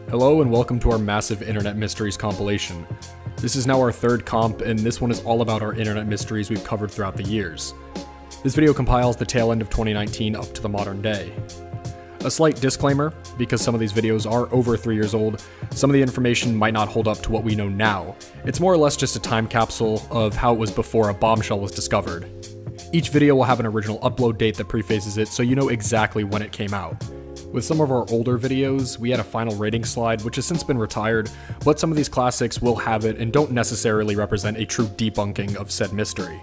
Hello and welcome to our massive Internet Mysteries compilation. This is now our third comp, and this one is all about our Internet Mysteries we've covered throughout the years. This video compiles the tail end of 2019 up to the modern day. A slight disclaimer, because some of these videos are over 3 years old, some of the information might not hold up to what we know now. It's more or less just a time capsule of how it was before a bombshell was discovered. Each video will have an original upload date that prefaces it, so you know exactly when it came out. With some of our older videos, we had a final rating slide, which has since been retired, but some of these classics will have it and don't necessarily represent a true debunking of said mystery.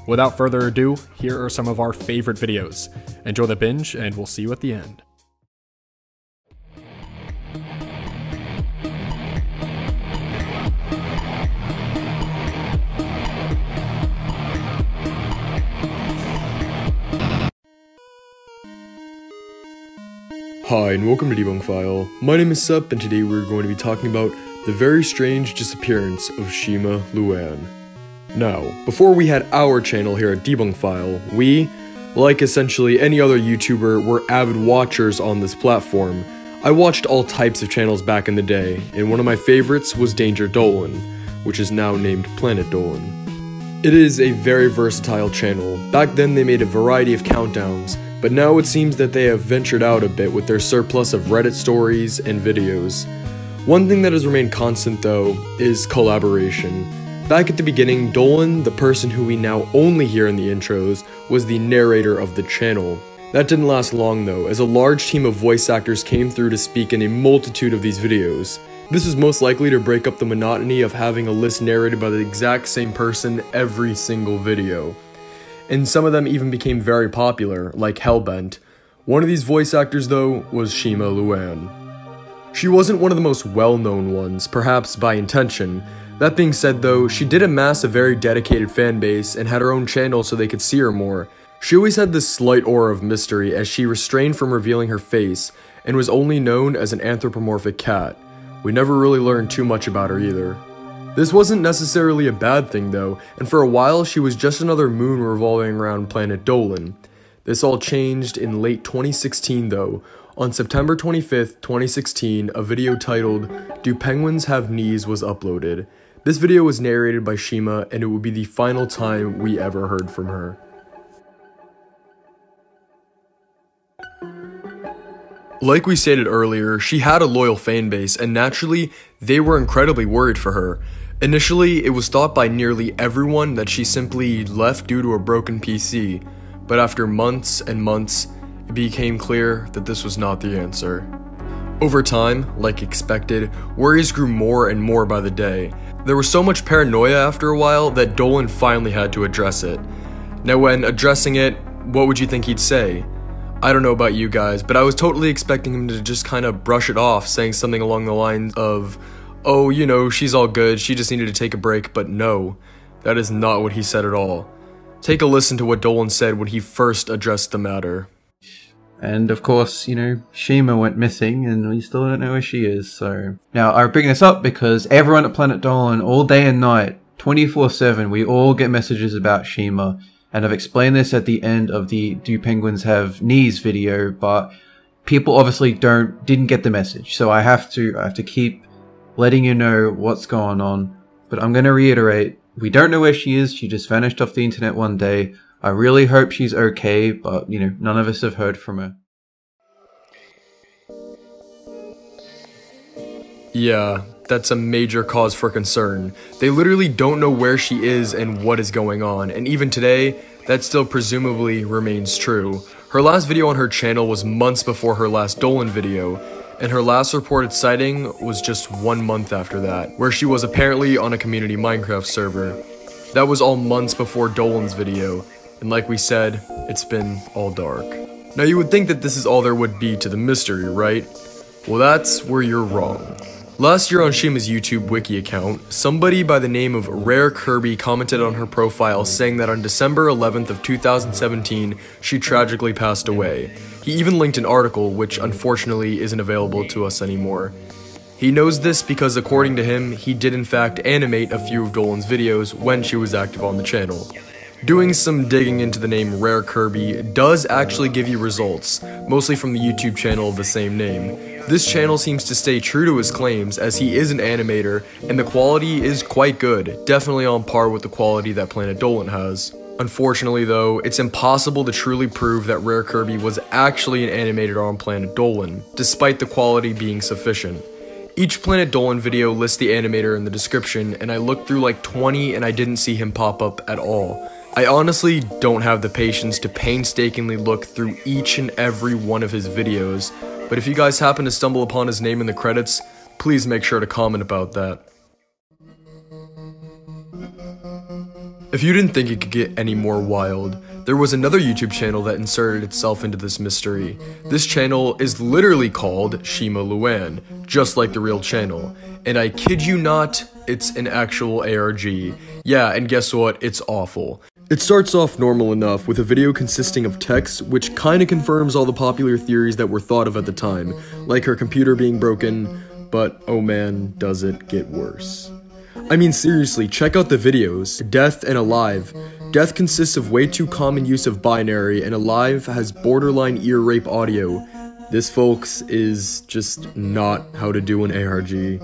Without further ado, here are some of our favorite videos. Enjoy the binge, and we'll see you at the end. Hi and welcome to Debunk File. My name is Sup and today we're going to be talking about the very strange disappearance of Shima Luan. Now, before we had our channel here at Debunk File, we, like essentially any other YouTuber, were avid watchers on this platform. I watched all types of channels back in the day, and one of my favorites was Danger Dolan, which is now named Planet Dolan. It is a very versatile channel. Back then they made a variety of countdowns, but now it seems that they have ventured out a bit with their surplus of Reddit stories and videos. One thing that has remained constant though is collaboration. Back at the beginning, Dolan, the person who we now only hear in the intros, was the narrator of the channel. That didn't last long though, as a large team of voice actors came through to speak in a multitude of these videos. This was most likely to break up the monotony of having a list narrated by the exact same person every single video. And some of them even became very popular, like Hellbent. One of these voice actors though was Shima Luan. She wasn't one of the most well-known ones, perhaps by intention. That being said though, she did amass a very dedicated fan base and had her own channel so they could see her more. She always had this slight aura of mystery as she refrained from revealing her face and was only known as an anthropomorphic cat. We never really learned too much about her either. This wasn't necessarily a bad thing though, and for a while she was just another moon revolving around Planet Dolan. This all changed in late 2016 though. On September 25th, 2016, a video titled, "Do Penguins Have Knees?" was uploaded. This video was narrated by Shima, and it would be the final time we ever heard from her. Like we stated earlier, she had a loyal fan base, and naturally, they were incredibly worried for her. Initially, it was thought by nearly everyone that she simply left due to a broken PC, but after months and months, it became clear that this was not the answer. Over time, like expected, worries grew more and more by the day. There was so much paranoia after a while that Dolan finally had to address it. Now when addressing it, what would you think he'd say? I don't know about you guys, but I was totally expecting him to just kind of brush it off, saying something along the lines of, "Oh, you know, she's all good, she just needed to take a break," but no, that is not what he said at all. Take a listen to what Dolan said when he first addressed the matter. And of course, you know, Shima went missing and we still don't know where she is, so... Now, I bring this up because everyone at Planet Dolan, all day and night, 24/7, we all get messages about Shima. And I've explained this at the end of the Do Penguins Have Knees video, but people obviously didn't get the message. So I have to keep letting you know what's going on. But I'm going to reiterate, we don't know where she is. She just vanished off the internet one day. I really hope she's okay, but you know, none of us have heard from her. Yeah, that's a major cause for concern. They literally don't know where she is and what is going on, and even today, that still presumably remains true. Her last video on her channel was months before her last Dolan video, and her last reported sighting was just 1 month after that, where she was apparently on a community Minecraft server. That was all months before Dolan's video, and like we said, it's been all dark. Now you would think that this is all there would be to the mystery, right? Well, that's where you're wrong. Last year on Shima's YouTube wiki account, somebody by the name of Rare Kirby commented on her profile saying that on December 11th of 2017, she tragically passed away. He even linked an article which unfortunately isn't available to us anymore. He knows this because according to him, he did in fact animate a few of Dolan's videos when she was active on the channel. Doing some digging into the name Rare Kirby does actually give you results, mostly from the YouTube channel of the same name. This channel seems to stay true to his claims as he is an animator, and the quality is quite good, definitely on par with the quality that Planet Dolan has. Unfortunately though, it's impossible to truly prove that Rare Kirby was actually an animator on Planet Dolan, despite the quality being sufficient. Each Planet Dolan video lists the animator in the description, and I looked through like 20 and I didn't see him pop up at all. I honestly don't have the patience to painstakingly look through each and every one of his videos, but if you guys happen to stumble upon his name in the credits, please make sure to comment about that. If you didn't think it could get any more wild, there was another YouTube channel that inserted itself into this mystery. This channel is literally called Shima Luan, just like the real channel. And I kid you not, it's an actual ARG. Yeah, and guess what? It's awful. It starts off normal enough with a video consisting of text, which kinda confirms all the popular theories that were thought of at the time, like her computer being broken, but oh man, does it get worse. I mean seriously, check out the videos, Death and Alive. Death consists of way too common use of binary, and Alive has borderline ear rape audio. This, folks, is just not how to do an ARG.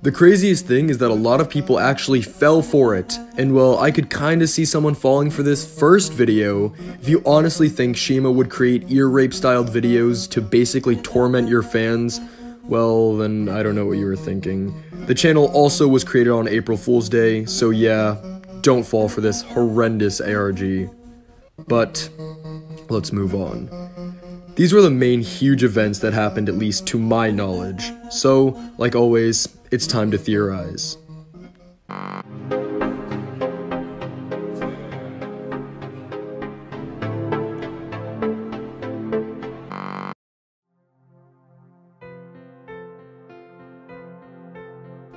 The craziest thing is that a lot of people actually fell for it, and well, I could kinda see someone falling for this first video. If you honestly think Shima would create ear rape styled videos to basically torment your fans, well, then I don't know what you were thinking. The channel also was created on April Fool's Day, so yeah, don't fall for this horrendous ARG. But, let's move on. These were the main huge events that happened, at least to my knowledge. So, like always, it's time to theorize.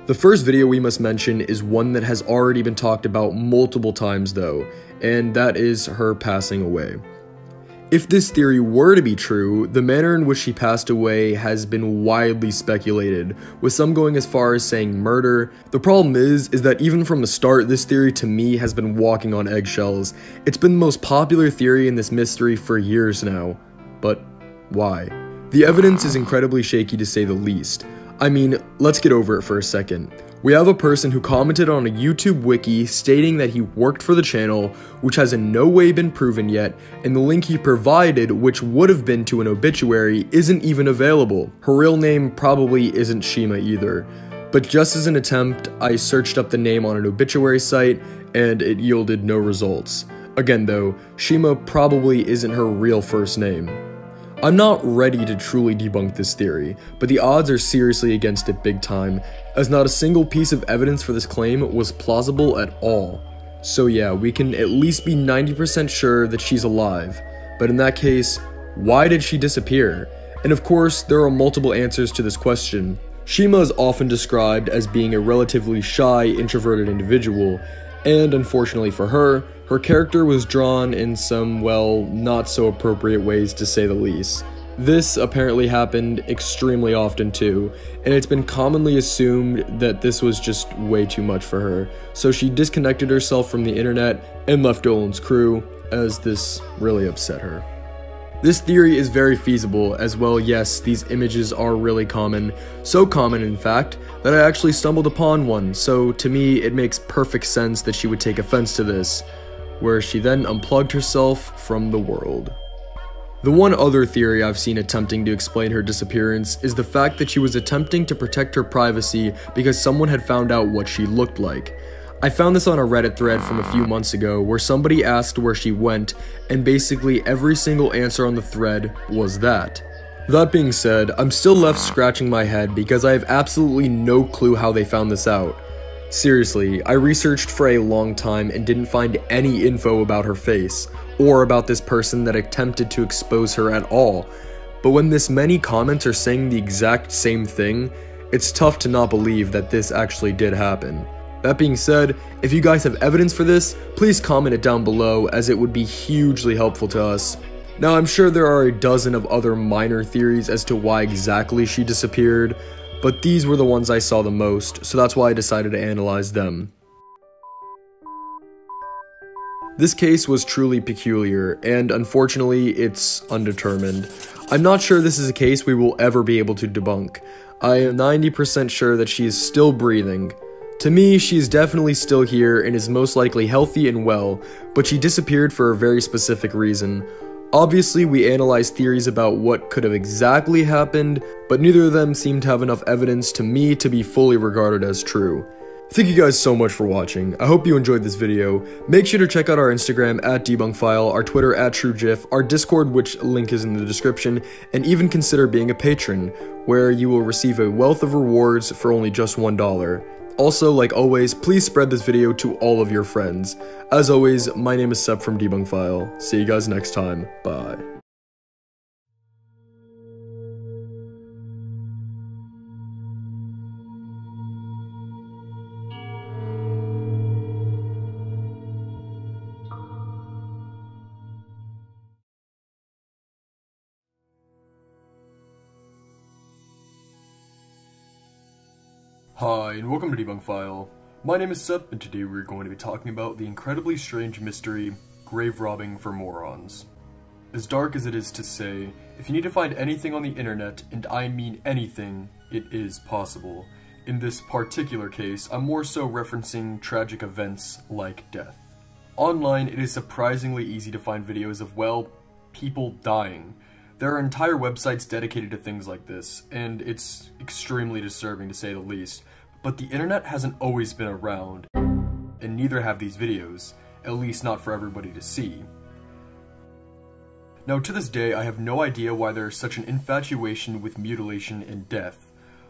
The first video we must mention is one that has already been talked about multiple times though, and that is her passing away. If this theory were to be true, the manner in which she passed away has been widely speculated, with some going as far as saying murder. The problem is that even from the start, this theory to me has been walking on eggshells. It's been the most popular theory in this mystery for years now. But why? The evidence is incredibly shaky to say the least. I mean, let's get over it for a second. We have a person who commented on a YouTube wiki stating that he worked for the channel, which has in no way been proven yet, and the link he provided, which would have been to an obituary, isn't even available. Her real name probably isn't Shima either. But just as an attempt, I searched up the name on an obituary site, and it yielded no results. Again though, Shima probably isn't her real first name. I'm not ready to truly debunk this theory, but the odds are seriously against it big time, as not a single piece of evidence for this claim was plausible at all. So yeah, we can at least be 90% sure that she's alive, but in that case, why did she disappear? And of course, there are multiple answers to this question. Shima is often described as being a relatively shy, introverted individual, and unfortunately for her, her character was drawn in some, well, not so appropriate ways to say the least. This apparently happened extremely often too, and it's been commonly assumed that this was just way too much for her, so she disconnected herself from the internet and left Dolan's crew, as this really upset her. This theory is very feasible, as well, yes, these images are really common, so common in fact, that I actually stumbled upon one, so to me it makes perfect sense that she would take offense to this, where she then unplugged herself from the world. The one other theory I've seen attempting to explain her disappearance is the fact that she was attempting to protect her privacy because someone had found out what she looked like. I found this on a Reddit thread from a few months ago where somebody asked where she went, and basically every single answer on the thread was that. That being said, I'm still left scratching my head because I have absolutely no clue how they found this out. Seriously, I researched for a long time and didn't find any info about her face, or about this person that attempted to expose her at all. But when this many comments are saying the exact same thing, it's tough to not believe that this actually did happen. That being said, if you guys have evidence for this, please comment it down below as it would be hugely helpful to us. Now I'm sure there are a dozen of other minor theories as to why exactly she disappeared, but these were the ones I saw the most, so that's why I decided to analyze them. This case was truly peculiar, and unfortunately, it's undetermined. I'm not sure this is a case we will ever be able to debunk. I am 90% sure that she is still breathing. To me, she is definitely still here and is most likely healthy and well, but she disappeared for a very specific reason. Obviously, we analyzed theories about what could have exactly happened, but neither of them seem to have enough evidence to me to be fully regarded as true. Thank you guys so much for watching. I hope you enjoyed this video. Make sure to check out our Instagram at DebunkFile, our Twitter at TrueGIF, our Discord, which link is in the description, and even consider being a patron, where you will receive a wealth of rewards for only just $1. Also, like always, please spread this video to all of your friends. As always, my name is Seb from DebunkFile. See you guys next time. Bye. Hi, and welcome to DebunkFile. My name is Sep, and today we're going to be talking about the incredibly strange mystery, grave robbing for morons. As dark as it is to say, if you need to find anything on the internet, and I mean anything, it is possible. In this particular case, I'm more so referencing tragic events like death. Online, it is surprisingly easy to find videos of, well, people dying. There are entire websites dedicated to things like this, and it's extremely disturbing to say the least, but the internet hasn't always been around, and neither have these videos, at least not for everybody to see. Now to this day, I have no idea why there is such an infatuation with mutilation and death,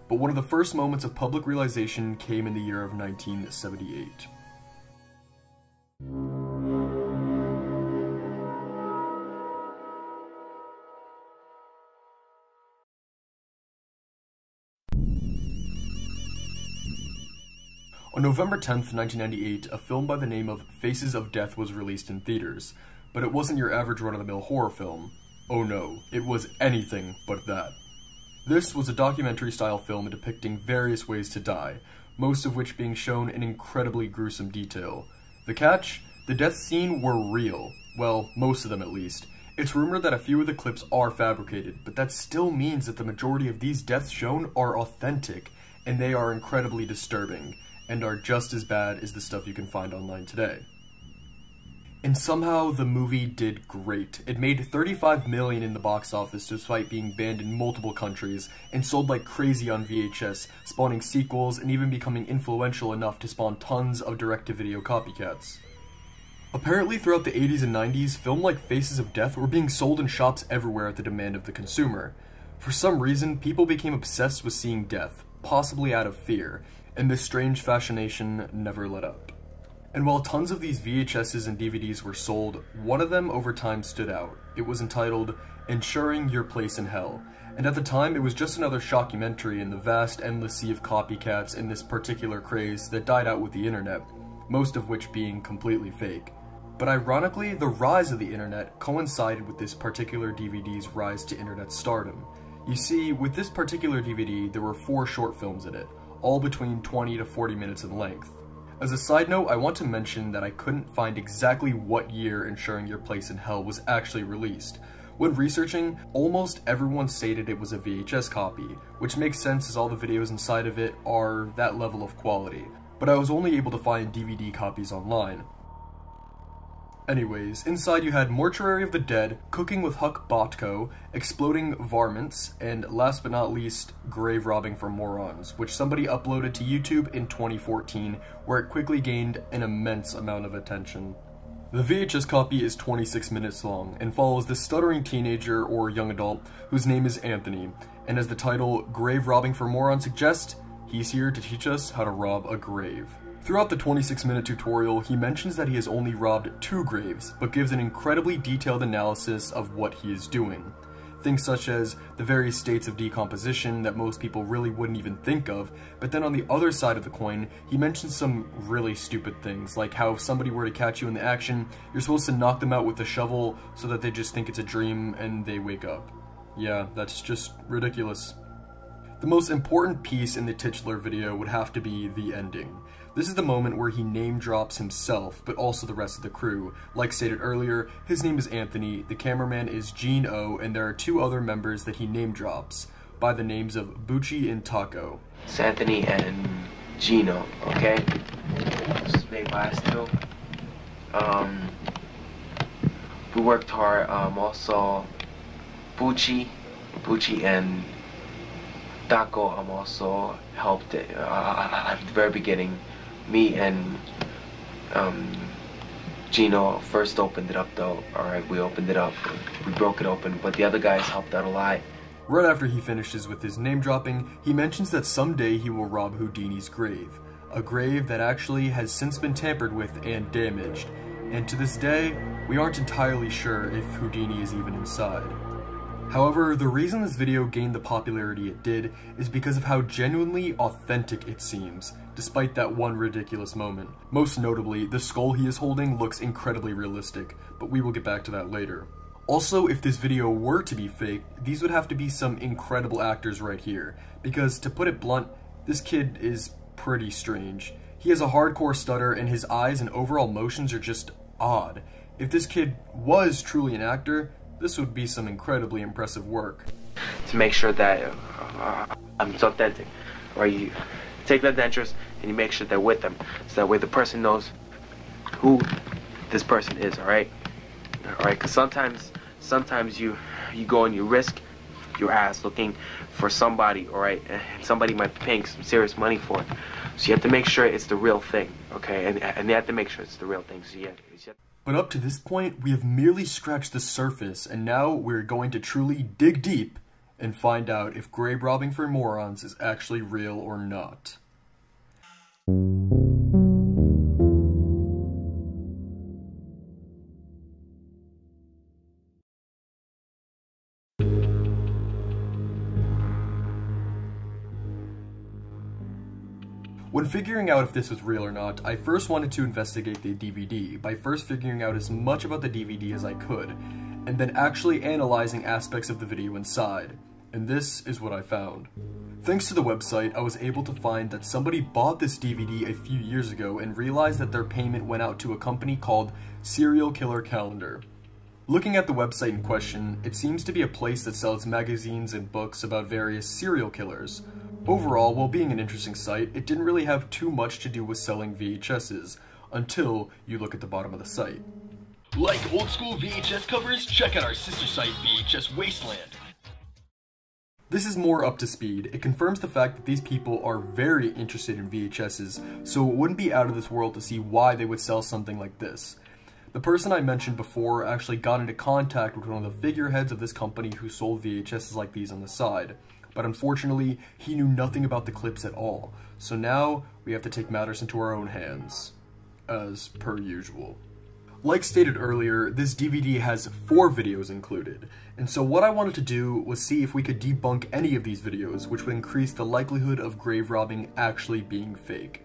but one of the first moments of public realization came in the year of 1978. On November 10th, 1998, a film by the name of Faces of Death was released in theaters, but it wasn't your average run-of-the-mill horror film. Oh no, it was anything but that. This was a documentary-style film depicting various ways to die, most of which being shown in incredibly gruesome detail. The catch? The death scene were real. Well, most of them at least. It's rumored that a few of the clips are fabricated, but that still means that the majority of these deaths shown are authentic, and they are incredibly disturbing, and are just as bad as the stuff you can find online today. And somehow the movie did great. It made $35 million in the box office despite being banned in multiple countries, and sold like crazy on VHS, spawning sequels and even becoming influential enough to spawn tons of direct-to-video copycats. Apparently throughout the 80s and 90s, film like Faces of Death were being sold in shops everywhere at the demand of the consumer. For some reason, people became obsessed with seeing death, possibly out of fear, and this strange fascination never let up. And while tons of these VHSs and DVDs were sold, one of them over time stood out. It was entitled, Ensuring Your Place in Hell, and at the time it was just another shockumentary in the vast endless sea of copycats in this particular craze that died out with the internet, most of which being completely fake. But ironically, the rise of the internet coincided with this particular DVD's rise to internet stardom. You see, with this particular DVD, there were 4 short films in it, all between 20 to 40 minutes in length. As a side note, I want to mention that I couldn't find exactly what year Ensuring Your Place in Hell was actually released. When researching, almost everyone stated it was a VHS copy, which makes sense as all the videos inside of it are that level of quality, but I was only able to find DVD copies online. Anyways, inside you had Mortuary of the Dead, Cooking with Huck Botko, Exploding Varmints, and last but not least, Grave Robbing for Morons, which somebody uploaded to YouTube in 2014, where it quickly gained an immense amount of attention. The VHS copy is 26 minutes long, and follows this stuttering teenager or young adult whose name is Anthony, and as the title, Grave Robbing for Morons suggests, he's here to teach us how to rob a grave. Throughout the 26-minute tutorial, he mentions that he has only robbed 2 graves, but gives an incredibly detailed analysis of what he is doing. Things such as the various states of decomposition that most people really wouldn't even think of, but then on the other side of the coin, he mentions some really stupid things, like how if somebody were to catch you in the action, you're supposed to knock them out with a shovel so that they just think it's a dream and they wake up. Yeah, that's just ridiculous. The most important piece in the titular video would have to be the ending. This is the moment where he name drops himself, but also the rest of the crew. Like stated earlier, his name is Anthony, the cameraman is Gene O, and there are two other members that he name drops, by the names of Bucci and Taco. It's Anthony and Gino, okay? This is made by us two. We worked hard. Also, Bucci and Taco also helped at the very beginning. Me and Gino first opened it up though. Alright, we opened it up. We broke it open, but the other guys helped out a lot. Right after he finishes with his name dropping, he mentions that someday he will rob Houdini's grave. A grave that actually has since been tampered with and damaged. And to this day, we aren't entirely sure if Houdini is even inside. However, the reason this video gained the popularity it did is because of how genuinely authentic it seems, despite that one ridiculous moment. Most notably, the skull he is holding looks incredibly realistic, but we will get back to that later. Also, if this video were to be fake, these would have to be some incredible actors right here, because to put it blunt, this kid is pretty strange. He has a hardcore stutter and his eyes and overall motions are just odd. If this kid was truly an actor, this would be some incredibly impressive work. To make sure that it's authentic, or you take the dentures and you make sure they're with them, so that way the person knows who this person is. All right, because sometimes you go and you risk your ass looking for somebody, all right, and somebody might be paying some serious money for it. So you have to make sure it's the real thing, okay, and you have to make sure it's the real thing. So But up to this point, we have merely scratched the surface, and now we're going to truly dig deep and find out if grave robbing for morons is actually real or not. When figuring out if this was real or not, I first wanted to investigate the DVD by first figuring out as much about the DVD as I could, and then actually analyzing aspects of the video inside. And this is what I found. Thanks to the website, I was able to find that somebody bought this DVD a few years ago and realized that their payment went out to a company called Serial Killer Calendar. Looking at the website in question, it seems to be a place that sells magazines and books about various serial killers. Overall, while being an interesting site, it didn't really have too much to do with selling VHSs, until you look at the bottom of the site. Like old school VHS covers? Check out our sister site, VHS Wasteland. This is more up to speed. It confirms the fact that these people are very interested in VHSs, so it wouldn't be out of this world to see why they would sell something like this. The person I mentioned before actually got into contact with one of the figureheads of this company who sold VHSs like these on the side. But unfortunately, he knew nothing about the clips at all, so now we have to take matters into our own hands, as per usual. Like stated earlier, this DVD has 4 videos included, and so what I wanted to do was see if we could debunk any of these videos, which would increase the likelihood of grave robbing actually being fake.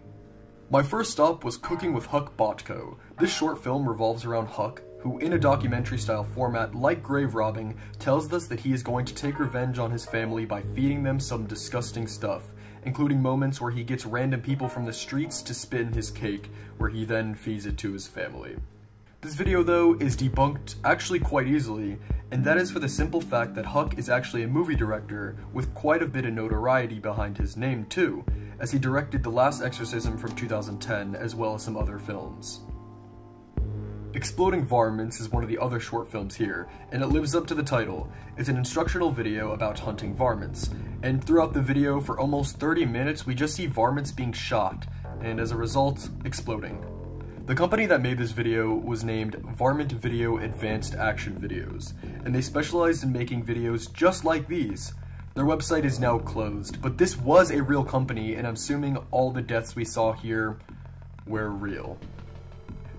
My first stop was Cooking with Huck Botko. This short film revolves around Huck, who in a documentary-style format like grave robbing, tells us that he is going to take revenge on his family by feeding them some disgusting stuff, including moments where he gets random people from the streets to spit in his cake, where he then feeds it to his family. This video, though, is debunked actually quite easily, and that is for the simple fact that Huck is actually a movie director with quite a bit of notoriety behind his name too, as he directed The Last Exorcism from 2010 as well as some other films. Exploding Varmints is one of the other short films here, and it lives up to the title. It's an instructional video about hunting varmints, and throughout the video for almost 30 minutes we just see varmints being shot, and as a result, exploding. The company that made this video was named Varmint Video Advanced Action Videos, and they specialized in making videos just like these. Their website is now closed, but this was a real company, and I'm assuming all the deaths we saw here were real.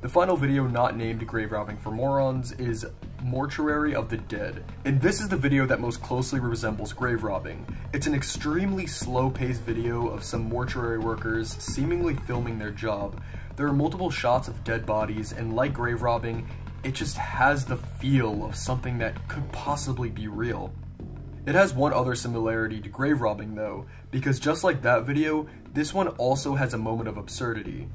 The final video not named Grave Robbing for Morons is Mortuary of the Dead, and this is the video that most closely resembles grave robbing. It's an extremely slow-paced video of some mortuary workers seemingly filming their job. There are multiple shots of dead bodies, and like grave robbing, it just has the feel of something that could possibly be real. It has one other similarity to grave robbing though, because just like that video, this one also has a moment of absurdity.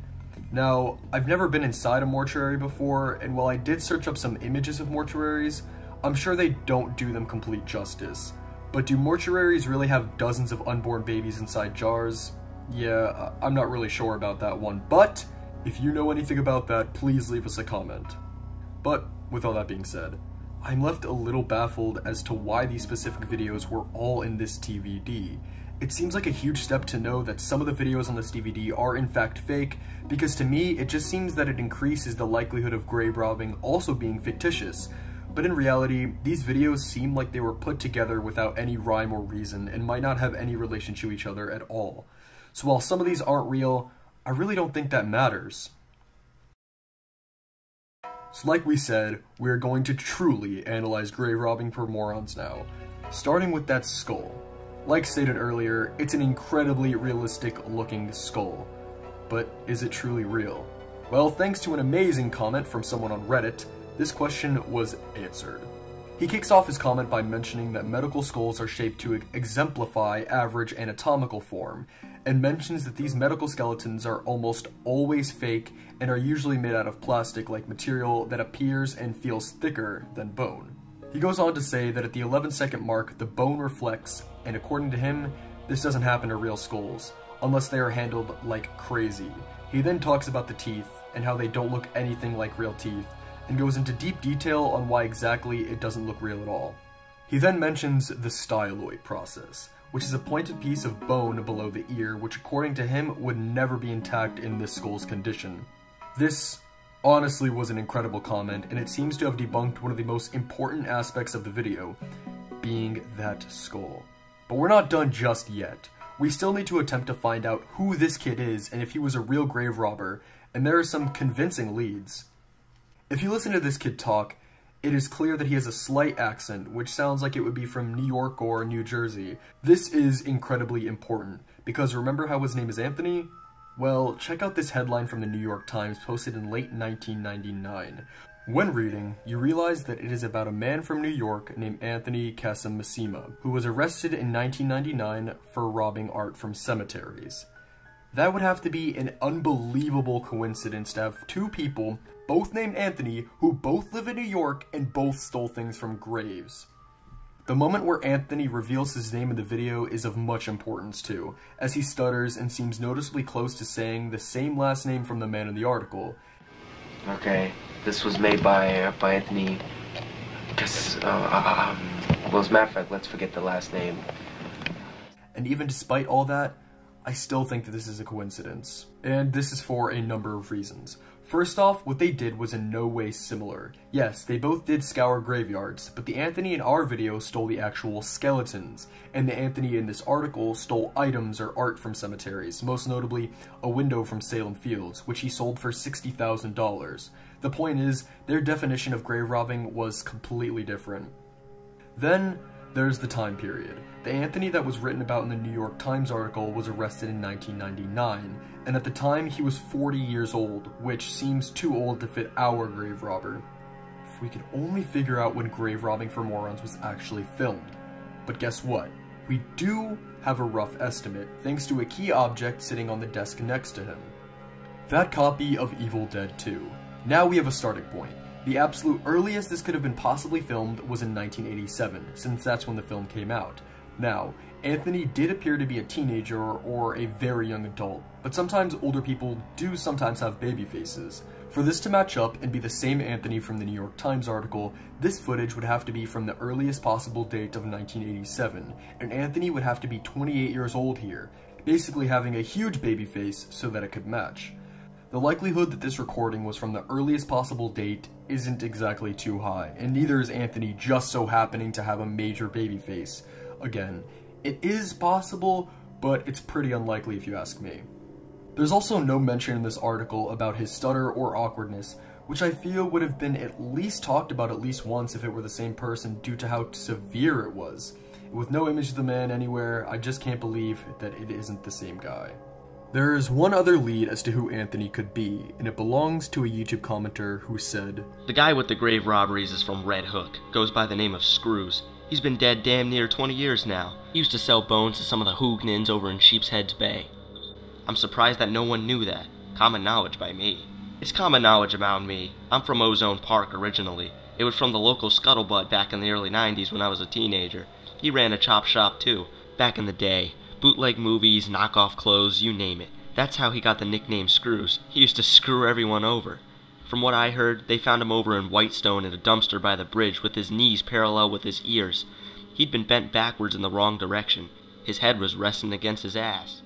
Now, I've never been inside a mortuary before, and while I did search up some images of mortuaries, I'm sure they don't do them complete justice. But do mortuaries really have dozens of unborn babies inside jars? Yeah, I'm not really sure about that one, but if you know anything about that, please leave us a comment. But with all that being said, I'm left a little baffled as to why these specific videos were all in this DVD. It seems like a huge step to know that some of the videos on this DVD are in fact fake, because to me, it just seems that it increases the likelihood of grave robbing also being fictitious. But in reality, these videos seem like they were put together without any rhyme or reason and might not have any relation to each other at all. So while some of these aren't real, I really don't think that matters. So like we said, we're going to truly analyze grave robbing for morons now, starting with that skull. Like stated earlier, it's an incredibly realistic looking skull. But is it truly real? Well, thanks to an amazing comment from someone on Reddit, this question was answered. He kicks off his comment by mentioning that medical skulls are shaped to exemplify average anatomical form, and mentions that these medical skeletons are almost always fake and are usually made out of plastic-like material that appears and feels thicker than bone. He goes on to say that at the 11-second mark, the bone reflects, and according to him, this doesn't happen to real skulls, unless they are handled like crazy. He then talks about the teeth, and how they don't look anything like real teeth, and goes into deep detail on why exactly it doesn't look real at all. He then mentions the styloid process, which is a pointed piece of bone below the ear, which according to him would never be intact in this skull's condition. This honestly was an incredible comment, and it seems to have debunked one of the most important aspects of the video, being that skull. But we're not done just yet. We still need to attempt to find out who this kid is and if he was a real grave robber, and there are some convincing leads. If you listen to this kid talk, it is clear that he has a slight accent, which sounds like it would be from New York or New Jersey. This is incredibly important, because remember how his name is Anthony? Well, check out this headline from the New York Times posted in late 1999. When reading, you realize that it is about a man from New York named Anthony Casamasima, who was arrested in 1999 for robbing art from cemeteries. That would have to be an unbelievable coincidence to have two people, both named Anthony, who both live in New York and both stole things from graves. The moment where Anthony reveals his name in the video is of much importance too, as he stutters and seems noticeably close to saying the same last name from the man in the article. Okay, this was made by Anthony, well, as a matter of fact, let's forget the last name. And even despite all that, I still think that this is a coincidence. And this is for a number of reasons. First off, what they did was in no way similar. Yes, they both did scour graveyards, but the Anthony in our video stole the actual skeletons, and the Anthony in this article stole items or art from cemeteries, most notably a window from Salem Fields, which he sold for $60,000. The point is, their definition of grave robbing was completely different. Then, there's the time period. The Anthony that was written about in the New York Times article was arrested in 1999, and at the time he was 40 years old, which seems too old to fit our grave robber. If we could only figure out when grave robbing for morons was actually filmed. But guess what? We do have a rough estimate, thanks to a key object sitting on the desk next to him. That copy of Evil Dead 2. Now we have a starting point. The absolute earliest this could have been possibly filmed was in 1987, since that's when the film came out. Now, Anthony did appear to be a teenager or a very young adult, but sometimes older people do sometimes have baby faces. For this to match up and be the same Anthony from the New York Times article, this footage would have to be from the earliest possible date of 1987, and Anthony would have to be 28 years old here, basically having a huge baby face so that it could match. The likelihood that this recording was from the earliest possible date isn't exactly too high, and neither is Anthony just so happening to have a major baby face. Again, it is possible, but it's pretty unlikely if you ask me. There's also no mention in this article about his stutter or awkwardness, which I feel would have been at least talked about at least once if it were the same person due to how severe it was. With no image of the man anywhere, I just can't believe that it isn't the same guy. There is one other lead as to who Anthony could be, and it belongs to a YouTube commenter who said, "The guy with the grave robberies is from Red Hook, goes by the name of Screws. He's been dead damn near 20 years now. He used to sell bones to some of the hoognins over in Sheepshead's Bay. I'm surprised that no one knew that. Common knowledge by me. It's common knowledge about me. I'm from Ozone Park originally. It was from the local scuttlebutt back in the early 90s when I was a teenager. He ran a chop shop too, back in the day. Bootleg movies, knockoff clothes, you name it. That's how he got the nickname Screws. He used to screw everyone over. From what I heard, they found him over in Whitestone in a dumpster by the bridge with his knees parallel with his ears. He'd been bent backwards in the wrong direction. His head was resting against his ass.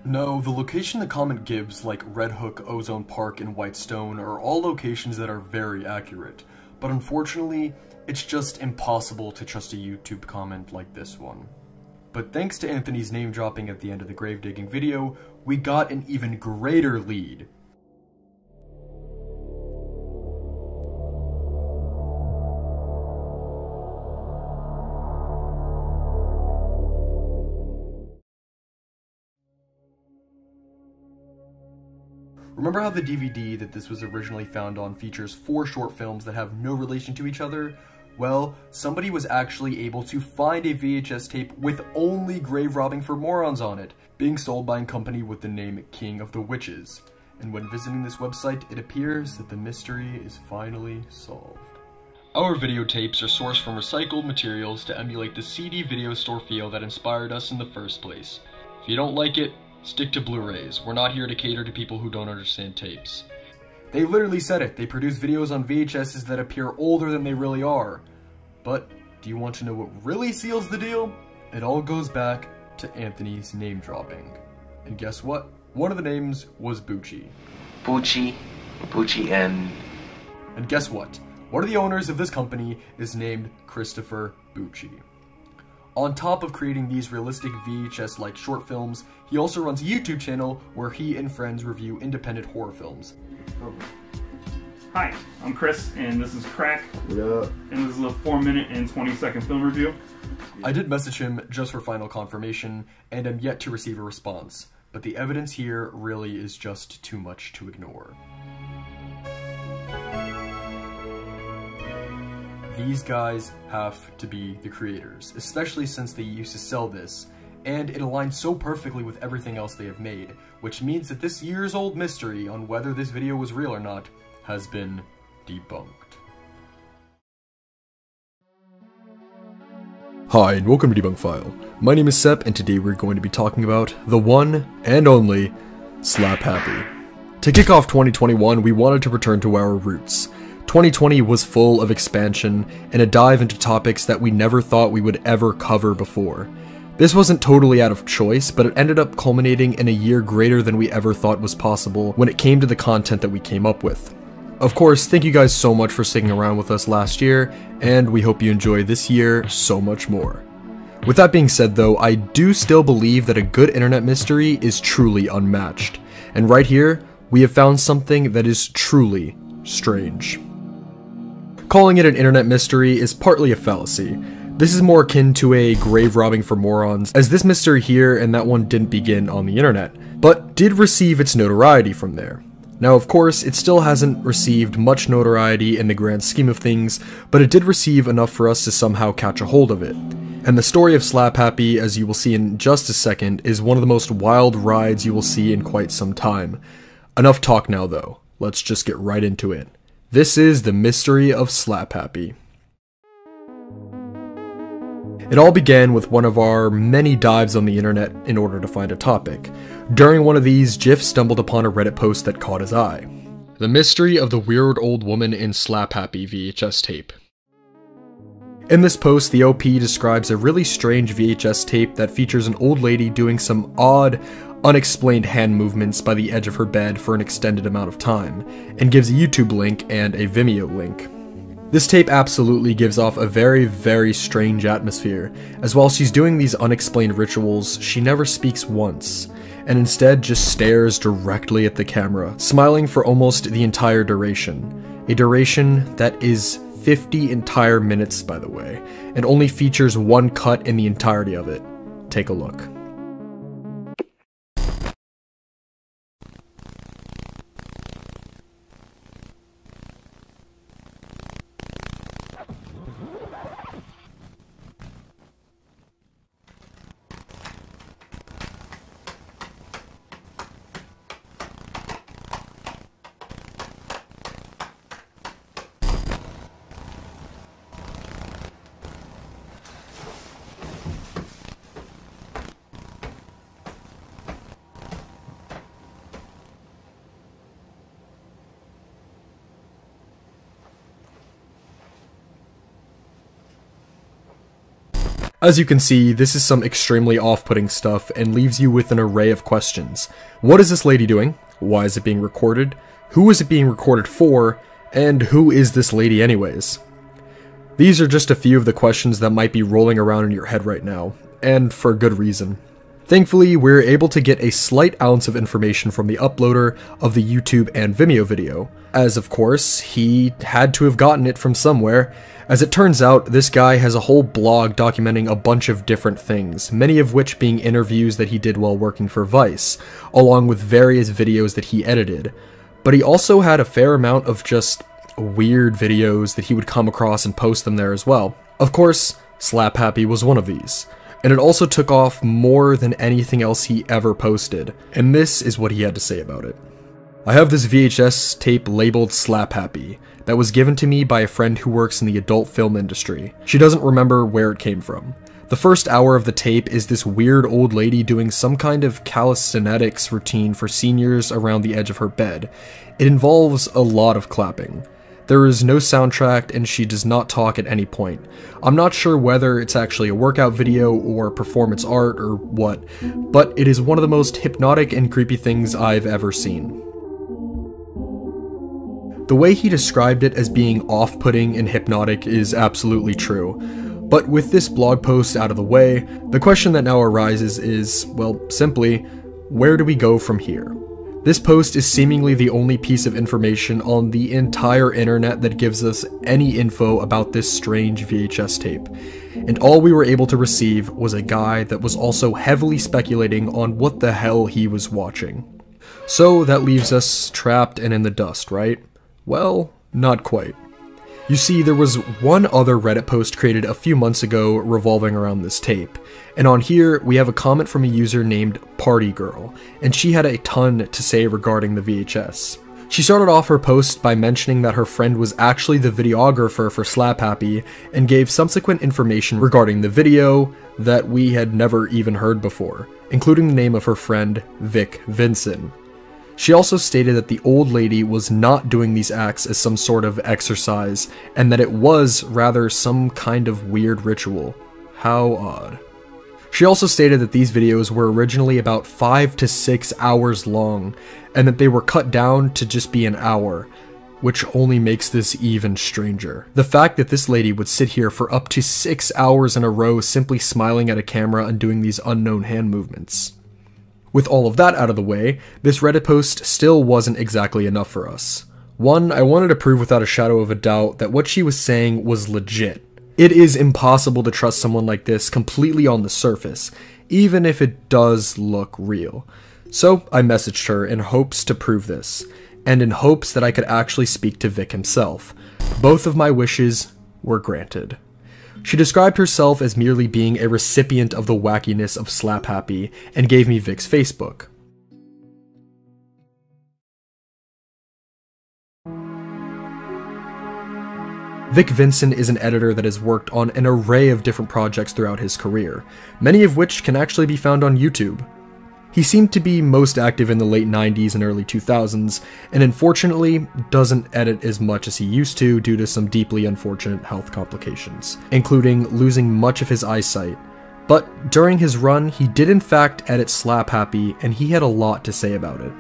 No, the location the comment gives, like Red Hook, Ozone Park, and Whitestone, are all locations that are very accurate. But unfortunately, it's just impossible to trust a YouTube comment like this one. But thanks to Anthony's name dropping at the end of the grave digging video, we got an even greater lead. Remember how the DVD that this was originally found on features 4 short films that have no relation to each other? Well, somebody was actually able to find a VHS tape with only grave robbing for morons on it, being sold by a company with the name King of the Witches. And when visiting this website, it appears that the mystery is finally solved. Our videotapes are sourced from recycled materials to emulate the CD video store feel that inspired us in the first place. If you don't like it, stick to Blu-rays. We're not here to cater to people who don't understand tapes. They literally said it. They produce videos on VHSs that appear older than they really are. But do you want to know what really seals the deal? It all goes back to Anthony's name dropping. And guess what? One of the names was Bucci. Bucci and... And guess what? One of the owners of this company is named Christopher Bucci. On top of creating these realistic VHS-like short films, he also runs a YouTube channel where he and friends review independent horror films. Hi, I'm Chris, and this is Crack. Yeah. And this is a 4-minute and 20-second film review. I did message him just for final confirmation, and am yet to receive a response, but the evidence here really is just too much to ignore. These guys have to be the creators, especially since they used to sell this, and it aligns so perfectly with everything else they have made, which means that this years-old mystery on whether this video was real or not has been debunked. Hi, and welcome to Debunk File. My name is Sep, and today we're going to be talking about the one and only Slap Happy. To kick off 2021, we wanted to return to our roots. 2020 was full of expansion and a dive into topics that we never thought we would ever cover before. This wasn't totally out of choice, but it ended up culminating in a year greater than we ever thought was possible when it came to the content that we came up with. Of course, thank you guys so much for sticking around with us last year, and we hope you enjoy this year so much more. With that being said though, I do still believe that a good internet mystery is truly unmatched. And right here, we have found something that is truly strange. Calling it an internet mystery is partly a fallacy. This is more akin to a grave robbing for morons, as this mystery here and that one didn't begin on the internet, but did receive its notoriety from there. Now of course, it still hasn't received much notoriety in the grand scheme of things, but it did receive enough for us to somehow catch a hold of it. And the story of Slap Happy, as you will see in just a second, is one of the most wild rides you will see in quite some time. Enough talk now though, let's just get right into it. This is the mystery of Slap Happy. It all began with one of our many dives on the internet in order to find a topic. During one of these, Jiff stumbled upon a Reddit post that caught his eye. The mystery of the weird old woman in Slap Happy VHS tape. In this post, the OP describes a really strange VHS tape that features an old lady doing some odd, unexplained hand movements by the edge of her bed for an extended amount of time, and gives a YouTube link and a Vimeo link. This tape absolutely gives off a very, very strange atmosphere, as while she's doing these unexplained rituals, she never speaks once, and instead just stares directly at the camera, smiling for almost the entire duration. A duration that is 50 entire minutes, by the way, and only features one cut in the entirety of it. Take a look. As you can see, this is some extremely off-putting stuff and leaves you with an array of questions. What is this lady doing? Why is it being recorded? Who is it being recorded for? And who is this lady anyways? These are just a few of the questions that might be rolling around in your head right now, and for good reason. Thankfully, we're able to get a slight ounce of information from the uploader of the YouTube and Vimeo video, as of course, he had to have gotten it from somewhere. As it turns out, this guy has a whole blog documenting a bunch of different things, many of which being interviews that he did while working for Vice, along with various videos that he edited. But he also had a fair amount of just weird videos that he would come across and post them there as well. Of course, Slap Happy was one of these, and it also took off more than anything else he ever posted, and this is what he had to say about it. I have this VHS tape labeled Slap Happy that was given to me by a friend who works in the adult film industry. She doesn't remember where it came from. The first hour of the tape is this weird old lady doing some kind of calisthenics routine for seniors around the edge of her bed. It involves a lot of clapping. There is no soundtrack and she does not talk at any point. I'm not sure whether it's actually a workout video or performance art or what, but it is one of the most hypnotic and creepy things I've ever seen. The way he described it as being off-putting and hypnotic is absolutely true. But with this blog post out of the way, the question that now arises is, well, simply, where do we go from here? This post is seemingly the only piece of information on the entire internet that gives us any info about this strange VHS tape, and all we were able to receive was a guy that was also heavily speculating on what the hell he was watching. So that leaves us trapped and in the dust, right? Well, not quite. You see, there was one other Reddit post created a few months ago revolving around this tape, and on here we have a comment from a user named PartyGirl, and she had a ton to say regarding the VHS. She started off her post by mentioning that her friend was actually the videographer for Slap Happy, and gave subsequent information regarding the video that we had never even heard before, including the name of her friend, Vic Vincent. She also stated that the old lady was not doing these acts as some sort of exercise, and that it was rather some kind of weird ritual. How odd. She also stated that these videos were originally about 5 to 6 hours long, and that they were cut down to just be an hour, which only makes this even stranger. The fact that this lady would sit here for up to 6 hours in a row simply smiling at a camera and doing these unknown hand movements. With all of that out of the way, this Reddit post still wasn't exactly enough for us. One, I wanted to prove without a shadow of a doubt that what she was saying was legit. It is impossible to trust someone like this completely on the surface, even if it does look real. So I messaged her in hopes to prove this, and in hopes that I could actually speak to Vic himself. Both of my wishes were granted. She described herself as merely being a recipient of the wackiness of Slap Happy, and gave me Vic's Facebook. Vic Vincent is an editor that has worked on an array of different projects throughout his career, many of which can actually be found on YouTube. He seemed to be most active in the late 90s and early 2000s, and unfortunately doesn't edit as much as he used to due to some deeply unfortunate health complications, including losing much of his eyesight. But during his run, he did in fact edit Slap Happy, and he had a lot to say about it.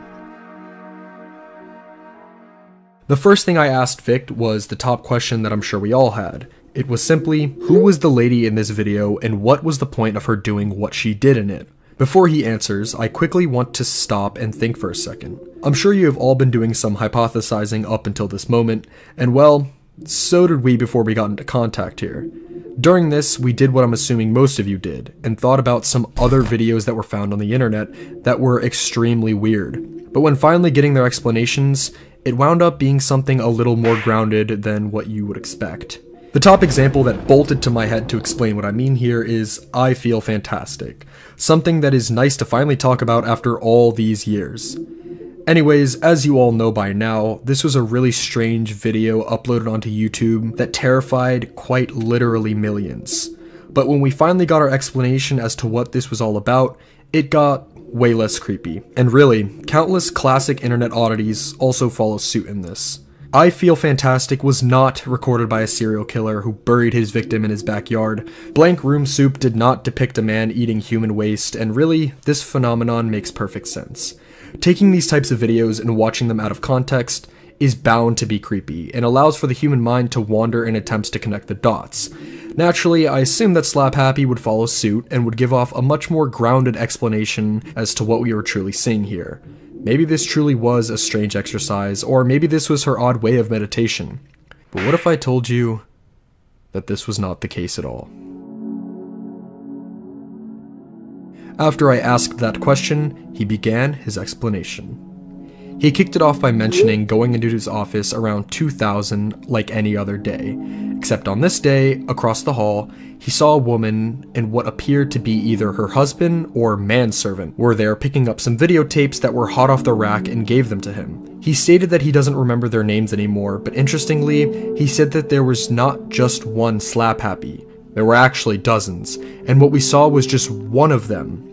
The first thing I asked Vic was the top question that I'm sure we all had. It was simply, who was the lady in this video and what was the point of her doing what she did in it? Before he answers, I quickly want to stop and think for a second. I'm sure you have all been doing some hypothesizing up until this moment, and well, so did we before we got into contact here. During this, we did what I'm assuming most of you did, and thought about some other videos that were found on the internet that were extremely weird. But when finally getting their explanations, it wound up being something a little more grounded than what you would expect. The top example that bolted to my head to explain what I mean here is I Feel Fantastic, something that is nice to finally talk about after all these years. Anyways, as you all know by now, this was a really strange video uploaded onto YouTube that terrified quite literally millions. But when we finally got our explanation as to what this was all about, it got way less creepy. And really, countless classic internet oddities also follow suit in this. I Feel Fantastic was not recorded by a serial killer who buried his victim in his backyard. Blank Room Soup did not depict a man eating human waste, and really, this phenomenon makes perfect sense. Taking these types of videos and watching them out of context is bound to be creepy, and allows for the human mind to wander in attempts to connect the dots. Naturally, I assume that Slap Happy would follow suit and would give off a much more grounded explanation as to what we were truly seeing here. Maybe this truly was a strange exercise, or maybe this was her odd way of meditation. But what if I told you that this was not the case at all? After I asked that question, he began his explanation. He kicked it off by mentioning going into his office around 2000 like any other day, except on this day, across the hall, he saw a woman and what appeared to be either her husband or manservant were there picking up some videotapes that were hot off the rack and gave them to him. He stated that he doesn't remember their names anymore, but interestingly, he said that there was not just one Slap Happy. There were actually dozens, and what we saw was just one of them.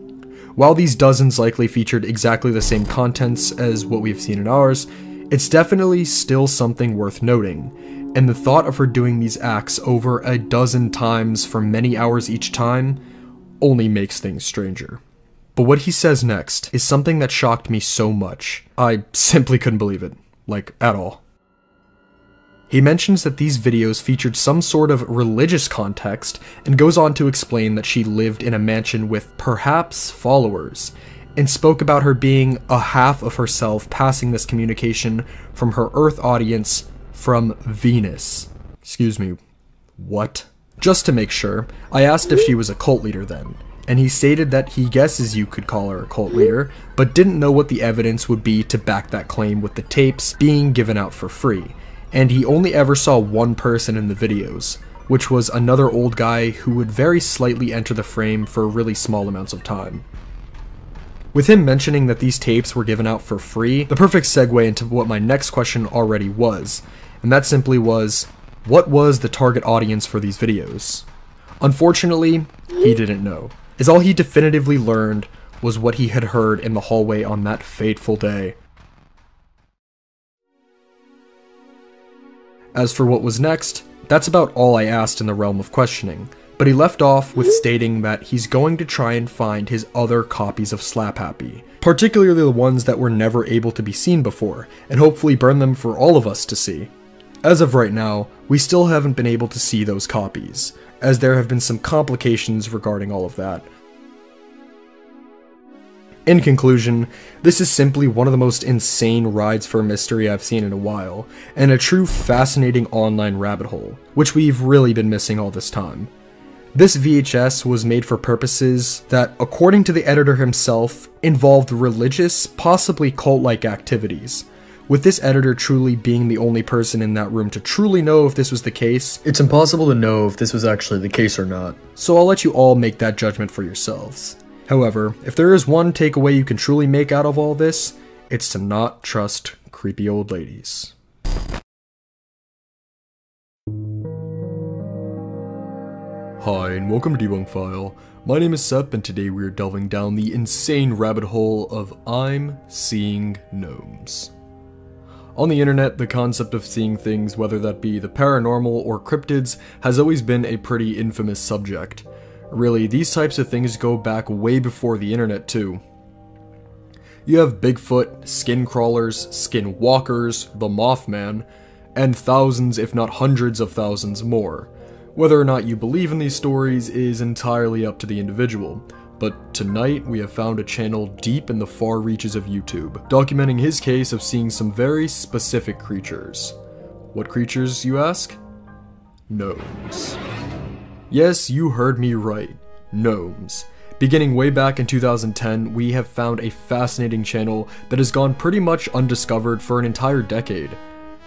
While these dozens likely featured exactly the same contents as what we've seen in ours, it's definitely still something worth noting, and the thought of her doing these acts over a dozen times for many hours each time only makes things stranger. But what he says next is something that shocked me so much, I simply couldn't believe it, like at all. He mentions that these videos featured some sort of religious context and goes on to explain that she lived in a mansion with perhaps followers, and spoke about her being a half of herself passing this communication from her Earth audience from Venus. Excuse me, what? Just to make sure, I asked if she was a cult leader then, and he stated that he guesses you could call her a cult leader, but didn't know what the evidence would be to back that claim with the tapes being given out for free. And he only ever saw one person in the videos, which was another old guy who would very slightly enter the frame for really small amounts of time. With him mentioning that these tapes were given out for free, the perfect segue into what my next question already was, and that simply was, what was the target audience for these videos? Unfortunately, he didn't know, as all he definitively learned was what he had heard in the hallway on that fateful day. As for what was next, that's about all I asked in the realm of questioning, but he left off with stating that he's going to try and find his other copies of Slap Happy, particularly the ones that were never able to be seen before, and hopefully burn them for all of us to see. As of right now, we still haven't been able to see those copies, as there have been some complications regarding all of that. In conclusion, this is simply one of the most insane rides for a mystery I've seen in a while, and a true fascinating online rabbit hole, which we've really been missing all this time. This VHS was made for purposes that, according to the editor himself, involved religious, possibly cult-like activities. With this editor truly being the only person in that room to truly know if this was the case, it's impossible to know if this was actually the case or not, so I'll let you all make that judgment for yourselves. However, if there is one takeaway you can truly make out of all this, it's to not trust creepy old ladies. Hi, and welcome to Debunk File. My name is Sep, and today we are delving down the insane rabbit hole of ImSeeingGnomes. On the internet, the concept of seeing things, whether that be the paranormal or cryptids, has always been a pretty infamous subject. Really, these types of things go back way before the internet too. You have Bigfoot, skin crawlers, skin walkers, the Mothman, and thousands if not hundreds of thousands more. Whether or not you believe in these stories is entirely up to the individual, but tonight we have found a channel deep in the far reaches of YouTube, documenting his case of seeing some very specific creatures. What creatures, you ask? Gnomes. Yes, you heard me right. Gnomes. Beginning way back in 2010, we have found a fascinating channel that has gone pretty much undiscovered for an entire decade.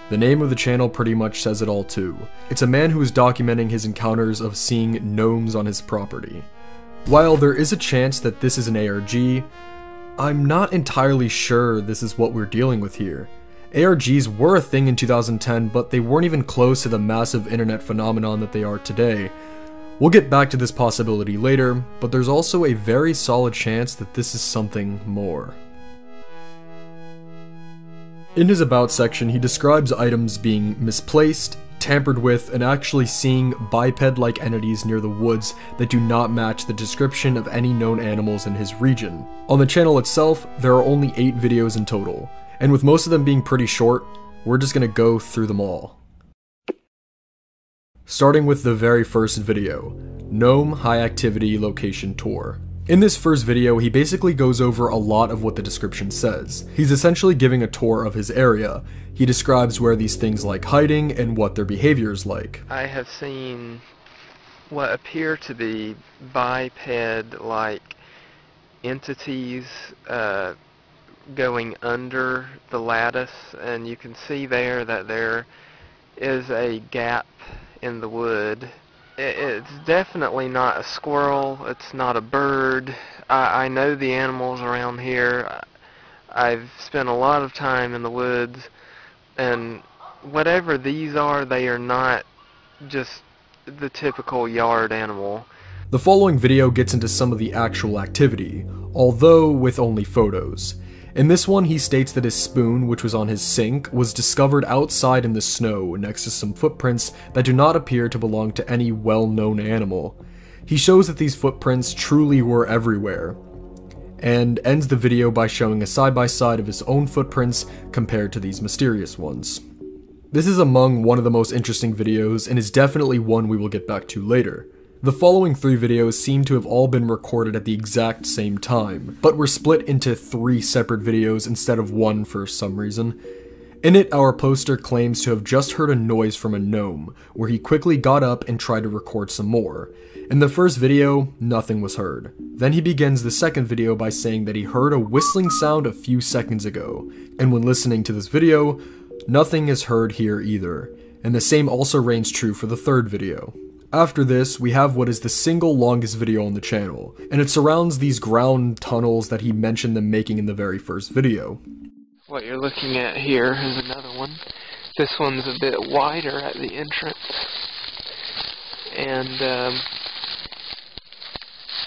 The name of the channel pretty much says it all too. It's a man who is documenting his encounters of seeing gnomes on his property. While there is a chance that this is an ARG, I'm not entirely sure this is what we're dealing with here. ARGs were a thing in 2010, but they weren't even close to the massive internet phenomenon that they are today. We'll get back to this possibility later, but there's also a very solid chance that this is something more. In his About section, he describes items being misplaced, tampered with, and actually seeing biped-like entities near the woods that do not match the description of any known animals in his region. On the channel itself, there are only 8 videos in total, and with most of them being pretty short, we're just gonna go through them all. Starting with the very first video, Gnome High Activity Location Tour. In this first video, he basically goes over a lot of what the description says. He's essentially giving a tour of his area. He describes where these things like hiding and what their behavior is like. I have seen what appear to be biped-like entities going under the lattice, and you can see there that there is a gap in the wood. It's definitely not a squirrel, it's not a bird. I know the animals around here. I've spent a lot of time in the woods, and whatever these are, they are not just the typical yard animal. The following video gets into some of the actual activity, although with only photos. In this one, he states that his spoon, which was on his sink, was discovered outside in the snow next to some footprints that do not appear to belong to any well-known animal. He shows that these footprints truly were everywhere, and ends the video by showing a side-by-side of his own footprints compared to these mysterious ones. This is among one of the most interesting videos, and is definitely one we will get back to later. The following 3 videos seem to have all been recorded at the exact same time, but were split into 3 separate videos instead of 1 for some reason. In it, our poster claims to have just heard a noise from a gnome, where he quickly got up and tried to record some more. In the first video, nothing was heard. Then he begins the second video by saying that he heard a whistling sound a few seconds ago, and when listening to this video, nothing is heard here either, and the same also reigns true for the third video. After this, we have what is the single longest video on the channel, and it surrounds these ground tunnels that he mentioned them making in the very first video. What you're looking at here is another one. This one's a bit wider at the entrance, and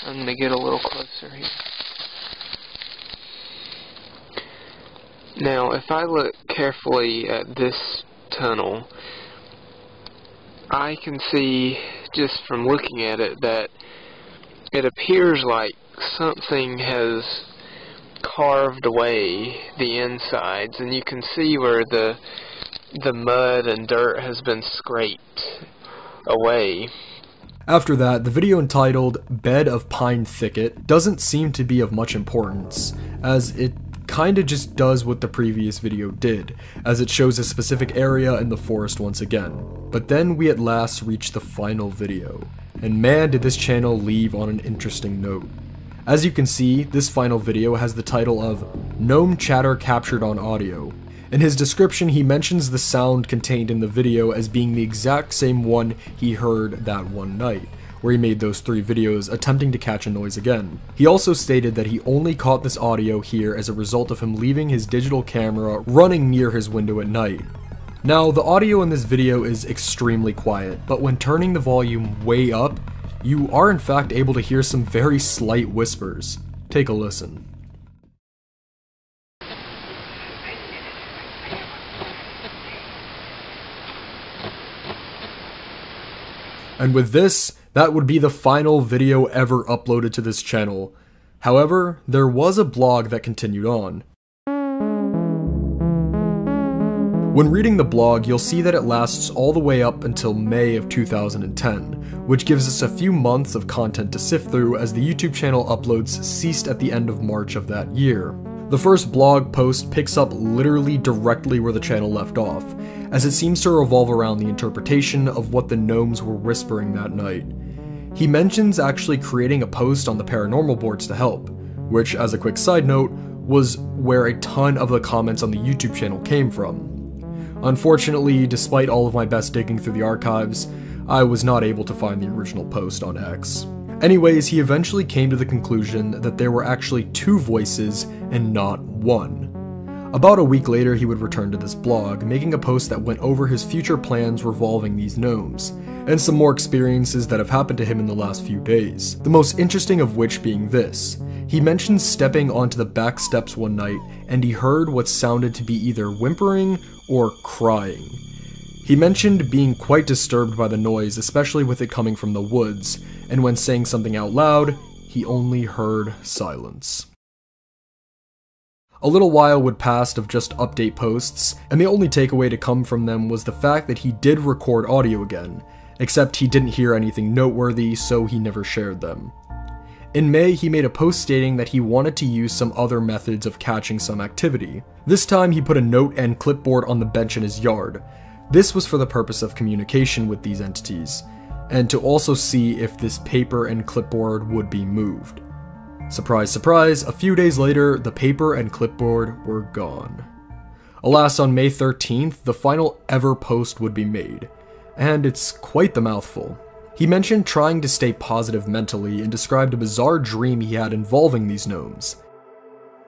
I'm going to get a little closer here. Now, if I look carefully at this tunnel, I can see, just from looking at it, that it appears like something has carved away the insides, and you can see where the mud and dirt has been scraped away. After that, the video entitled Bed of Pine Thicket doesn't seem to be of much importance, as it kinda just does what the previous video did, as it shows a specific area in the forest once again. But then we at last reach the final video, and man did this channel leave on an interesting note. As you can see, this final video has the title of Gnome Chatter Captured on Audio. In his description, he mentions the sound contained in the video as being the exact same one he heard that one night, where he made those 3 videos attempting to catch a noise again. He also stated that he only caught this audio here as a result of him leaving his digital camera running near his window at night. Now, the audio in this video is extremely quiet, but when turning the volume way up, you are in fact able to hear some very slight whispers. Take a listen. And with this, that would be the final video ever uploaded to this channel. However, there was a blog that continued on. When reading the blog, you'll see that it lasts all the way up until May of 2010, which gives us a few months of content to sift through as the YouTube channel uploads ceased at the end of March of that year. The first blog post picks up literally directly where the channel left off, as it seems to revolve around the interpretation of what the gnomes were whispering that night. He mentions actually creating a post on the paranormal boards to help, which, as a quick side note, was where a ton of the comments on the YouTube channel came from. Unfortunately, despite all of my best digging through the archives, I was not able to find the original post on X. Anyways, he eventually came to the conclusion that there were actually 2 voices and not 1. About a week later, he would return to this blog, making a post that went over his future plans revolving these gnomes. and some more experiences that have happened to him in the last few days. The most interesting of which being this. He mentioned stepping onto the back steps one night, and he heard what sounded to be either whimpering or crying. He mentioned being quite disturbed by the noise, especially with it coming from the woods, and when saying something out loud, he only heard silence. A little while would pass of just update posts, and the only takeaway to come from them was the fact that he did record audio again, except he didn't hear anything noteworthy, so he never shared them. In May, he made a post stating that he wanted to use some other methods of catching some activity. This time, he put a note and clipboard on the bench in his yard. This was for the purpose of communication with these entities, and to also see if this paper and clipboard would be moved. Surprise, surprise, a few days later, the paper and clipboard were gone. Alas, on May 13th, the final ever post would be made, and it's quite the mouthful. He mentioned trying to stay positive mentally and described a bizarre dream he had involving these gnomes.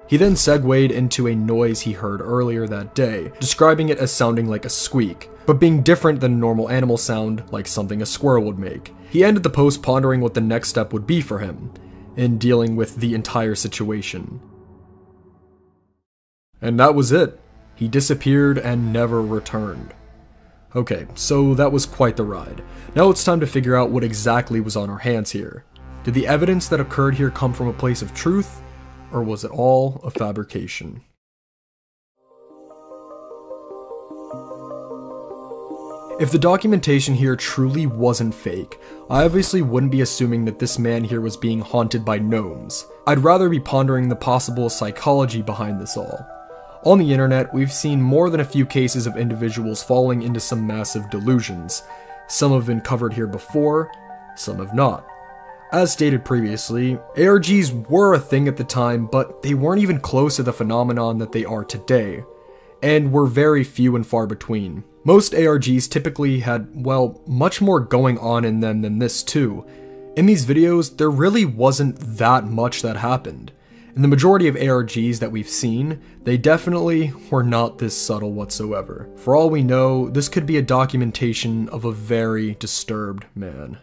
He then segued into a noise he heard earlier that day, describing it as sounding like a squeak, but being different than a normal animal sound, like something a squirrel would make. He ended the post pondering what the next step would be for him in dealing with the entire situation. And that was it. He disappeared and never returned. Okay, so that was quite the ride. Now it's time to figure out what exactly was on our hands here. Did the evidence that occurred here come from a place of truth, or was it all a fabrication? If the documentation here truly wasn't fake, I obviously wouldn't be assuming that this man here was being haunted by gnomes. I'd rather be pondering the possible psychology behind this all. On the internet, we've seen more than a few cases of individuals falling into some massive delusions. Some have been covered here before, some have not. As stated previously, ARGs were a thing at the time, but they weren't even close to the phenomenon that they are today, and were very few and far between. Most ARGs typically had, well, much more going on in them than this too. In these videos, there really wasn't that much that happened. In the majority of ARGs that we've seen, they definitely were not this subtle whatsoever. For all we know, this could be a documentation of a very disturbed man.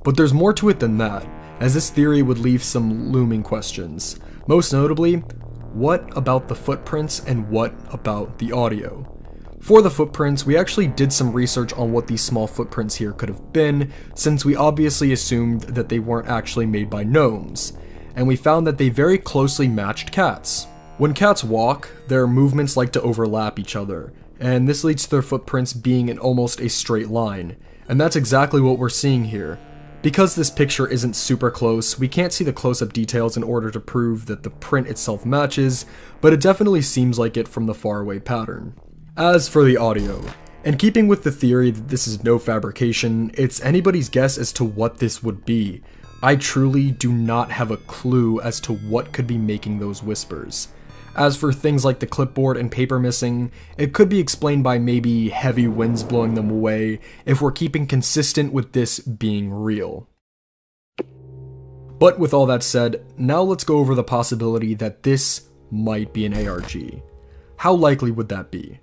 But there's more to it than that, as this theory would leave some looming questions. Most notably, what about the footprints and what about the audio? For the footprints, we actually did some research on what these small footprints here could have been, since we obviously assumed that they weren't actually made by gnomes, and we found that they very closely matched cats. When cats walk, their movements like to overlap each other, and this leads to their footprints being in almost a straight line, and that's exactly what we're seeing here. Because this picture isn't super close, we can't see the close-up details in order to prove that the print itself matches, but it definitely seems like it from the faraway pattern. As for the audio, in keeping with the theory that this is no fabrication, it's anybody's guess as to what this would be. I truly do not have a clue as to what could be making those whispers. As for things like the clipboard and paper missing, it could be explained by maybe heavy winds blowing them away if we're keeping consistent with this being real. But with all that said, now let's go over the possibility that this might be an ARG. How likely would that be?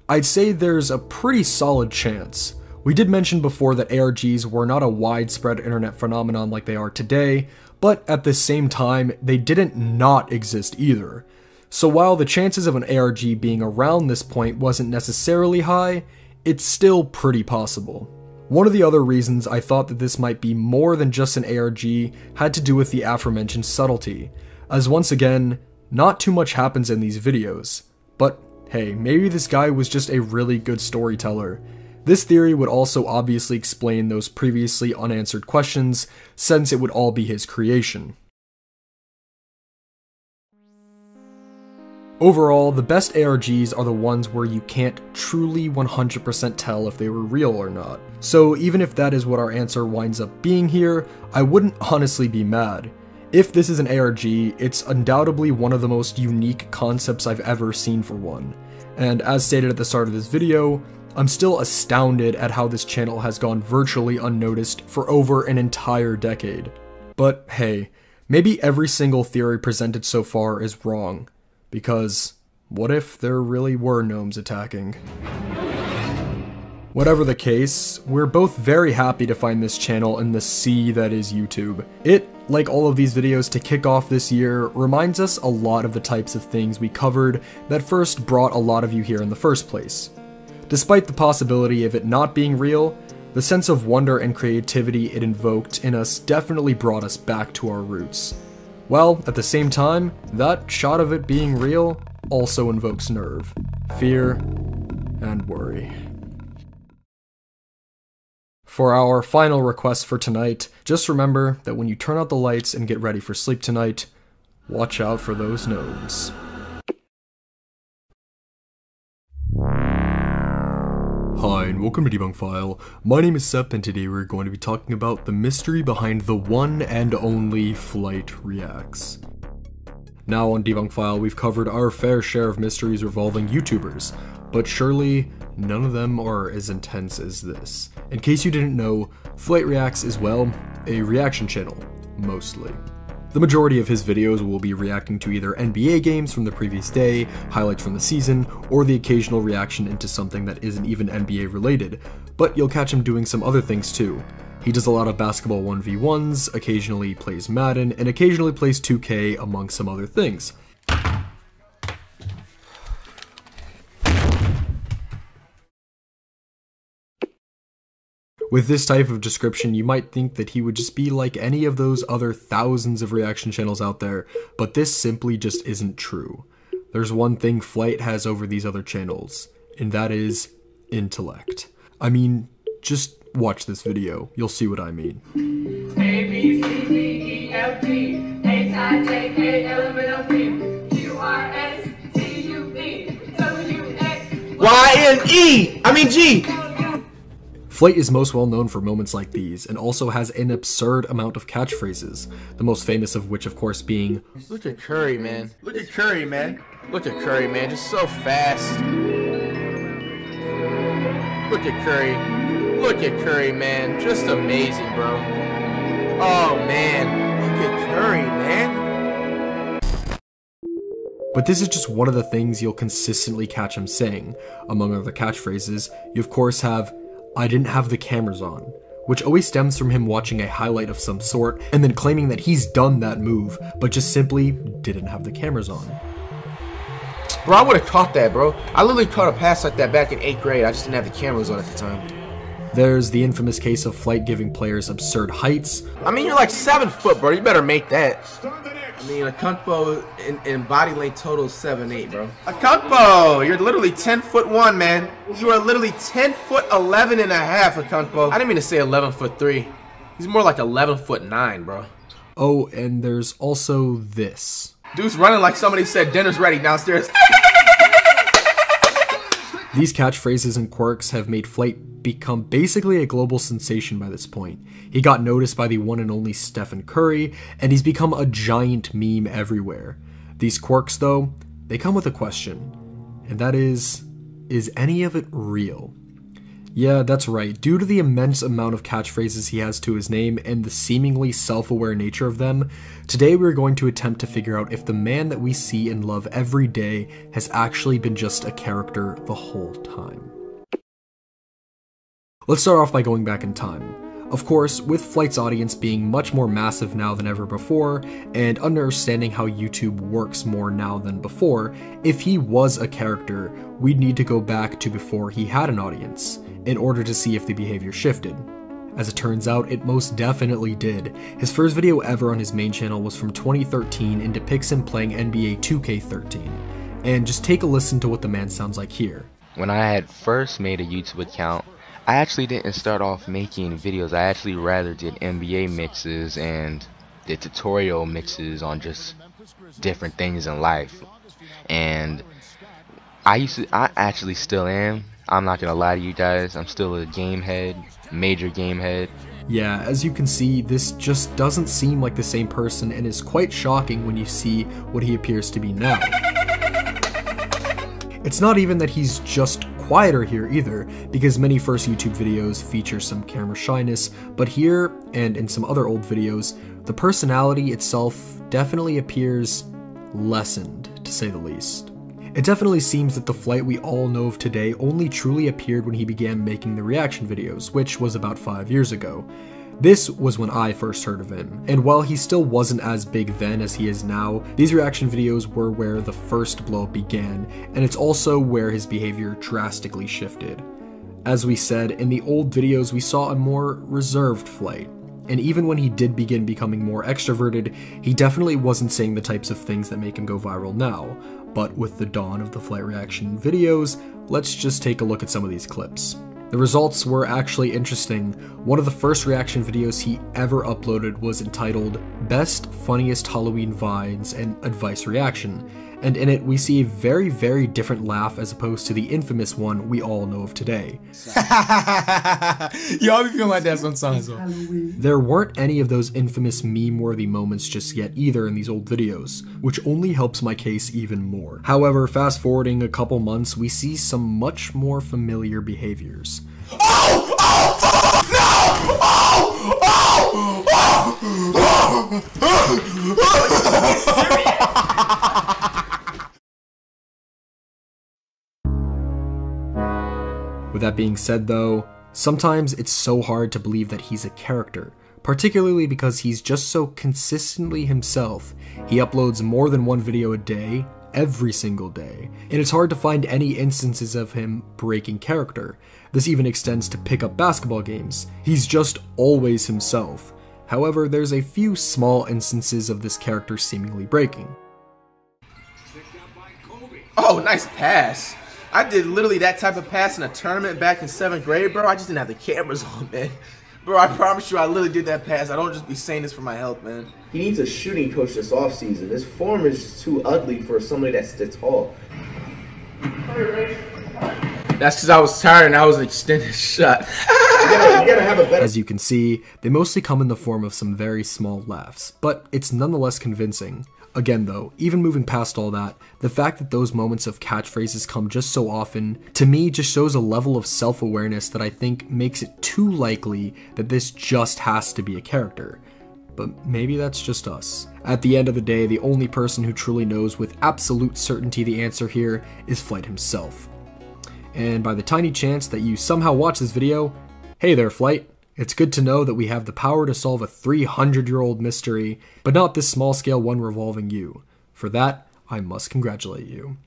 I'd say there's a pretty solid chance. We did mention before that ARGs were not a widespread internet phenomenon like they are today, but at the same time, they didn't not exist either. So while the chances of an ARG being around this point wasn't necessarily high, it's still pretty possible. One of the other reasons I thought that this might be more than just an ARG had to do with the aforementioned subtlety, as once again, not too much happens in these videos. But hey, maybe this guy was just a really good storyteller. This theory would also obviously explain those previously unanswered questions, since it would all be his creation. Overall, the best ARGs are the ones where you can't truly 100% tell if they were real or not. So even if that is what our answer winds up being here, I wouldn't honestly be mad. If this is an ARG, it's undoubtedly one of the most unique concepts I've ever seen for one. And as stated at the start of this video, I'm still astounded at how this channel has gone virtually unnoticed for over an entire decade. But hey, maybe every single theory presented so far is wrong. Because what if there really were gnomes attacking? Whatever the case, we're both very happy to find this channel in the sea that is YouTube. It, like all of these videos to kick off this year, reminds us a lot of the types of things we covered that first brought a lot of you here in the first place. Despite the possibility of it not being real, the sense of wonder and creativity it invoked in us definitely brought us back to our roots. While, at the same time, that shot of it being real also invokes nerve, fear, and worry. For our final request for tonight, just remember that when you turn out the lights and get ready for sleep tonight, watch out for those gnomes. Hi, and welcome to Debunk File. My name is Sep, and today we're going to be talking about the mystery behind the one and only FlightReacts. Now on Debunk File, we've covered our fair share of mysteries revolving YouTubers, but surely none of them are as intense as this. In case you didn't know, FlightReacts is, well, a reaction channel, mostly. The majority of his videos will be reacting to either NBA games from the previous day, highlights from the season, or the occasional reaction into something that isn't even NBA related, but you'll catch him doing some other things too. He does a lot of basketball 1v1s, occasionally plays Madden, and occasionally plays 2K among some other things. With this type of description, you might think that he would just be like any of those other thousands of reaction channels out there, but this simply just isn't true. There's one thing Flight has over these other channels, and that is intellect. I mean, just watch this video, you'll see what I mean. A, B, C, D, E, F, G, H, I, J, K, L, M, N, O, P, Q, R, S, T, U, V, W, X, Y, and G. Flight is most well known for moments like these, and also has an absurd amount of catchphrases, the most famous of which of course being, "Look at Curry, man. Look at Curry, man. Look at Curry, man. Just so fast. Look at Curry. Look at Curry, man. Just amazing, bro. Oh, man. Look at Curry, man." But this is just one of the things you'll consistently catch him saying. Among other catchphrases, you of course have, "I didn't have the cameras on," which always stems from him watching a highlight of some sort and then claiming that he's done that move, but just simply didn't have the cameras on. Bro, I would have caught that, bro. I literally caught a pass like that back in 8th grade. I just didn't have the cameras on at the time. There's the infamous case of Flight giving players absurd heights. I mean, you're like 7 foot, bro. You better make that. I mean, a Kunkbo in body length total is 7'8", bro. A Kunkbo! You're literally 10'1", man. You are literally 10'11 and a half, a Kunkbo. I didn't mean to say 11'3". He's more like 11'9", bro. Oh, and there's also this. Dude's running like somebody said dinner's ready downstairs. These catchphrases and quirks have made Flight become basically a global sensation by this point. He got noticed by the one and only Stephen Curry, and he's become a giant meme everywhere. These quirks, though, they come with a question, and that is any of it real? Yeah, that's right. Due to the immense amount of catchphrases he has to his name and the seemingly self-aware nature of them, today we're going to attempt to figure out if the man that we see and love every day has actually been just a character the whole time. Let's start off by going back in time. Of course, with Flight's audience being much more massive now than ever before, and understanding how YouTube works more now than before, if he was a character, we'd need to go back to before he had an audience, in order to see if the behavior shifted. As it turns out, it most definitely did. His first video ever on his main channel was from 2013 and depicts him playing NBA 2K13. And just take a listen to what the man sounds like here. When I had first made a YouTube account, I actually didn't start off making videos. I actually rather did NBA mixes and did tutorial mixes on just different things in life. And I actually still am. I'm not gonna lie to you guys, I'm still a game head, major game head. Yeah, as you can see, this just doesn't seem like the same person and is quite shocking when you see what he appears to be now. It's not even that he's just quieter here either, because many first YouTube videos feature some camera shyness, but here, and in some other old videos, the personality itself definitely appears lessened, to say the least. It definitely seems that the Flight we all know of today only truly appeared when he began making the reaction videos, which was about 5 years ago. This was when I first heard of him, and while he still wasn't as big then as he is now, these reaction videos were where the first blow up began, and it's also where his behavior drastically shifted. As we said, in the old videos we saw a more reserved Flight, and even when he did begin becoming more extroverted, he definitely wasn't saying the types of things that make him go viral now. But with the dawn of the Flight reaction videos, let's just take a look at some of these clips. The results were actually interesting. One of the first reaction videos he ever uploaded was entitled Best Funniest Halloween Vines and Advice Reaction, and in it we see a very, very different laugh as opposed to the infamous one we all know of today. Y'all be feeling like that sometimes. There weren't any of those infamous meme-worthy moments just yet either in these old videos, which only helps my case even more. However, fast forwarding a couple months, we see some much more familiar behaviors. With that being said though, sometimes it's so hard to believe that he's a character, particularly because he's just so consistently himself. He uploads more than one video a day, every single day, and it's hard to find any instances of him breaking character. This even extends to pick-up basketball games. He's just always himself. However, there's a few small instances of this character seemingly breaking. Oh, nice pass. I did literally that type of pass in a tournament back in 7th grade, bro. I just didn't have the cameras on, man. Bro, I promise you I literally did that pass. I don't just be saying this for my health, man. He needs a shooting coach this offseason. His form is just too ugly for somebody that's tall. That's because I was tired and I was extended shot. You gotta have a better... As you can see, they mostly come in the form of some very small laughs, but it's nonetheless convincing. Again though, even moving past all that, the fact that those moments of catchphrases come just so often, to me just shows a level of self-awareness that I think makes it too likely that this just has to be a character. But maybe that's just us. At the end of the day, the only person who truly knows with absolute certainty the answer here is Flight himself. And by the tiny chance that you somehow watch this video, hey there Flight. It's good to know that we have the power to solve a 300-year-old mystery, but not this small-scale one revolving you. For that, I must congratulate you.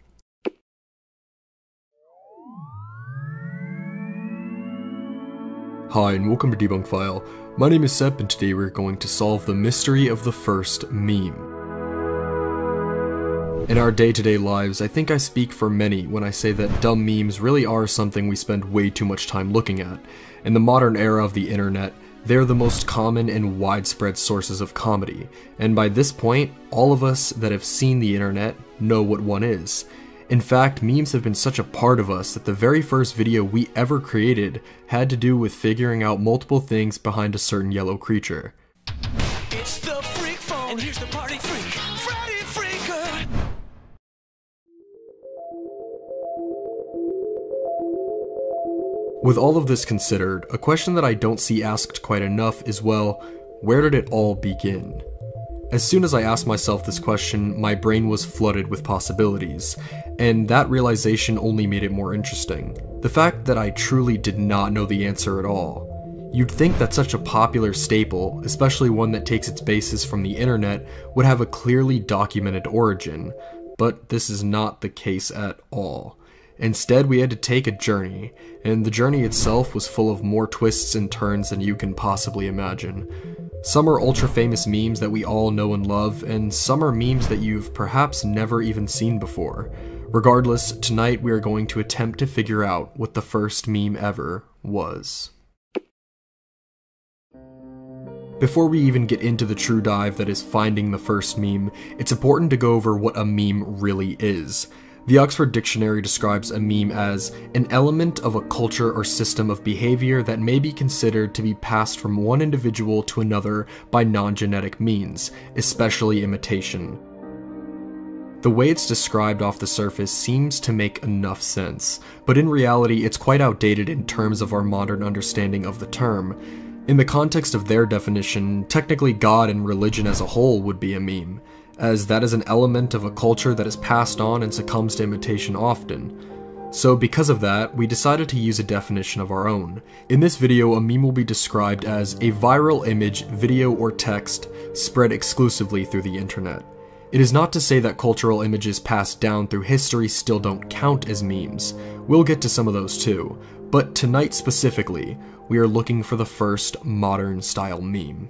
Hi and welcome to Debunk File. My name is Sep and today we're going to solve the mystery of the first meme. In our day-to-day lives, I think I speak for many when I say that dumb memes really are something we spend way too much time looking at. In the modern era of the internet, they're the most common and widespread sources of comedy, and by this point, all of us that have seen the internet know what one is. In fact, memes have been such a part of us that the very first video we ever created had to do with figuring out multiple things behind a certain yellow creature. It's the freak phone, and here's the party freak, Freddy Freaker. With all of this considered, a question that I don't see asked quite enough is, well, where did it all begin? As soon as I asked myself this question, my brain was flooded with possibilities, and that realization only made it more interesting. The fact that I truly did not know the answer at all. You'd think that such a popular staple, especially one that takes its basis from the internet, would have a clearly documented origin, but this is not the case at all. Instead, we had to take a journey, and the journey itself was full of more twists and turns than you can possibly imagine. Some are ultra-famous memes that we all know and love, and some are memes that you've perhaps never even seen before. Regardless, tonight we are going to attempt to figure out what the first meme ever was. Before we even get into the true dive that is finding the first meme, it's important to go over what a meme really is. The Oxford Dictionary describes a meme as an element of a culture or system of behavior that may be considered to be passed from one individual to another by non-genetic means, especially imitation. The way it's described off the surface seems to make enough sense, but in reality it's quite outdated in terms of our modern understanding of the term. In the context of their definition, technically God and religion as a whole would be a meme. as that is an element of a culture that is passed on and succumbs to imitation often. So because of that, we decided to use a definition of our own. In this video, a meme will be described as a viral image, video, or text spread exclusively through the internet. It is not to say that cultural images passed down through history still don't count as memes. We'll get to some of those too, but tonight specifically, we are looking for the first modern style meme.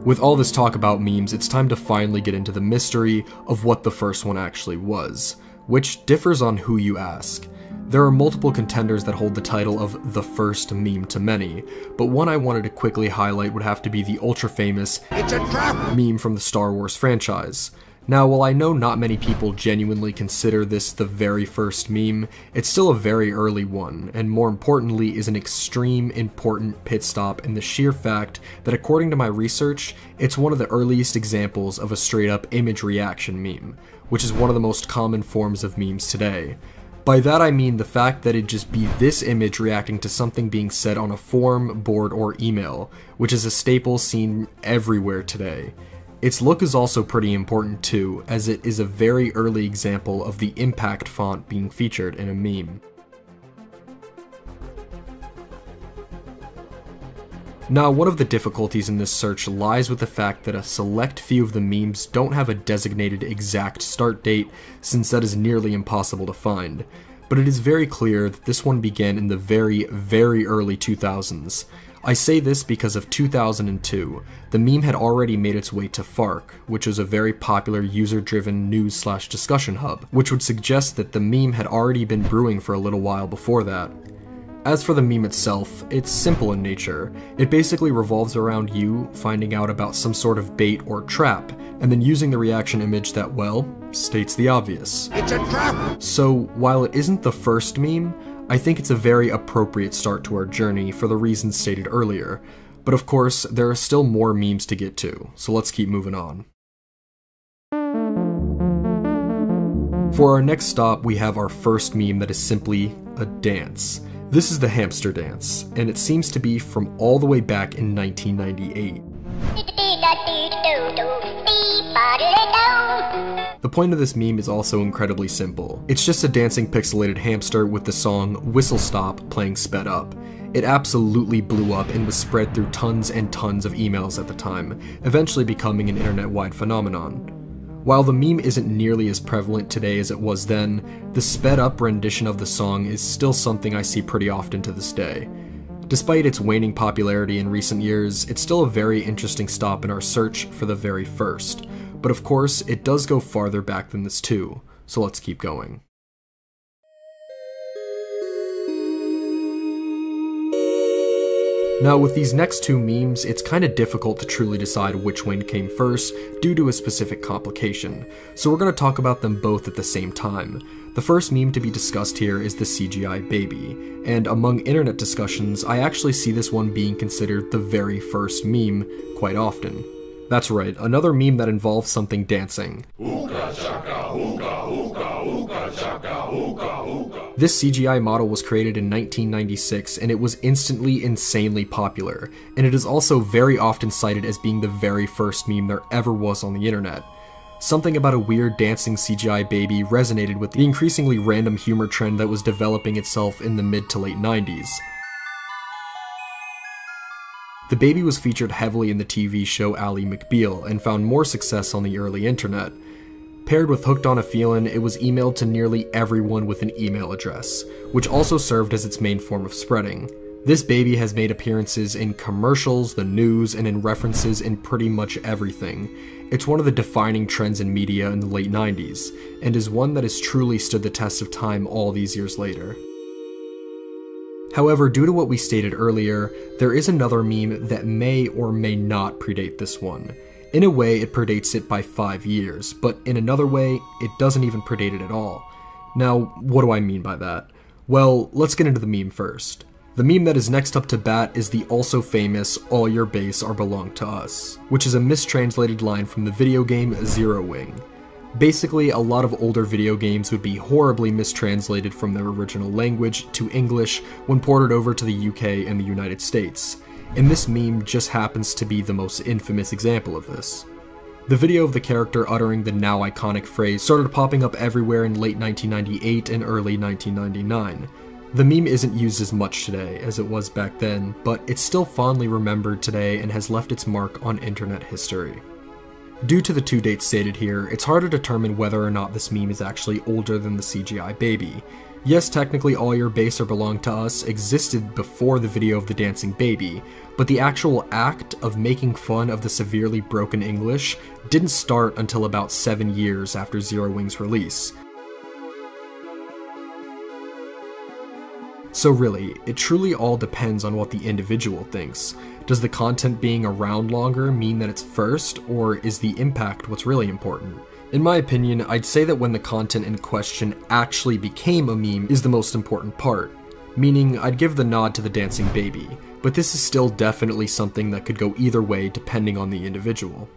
With all this talk about memes, it's time to finally get into the mystery of what the first one actually was, which differs on who you ask. There are multiple contenders that hold the title of the first meme to many, but one I wanted to quickly highlight would have to be the ultra-famous meme from the Star Wars franchise. Now, while I know not many people genuinely consider this the very first meme, it's still a very early one, and more importantly is an extreme important pit stop in the sheer fact that according to my research, it's one of the earliest examples of a straight-up image reaction meme, which is one of the most common forms of memes today. By that I mean the fact that it'd just be this image reacting to something being said on a forum, board, or email, which is a staple seen everywhere today. Its look is also pretty important too, as it is a very early example of the impact font being featured in a meme. Now, one of the difficulties in this search lies with the fact that a select few of the memes don't have a designated exact start date, since that is nearly impossible to find. But it is very clear that this one began in the very, very early 2000s. I say this because of 2002, the meme had already made its way to FARC, which was a very popular user-driven news/discussion hub, which would suggest that the meme had already been brewing for a little while before that. As for the meme itself, it's simple in nature. It basically revolves around you finding out about some sort of bait or trap, and then using the reaction image that, well, states the obvious. It's a trap! So, while it isn't the first meme, I think it's a very appropriate start to our journey for the reasons stated earlier. But of course, there are still more memes to get to, so let's keep moving on. For our next stop, we have our first meme that is simply a dance. This is the hamster dance, and it seems to be from all the way back in 1998. The point of this meme is also incredibly simple. It's just a dancing pixelated hamster with the song Whistle Stop playing sped up. It absolutely blew up and was spread through tons and tons of emails at the time, eventually becoming an internet-wide phenomenon. While the meme isn't nearly as prevalent today as it was then, the sped-up rendition of the song is still something I see pretty often to this day. Despite its waning popularity in recent years, it's still a very interesting stop in our search for the very first. But of course, it does go farther back than this too, so let's keep going. Now, with these next two memes, it's kinda difficult to truly decide which one came first due to a specific complication, so we're gonna talk about them both at the same time. The first meme to be discussed here is the CGI baby, and among internet discussions, I actually see this one being considered the very first meme quite often. That's right, another meme that involves something dancing. This CGI model was created in 1996, and it was instantly insanely popular, and it is also very often cited as being the very first meme there ever was on the internet. Something about a weird dancing CGI baby resonated with the increasingly random humor trend that was developing itself in the mid to late 90s. The baby was featured heavily in the TV show Ally McBeal and found more success on the early internet. Paired with Hooked on a Feelin', it was emailed to nearly everyone with an email address, which also served as its main form of spreading. This baby has made appearances in commercials, the news, and in references in pretty much everything. It's one of the defining trends in media in the late 90s, and is one that has truly stood the test of time all these years later. However, due to what we stated earlier, there is another meme that may or may not predate this one. In a way, it predates it by 5 years, but in another way, it doesn't even predate it at all. Now, what do I mean by that? Well, let's get into the meme first. The meme that is next up to bat is the also famous "All your base are belong to us," which is a mistranslated line from the video game Zero Wing. Basically, a lot of older video games would be horribly mistranslated from their original language to English when ported over to the UK and the United States. and this meme just happens to be the most infamous example of this. The video of the character uttering the now iconic phrase started popping up everywhere in late 1998 and early 1999. The meme isn't used as much today as it was back then, but it's still fondly remembered today and has left its mark on internet history. Due to the two dates stated here, it's hard to determine whether or not this meme is actually older than the CGI baby. Yes, technically All Your Base or Belong to Us existed before the video of the dancing baby, but the actual act of making fun of the severely broken English didn't start until about 7 years after Zero Wing's release. So really, it truly all depends on what the individual thinks. Does the content being around longer mean that it's first, or is the impact what's really important? In my opinion, I'd say that when the content in question actually became a meme is the most important part, meaning I'd give the nod to the dancing baby, but this is still definitely something that could go either way depending on the individual.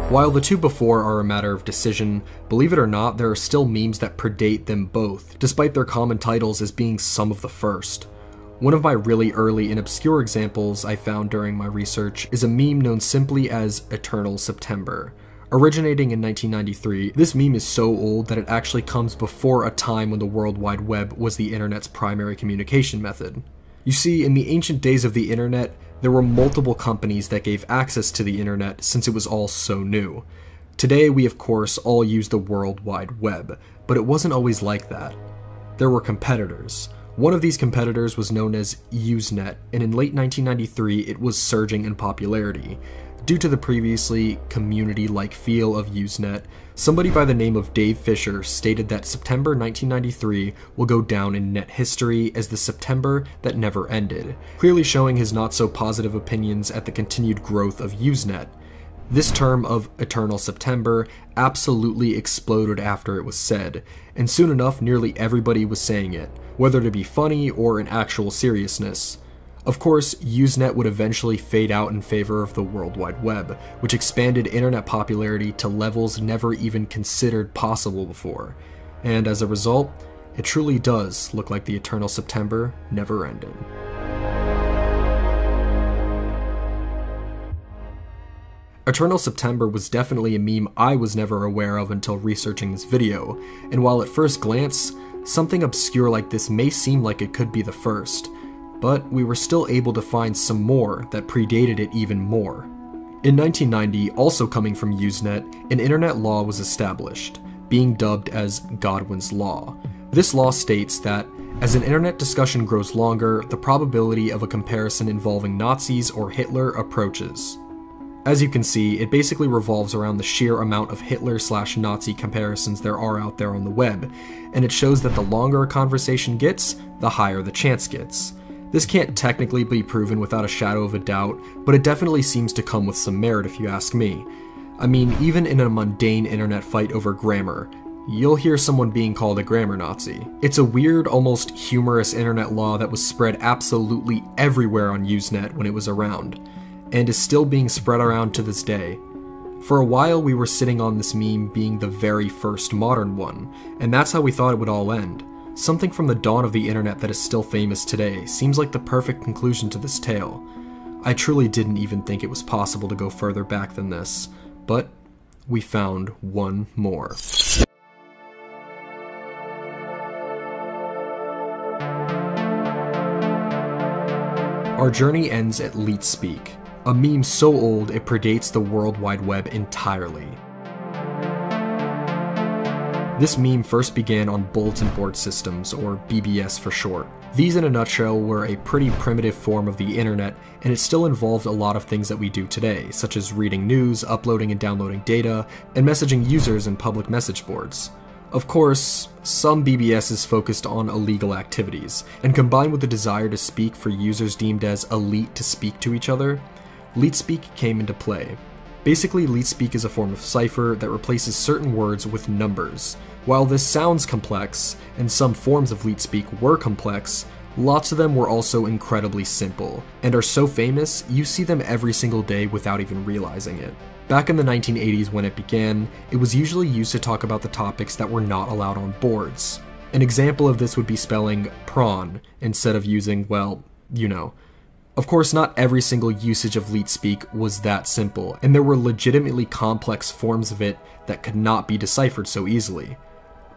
While the two before are a matter of decision, believe it or not, there are still memes that predate them both, despite their common titles as being some of the first. One of my really early and obscure examples I found during my research is a meme known simply as Eternal September. Originating in 1993, this meme is so old that it actually comes before a time when the World Wide Web was the internet's primary communication method. You see, in the ancient days of the internet, there were multiple companies that gave access to the internet since it was all so new. Today, we of course all use the World Wide Web, but it wasn't always like that. There were competitors. One of these competitors was known as Usenet, and in late 1993 it was surging in popularity. Due to the previously community-like feel of Usenet, somebody by the name of Dave Fisher stated that September 1993 will go down in net history as the September that never ended, clearly showing his not-so-positive opinions at the continued growth of Usenet. This term of Eternal September absolutely exploded after it was said, and soon enough nearly everybody was saying it, whether to be funny or in actual seriousness. Of course, Usenet would eventually fade out in favor of the World Wide Web, which expanded internet popularity to levels never even considered possible before. And as a result, it truly does look like the Eternal September never ended. Eternal September was definitely a meme I was never aware of until researching this video, and while at first glance, something obscure like this may seem like it could be the first, but we were still able to find some more that predated it even more. In 1990, also coming from Usenet, an internet law was established, being dubbed as Godwin's Law. This law states that, as an internet discussion grows longer, the probability of a comparison involving Nazis or Hitler approaches. As you can see, it basically revolves around the sheer amount of Hitler/Nazi comparisons there are out there on the web, and it shows that the longer a conversation gets, the higher the chance gets. This can't technically be proven without a shadow of a doubt, but it definitely seems to come with some merit if you ask me. I mean, even in a mundane internet fight over grammar, you'll hear someone being called a grammar Nazi. It's a weird, almost humorous internet law that was spread absolutely everywhere on Usenet when it was around, and is still being spread around to this day. For a while we were sitting on this meme being the very first modern one, and that's how we thought it would all end. Something from the dawn of the internet that is still famous today seems like the perfect conclusion to this tale. I truly didn't even think it was possible to go further back than this, but we found one more. Our journey ends at LeetSpeak, a meme so old it predates the World Wide Web entirely. This meme first began on bulletin board systems, or BBS for short. These in a nutshell were a pretty primitive form of the internet, and it still involved a lot of things that we do today, such as reading news, uploading and downloading data, and messaging users in public message boards. Of course, some BBSs focused on illegal activities, and combined with the desire to speak for users deemed as elite to speak to each other, LeetSpeak came into play. Basically, LeetSpeak is a form of cipher that replaces certain words with numbers. While this sounds complex, and some forms of LeetSpeak were complex, lots of them were also incredibly simple, and are so famous you see them every single day without even realizing it. Back in the 1980s when it began, it was usually used to talk about the topics that were not allowed on boards. An example of this would be spelling prawn instead of using, well, you know. Of course, not every single usage of leet speak was that simple, and there were legitimately complex forms of it that could not be deciphered so easily.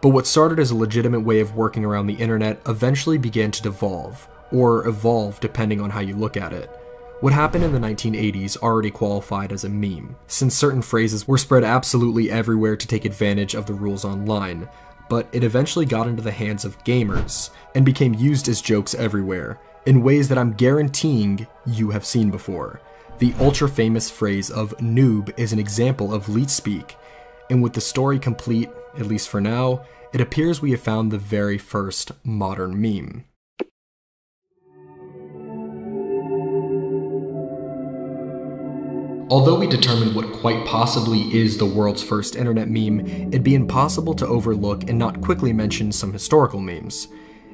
But what started as a legitimate way of working around the internet eventually began to devolve, or evolve depending on how you look at it. What happened in the 1980s already qualified as a meme, since certain phrases were spread absolutely everywhere to take advantage of the rules online, but it eventually got into the hands of gamers, and became used as jokes everywhere, in ways that I'm guaranteeing you have seen before. The ultra-famous phrase of noob is an example of leet speak, and with the story complete, at least for now, it appears we have found the very first modern meme. Although we determined what quite possibly is the world's first internet meme, it'd be impossible to overlook and not quickly mention some historical memes.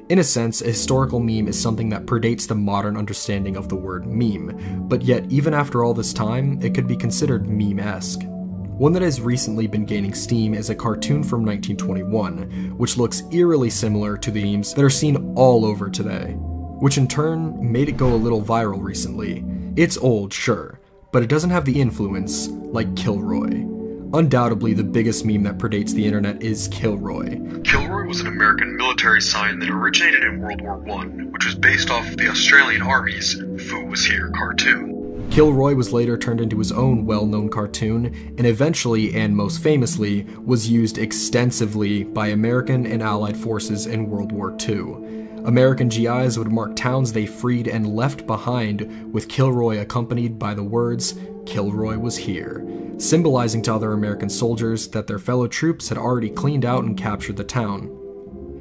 In a sense, a historical meme is something that predates the modern understanding of the word meme, but yet even after all this time, it could be considered meme-esque. One that has recently been gaining steam is a cartoon from 1921, which looks eerily similar to the memes that are seen all over today, which in turn made it go a little viral recently. It's old, sure, but it doesn't have the influence like Kilroy. Undoubtedly, the biggest meme that predates the internet is Kilroy. Kilroy was an American military sign that originated in World War I, which was based off of the Australian Army's "Fu Was Here" cartoon. Kilroy was later turned into his own well-known cartoon, and eventually, and most famously, was used extensively by American and Allied forces in World War II. American GIs would mark towns they freed and left behind, with Kilroy accompanied by the words, "Kilroy was here," symbolizing to other American soldiers that their fellow troops had already cleaned out and captured the town.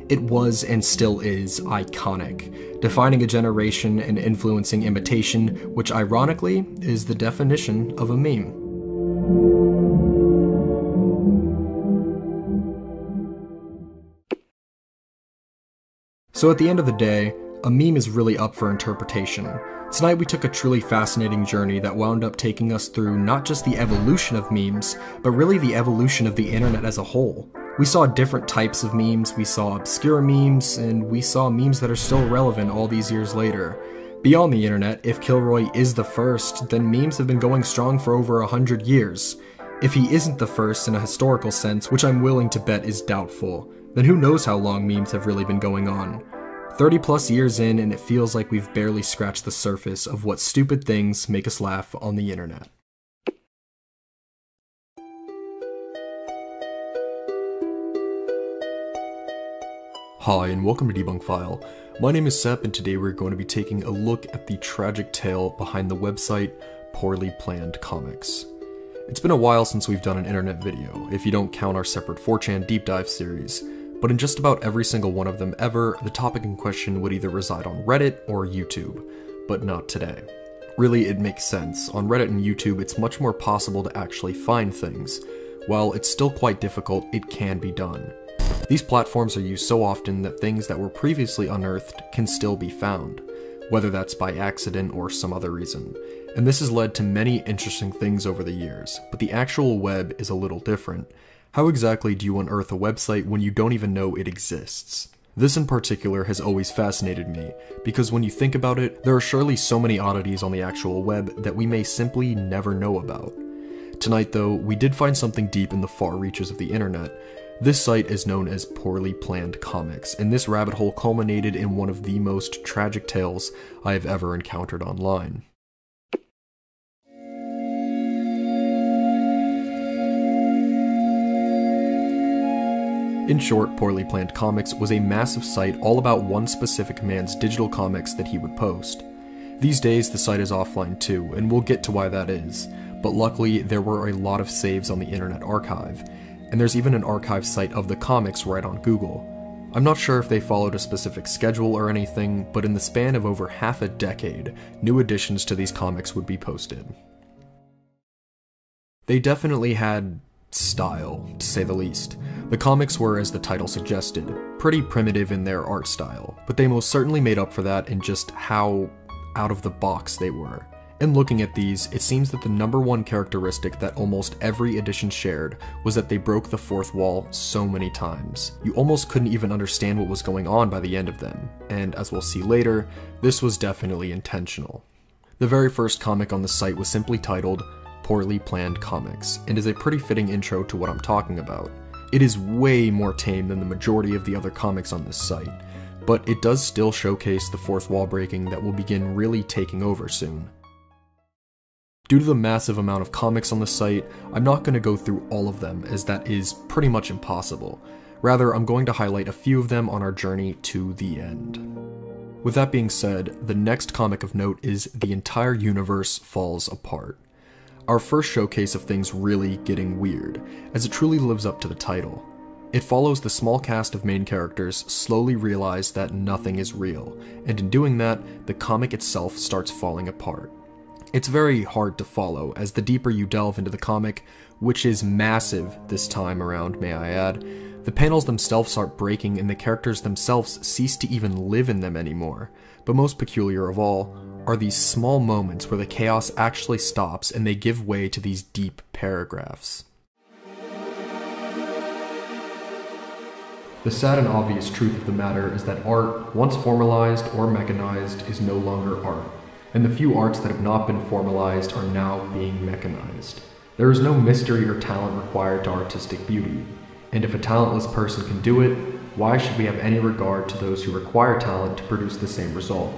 It was and still is iconic, defining a generation and influencing imitation, which ironically is the definition of a meme. So at the end of the day, a meme is really up for interpretation. Tonight we took a truly fascinating journey that wound up taking us through not just the evolution of memes, but really the evolution of the internet as a whole. We saw different types of memes, we saw obscure memes, and we saw memes that are still relevant all these years later. Beyond the internet, if Kilroy is the first, then memes have been going strong for over 100 years. If he isn't the first in a historical sense, which I'm willing to bet is doubtful, then who knows how long memes have really been going on. 30 plus years in, and it feels like we've barely scratched the surface of what stupid things make us laugh on the internet. Hi, and welcome to Debunk File. My name is Sep, and today we're going to be taking a look at the tragic tale behind the website Poorlyplannedcomics. It's been a while since we've done an internet video, if you don't count our separate 4chan deep dive series, but in just about every single one of them ever, the topic in question would either reside on Reddit or YouTube, but not today. Really, it makes sense. On Reddit and YouTube, it's much more possible to actually find things. While it's still quite difficult, it can be done. These platforms are used so often that things that were previously unearthed can still be found, whether that's by accident or some other reason. And this has led to many interesting things over the years, but the actual web is a little different. How exactly do you unearth a website when you don't even know it exists? This in particular has always fascinated me, because when you think about it, there are surely so many oddities on the actual web that we may simply never know about. Tonight though, we did find something deep in the far reaches of the internet. This site is known as Poorlyplannedcomics, and this rabbit hole culminated in one of the most tragic tales I have ever encountered online. In short, Poorlyplannedcomics was a massive site all about one specific man's digital comics that he would post. These days, the site is offline too, and we'll get to why that is, but luckily there were a lot of saves on the Internet Archive, and there's even an archive site of the comics right on Google. I'm not sure if they followed a specific schedule or anything, but in the span of over half a decade, new additions to these comics would be posted. They definitely had style, to say the least. The comics were, as the title suggested, pretty primitive in their art style, but they most certainly made up for that in just how out of the box they were. In looking at these, it seems that the number one characteristic that almost every edition shared was that they broke the fourth wall so many times. You almost couldn't even understand what was going on by the end of them, and as we'll see later, this was definitely intentional. The very first comic on the site was simply titled Poorly Planned Comics, and is a pretty fitting intro to what I'm talking about. It is way more tame than the majority of the other comics on this site, but it does still showcase the fourth wall breaking that will begin really taking over soon. Due to the massive amount of comics on the site, I'm not going to go through all of them, as that is pretty much impossible. Rather, I'm going to highlight a few of them on our journey to the end. With that being said, the next comic of note is The Entire Universe Falls Apart. Our first showcase of things really getting weird, as it truly lives up to the title. It follows the small cast of main characters slowly realize that nothing is real, and in doing that, the comic itself starts falling apart. It's very hard to follow, as the deeper you delve into the comic, which is massive this time around, may I add, the panels themselves start breaking and the characters themselves cease to even live in them anymore. But most peculiar of all are these small moments where the chaos actually stops and they give way to these deep paragraphs. The sad and obvious truth of the matter is that art, once formalized or mechanized, is no longer art, and the few arts that have not been formalized are now being mechanized. There is no mystery or talent required to artistic beauty, and if a talentless person can do it, why should we have any regard to those who require talent to produce the same result?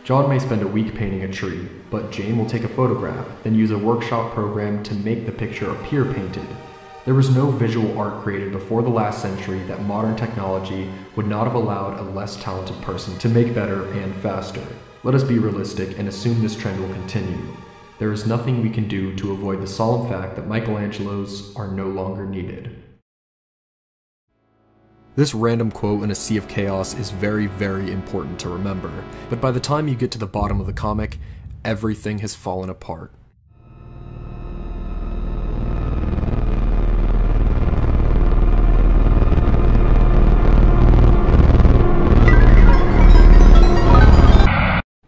John may spend a week painting a tree, but Jane will take a photograph, then use a workshop program to make the picture appear painted. There was no visual art created before the last century that modern technology would not have allowed a less talented person to make better and faster. Let us be realistic and assume this trend will continue. There is nothing we can do to avoid the solemn fact that Michelangelos are no longer needed. This random quote in a sea of chaos is very, very important to remember, but by the time you get to the bottom of the comic, everything has fallen apart.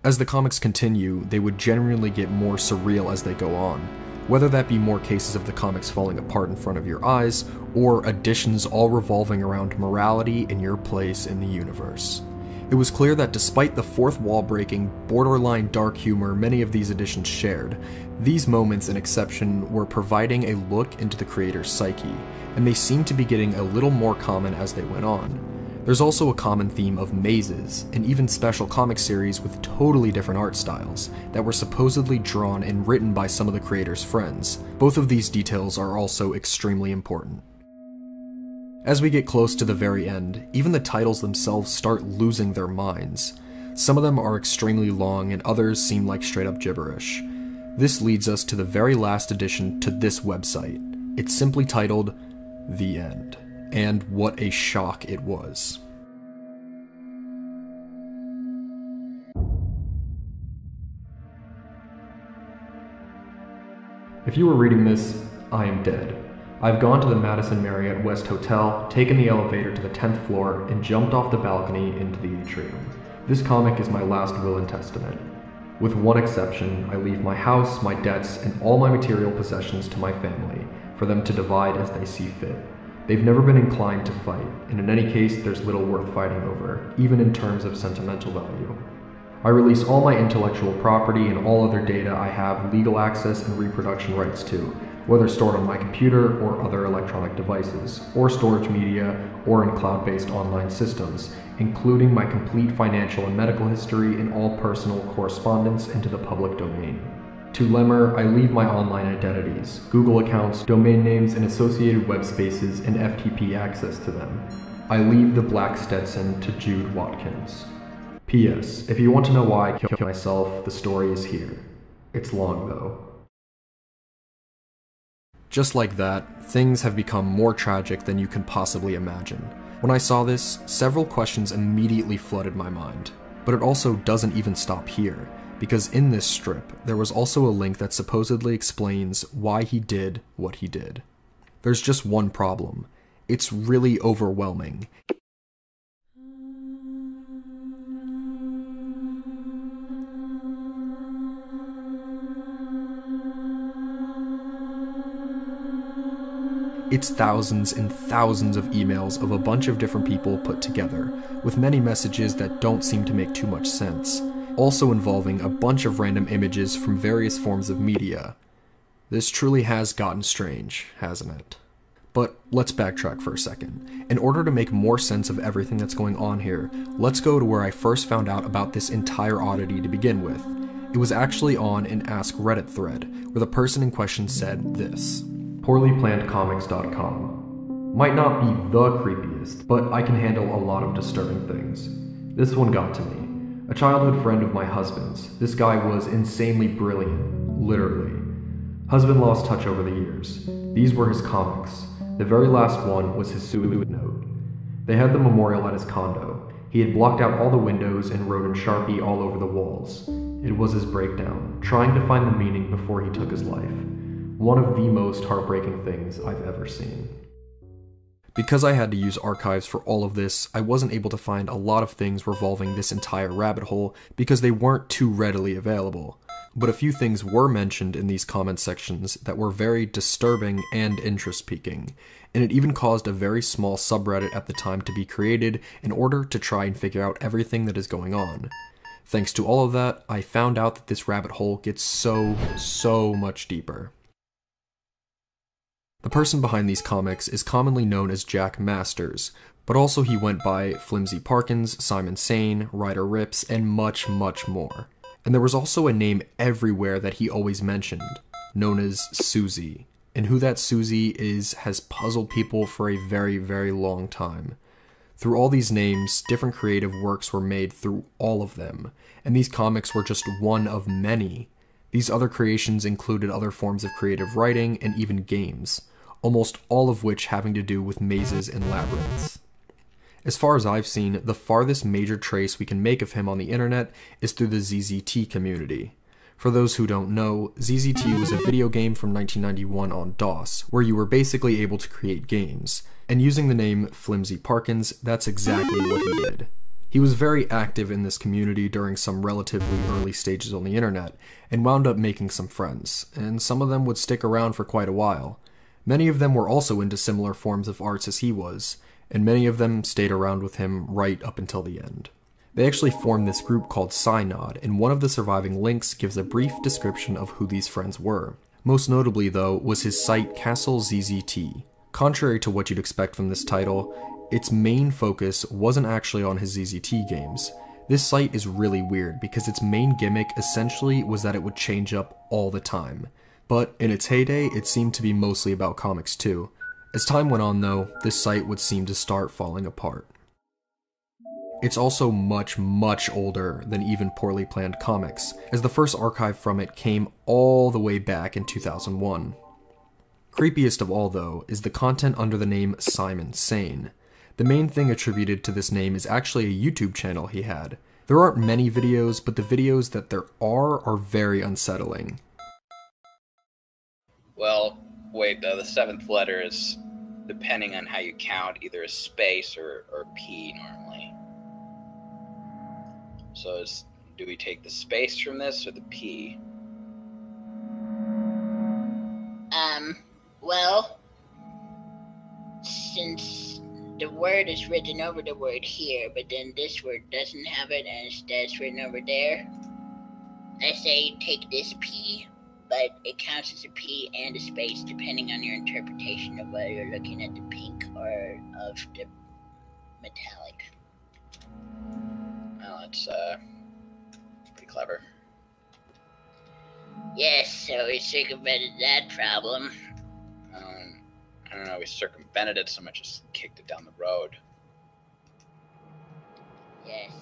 As the comics continue, they would genuinely get more surreal as they go on, whether that be more cases of the comics falling apart in front of your eyes, or additions all revolving around morality and your place in the universe. It was clear that despite the fourth wall breaking, borderline dark humor many of these editions shared, these moments in Exception were providing a look into the creator's psyche, and they seemed to be getting a little more common as they went on. There's also a common theme of mazes, and even special comic series with totally different art styles, that were supposedly drawn and written by some of the creator's friends. Both of these details are also extremely important. As we get close to the very end, even the titles themselves start losing their minds. Some of them are extremely long and others seem like straight up gibberish. This leads us to the very last addition to this website. It's simply titled The End. And what a shock it was. If you were reading this, I am dead. I've gone to the Madison Marriott West Hotel, taken the elevator to the 10th floor, and jumped off the balcony into the atrium. This comic is my last will and testament. With one exception, I leave my house, my debts, and all my material possessions to my family, for them to divide as they see fit. They've never been inclined to fight, and in any case, there's little worth fighting over, even in terms of sentimental value. I release all my intellectual property and all other data I have legal access and reproduction rights to, whether stored on my computer or other electronic devices, or storage media, or in cloud-based online systems, including my complete financial and medical history and all personal correspondence into the public domain. To Lemmer, I leave my online identities, Google accounts, domain names, and associated web spaces and FTP access to them. I leave the black Stetson to Jude Watkins. P.S. If you want to know why I killed myself, the story is here. It's long though. Just like that, things have become more tragic than you can possibly imagine. When I saw this, several questions immediately flooded my mind. But it also doesn't even stop here, because in this strip, there was also a link that supposedly explains why he did what he did. There's just one problem. It's really overwhelming. It's thousands and thousands of emails of a bunch of different people put together, with many messages that don't seem to make too much sense, also involving a bunch of random images from various forms of media. This truly has gotten strange, hasn't it? But let's backtrack for a second. In order to make more sense of everything that's going on here, let's go to where I first found out about this entire oddity to begin with. It was actually on an Ask Reddit thread, where the person in question said this: Poorlyplannedcomics.com. Might not be the creepiest, but I can handle a lot of disturbing things. This one got to me. A childhood friend of my husband's. This guy was insanely brilliant, literally. Husband lost touch over the years. These were his comics. The very last one was his suicide note. They had the memorial at his condo. He had blocked out all the windows and wrote in Sharpie all over the walls. It was his breakdown, trying to find the meaning before he took his life. One of the most heartbreaking things I've ever seen. Because I had to use archives for all of this, I wasn't able to find a lot of things revolving this entire rabbit hole because they weren't too readily available. But a few things were mentioned in these comment sections that were very disturbing and interest-piquing, and it even caused a very small subreddit at the time to be created in order to try and figure out everything that is going on. Thanks to all of that, I found out that this rabbit hole gets so much deeper. The person behind these comics is commonly known as Jack Masters, but also he went by Flimsy Parkins, Simon Sane, Ryder Rips, and much more. And there was also a name everywhere that he always mentioned, known as Susie. And who that Susie is has puzzled people for a very long time. Through all these names, different creative works were made through all of them, and these comics were just one of many. These other creations included other forms of creative writing and even games, almost all of which having to do with mazes and labyrinths. As far as I've seen, the farthest major trace we can make of him on the internet is through the ZZT community. For those who don't know, ZZT was a video game from 1991 on DOS, where you were basically able to create games, and using the name Flimsy Parkins, that's exactly what he did. He was very active in this community during some relatively early stages on the internet, and wound up making some friends, and some of them would stick around for quite a while. Many of them were also into similar forms of arts as he was, and many of them stayed around with him right up until the end. They actually formed this group called Synod, and one of the surviving links gives a brief description of who these friends were. Most notably, though, was his site Castle ZZT. Contrary to what you'd expect from this title, its main focus wasn't actually on his ZZT games. This site is really weird because its main gimmick essentially was that it would change up all the time. But in its heyday, it seemed to be mostly about comics too. As time went on though, this site would seem to start falling apart. It's also much older than even Poorly Planned Comics, as the first archive from it came all the way back in 2001. Creepiest of all though, is the content under the name Simon Sane. The main thing attributed to this name is actually a YouTube channel he had. There aren't many videos, but the videos that there are very unsettling. Well, wait, the seventh letter is, depending on how you count, either a space or P normally. So do we take the space from this or the P? Well, since the word is written over the word here, but then this word doesn't have it and instead it's written over there, I say take this P, but it counts as a P and a space depending on your interpretation of whether you're looking at the pink or of the metallic. Well, it's pretty clever. Yes, so we circumvented that problem. I don't know, we circumvented it so much as kicked it down the road. Yes.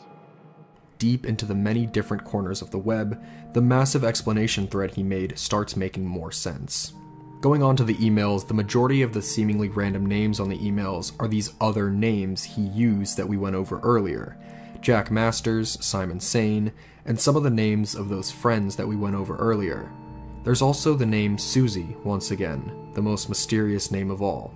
Deep into the many different corners of the web, the massive explanation thread he made starts making more sense. Going on to the emails, the majority of the seemingly random names on the emails are these other names he used that we went over earlier. Jack Masters, Simon Sane, and some of the names of those friends that we went over earlier. There's also the name Susie, once again, the most mysterious name of all.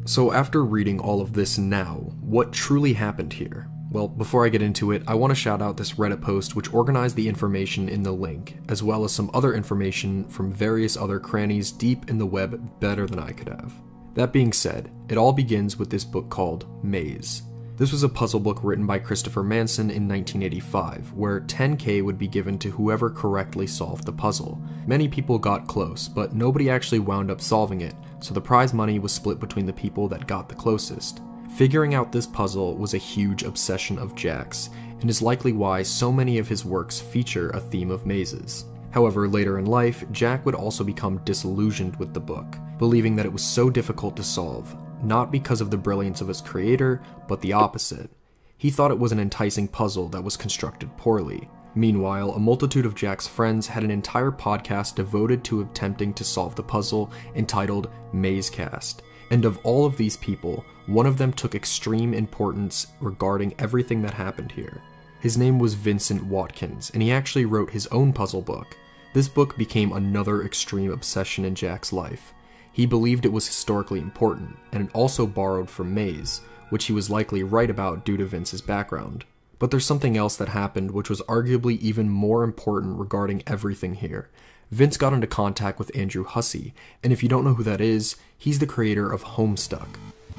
So after reading all of this now, what truly happened here? Well, before I get into it, I want to shout out this Reddit post which organized the information in the link, as well as some other information from various other crannies deep in the web better than I could have. That being said, it all begins with this book called Maze. This was a puzzle book written by Christopher Manson in 1985, where 10K would be given to whoever correctly solved the puzzle. Many people got close, but nobody actually wound up solving it, so the prize money was split between the people that got the closest. Figuring out this puzzle was a huge obsession of Jack's, and is likely why so many of his works feature a theme of mazes. However, later in life, Jack would also become disillusioned with the book, believing that it was so difficult to solve, not because of the brilliance of its creator, but the opposite. He thought it was an enticing puzzle that was constructed poorly. Meanwhile, a multitude of Jack's friends had an entire podcast devoted to attempting to solve the puzzle, entitled Mazecast. And of all of these people, one of them took extreme importance regarding everything that happened here. His name was Vincent Watkins, and he actually wrote his own puzzle book. This book became another extreme obsession in Jack's life. He believed it was historically important, and it also borrowed from Maze, which he was likely right about due to Vince's background. But there's something else that happened which was arguably even more important regarding everything here. Vince got into contact with Andrew Hussie, and if you don't know who that is, he's the creator of Homestuck.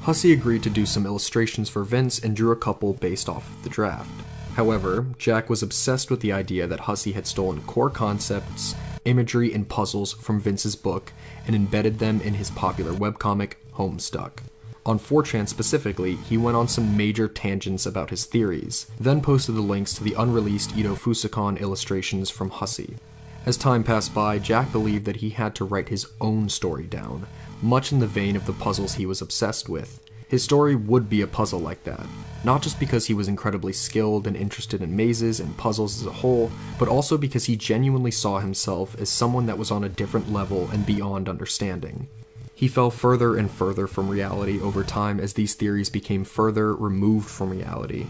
Hussie agreed to do some illustrations for Vince and drew a couple based off of the draft. However, Jack was obsessed with the idea that Hussie had stolen core concepts, imagery, and puzzles from Vince's book and embedded them in his popular webcomic, Homestuck. On 4chan specifically, he went on some major tangents about his theories, then posted the links to the unreleased Ito Fusakon illustrations from Hussie. As time passed by, Jack believed that he had to write his own story down, much in the vein of the puzzles he was obsessed with. His story would be a puzzle like that, not just because he was incredibly skilled and interested in mazes and puzzles as a whole, but also because he genuinely saw himself as someone that was on a different level and beyond understanding. He fell further and further from reality over time as these theories became further removed from reality.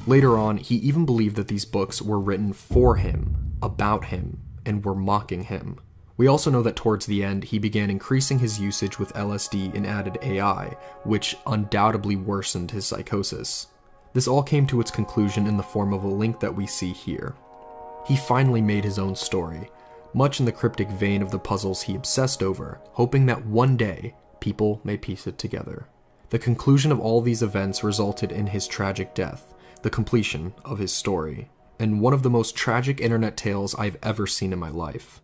Later on, he even believed that these books were written for him, about him, and were mocking him. We also know that towards the end, he began increasing his usage with LSD and added AI, which undoubtedly worsened his psychosis. This all came to its conclusion in the form of a link that we see here. He finally made his own story, much in the cryptic vein of the puzzles he obsessed over, hoping that one day, people may piece it together. The conclusion of all these events resulted in his tragic death, the completion of his story, and one of the most tragic internet tales I've ever seen in my life.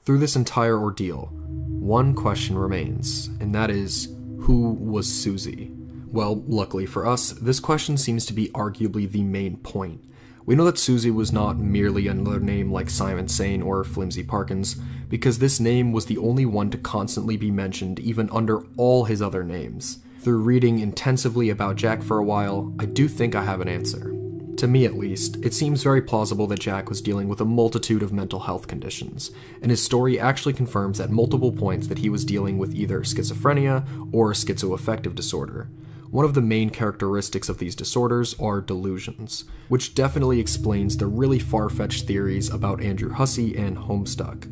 Through this entire ordeal, one question remains, and that is, who was Susie? Well, luckily for us, this question seems to be arguably the main point. We know that Susie was not merely another name like Simon Sane or Flimsy Parkins, because this name was the only one to constantly be mentioned even under all his other names. Through reading intensively about Jack for a while, I do think I have an answer. To me at least, it seems very plausible that Jack was dealing with a multitude of mental health conditions, and his story actually confirms at multiple points that he was dealing with either schizophrenia or schizoaffective disorder. One of the main characteristics of these disorders are delusions, which definitely explains the really far-fetched theories about Andrew Hussie and Homestuck.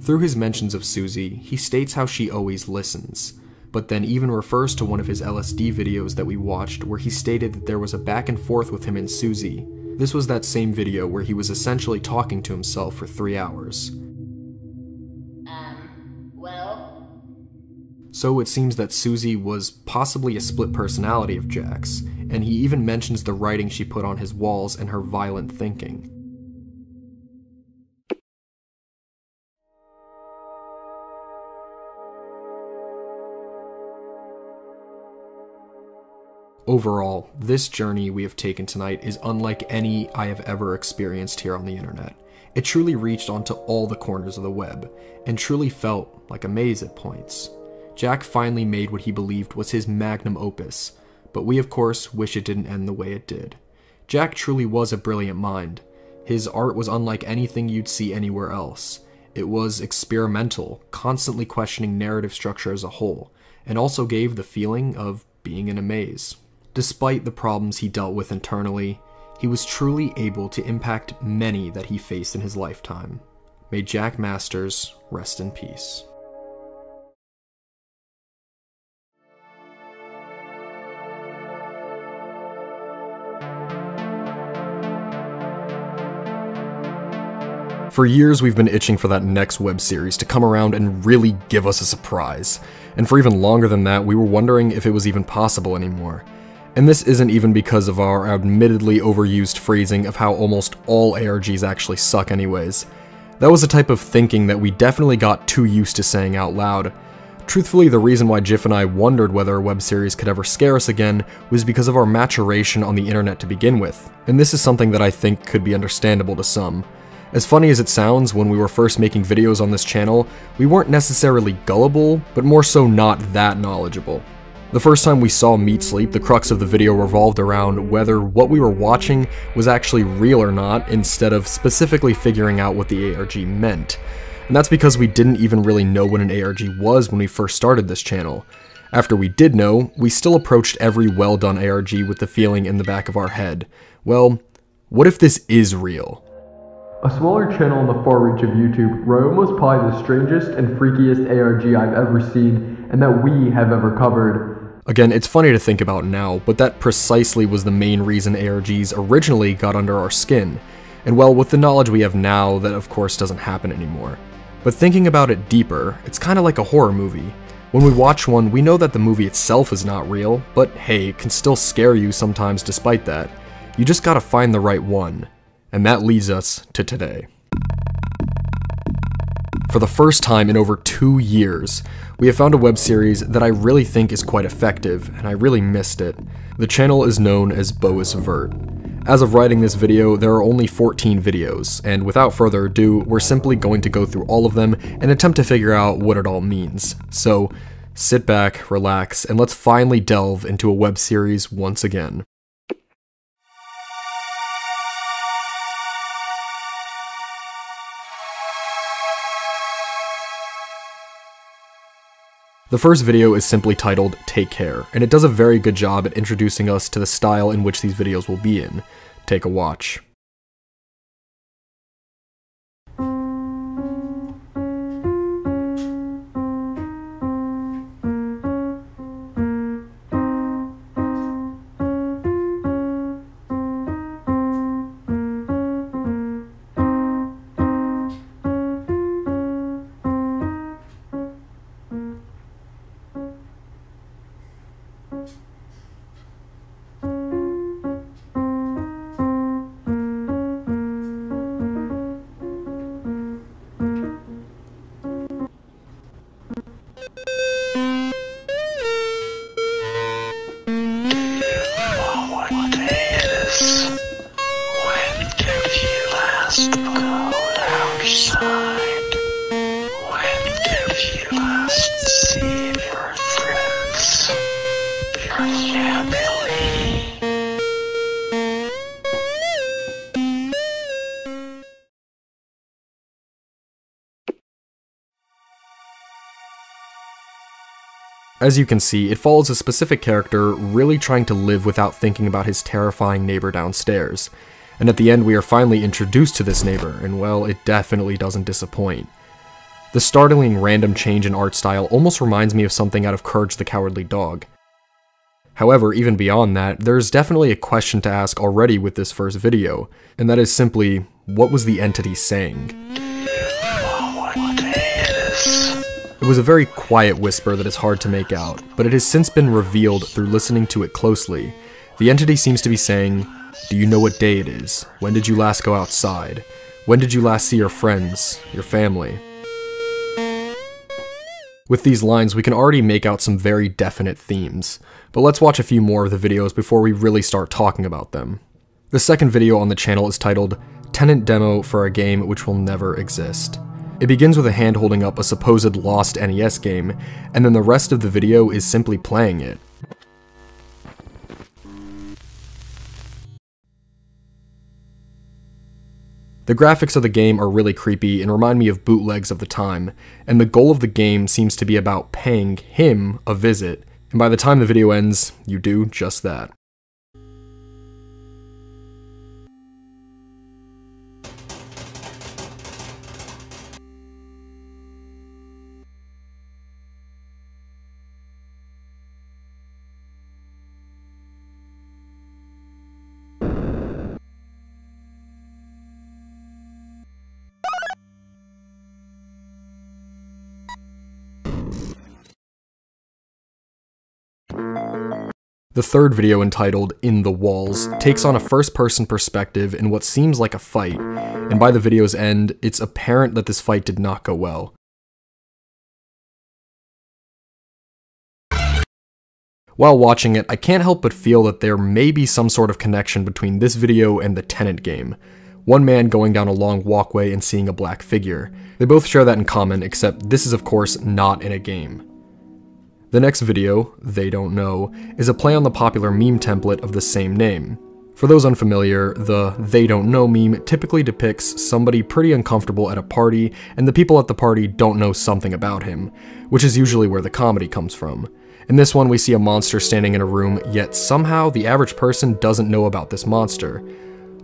Through his mentions of Susie, he states how she always listens, but then even refers to one of his LSD videos that we watched where he stated that there was a back and forth with him and Susie. This was that same video where he was essentially talking to himself for 3 hours. So it seems that Susie was possibly a split personality of Jack's, and he even mentions the writing she put on his walls and her violent thinking. Overall, this journey we have taken tonight is unlike any I have ever experienced here on the internet. It truly reached onto all the corners of the web, and truly felt like a maze at points. Jack finally made what he believed was his magnum opus, but we of course wish it didn't end the way it did. Jack truly was a brilliant mind. His art was unlike anything you'd see anywhere else. It was experimental, constantly questioning narrative structure as a whole, and also gave the feeling of being in a maze. Despite the problems he dealt with internally, he was truly able to impact many that he faced in his lifetime. May Jack Masters rest in peace. For years, we've been itching for that next web series to come around and really give us a surprise. And for even longer than that, we were wondering if it was even possible anymore. And this isn't even because of our admittedly overused phrasing of how almost all ARGs actually suck anyways. That was a type of thinking that we definitely got too used to saying out loud. Truthfully, the reason why Jiff and I wondered whether a web series could ever scare us again was because of our maturation on the internet to begin with, and this is something that I think could be understandable to some. As funny as it sounds, when we were first making videos on this channel, we weren't necessarily gullible, but more so not that knowledgeable. The first time we saw Meat Sleep, the crux of the video revolved around whether what we were watching was actually real or not, instead of specifically figuring out what the ARG meant. And that's because we didn't even really know what an ARG was when we first started this channel. After we did know, we still approached every well-done ARG with the feeling in the back of our head, well, what if this is real? A smaller channel on the far reach of YouTube, Rome was probably the strangest and freakiest ARG I've ever seen, and that we have ever covered. Again, it's funny to think about now, but that precisely was the main reason ARGs originally got under our skin. And well, with the knowledge we have now, that of course doesn't happen anymore. But thinking about it deeper, it's kinda like a horror movie. When we watch one, we know that the movie itself is not real, but hey, it can still scare you sometimes despite that. You just gotta find the right one. And that leads us to today. For the first time in over 2 years, we have found a web series that I really think is quite effective, and I really missed it. The channel is known as Boisvert. As of writing this video, there are only 14 videos, and without further ado, we're simply going to go through all of them and attempt to figure out what it all means. So, sit back, relax, and let's finally delve into a web series once again. The first video is simply titled Take Care, and it does a very good job at introducing us to the style in which these videos will be in. Take a watch. As you can see, it follows a specific character really trying to live without thinking about his terrifying neighbor downstairs. And at the end we are finally introduced to this neighbor, and well, it definitely doesn't disappoint. The startling random change in art style almost reminds me of something out of Courage the Cowardly Dog. However, even beyond that, there's definitely a question to ask already with this first video, and that is simply, what was the entity saying? It was a very quiet whisper that is hard to make out, but it has since been revealed through listening to it closely. The entity seems to be saying, do you know what day it is? When did you last go outside? When did you last see your friends, your family? With these lines, we can already make out some very definite themes, but let's watch a few more of the videos before we really start talking about them. The second video on the channel is titled, Tenant Demo for a Game Which Will Never Exist. It begins with a hand holding up a supposed lost NES game, and then the rest of the video is simply playing it. The graphics of the game are really creepy and remind me of bootlegs of the time, and the goal of the game seems to be about paying him a visit, and by the time the video ends, you do just that. The third video, entitled In the Walls, takes on a first-person perspective in what seems like a fight, and by the video's end, it's apparent that this fight did not go well. While watching it, I can't help but feel that there may be some sort of connection between this video and the Tenant game. One man going down a long walkway and seeing a black figure. They both share that in common, except this is of course not in a game. The next video, They Don't Know, is a play on the popular meme template of the same name. For those unfamiliar, the They Don't Know meme typically depicts somebody pretty uncomfortable at a party, and the people at the party don't know something about him, which is usually where the comedy comes from. In this one, we see a monster standing in a room, yet somehow the average person doesn't know about this monster.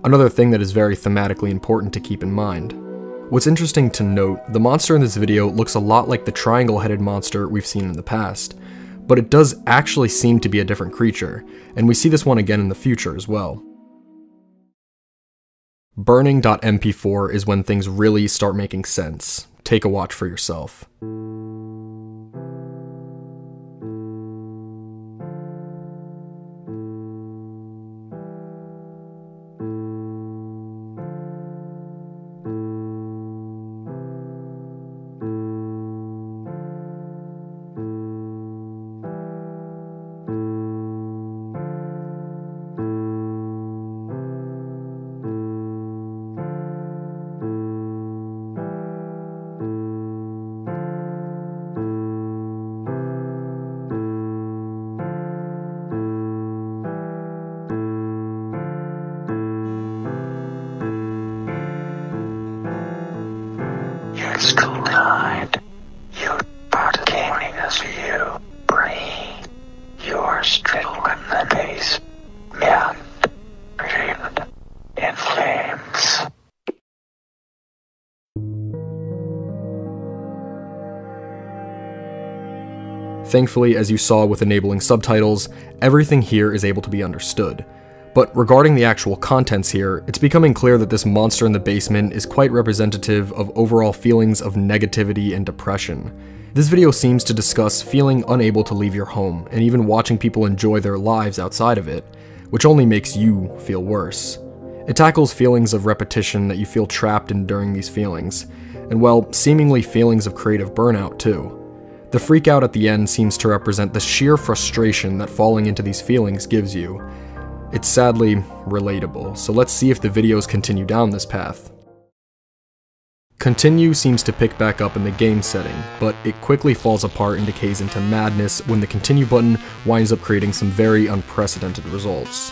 Another thing that is very thematically important to keep in mind. What's interesting to note, the monster in this video looks a lot like the triangle-headed monster we've seen in the past, but it does actually seem to be a different creature, and we see this one again in the future as well. Burning.mp4 is when things really start making sense. Take a watch for yourself. Schoolkind, you part gaming as you brain, you're still in the basement, breathed in flames. Thankfully, as you saw with enabling subtitles, everything here is able to be understood. But regarding the actual contents here, it's becoming clear that this monster in the basement is quite representative of overall feelings of negativity and depression. This video seems to discuss feeling unable to leave your home, and even watching people enjoy their lives outside of it, which only makes you feel worse. It tackles feelings of repetition that you feel trapped in during these feelings, and well, seemingly feelings of creative burnout too. The freak out at the end seems to represent the sheer frustration that falling into these feelings gives you. It's sadly relatable, so let's see if the videos continue down this path. Continue seems to pick back up in the game setting, but it quickly falls apart and decays into madness when the continue button winds up creating some very unprecedented results.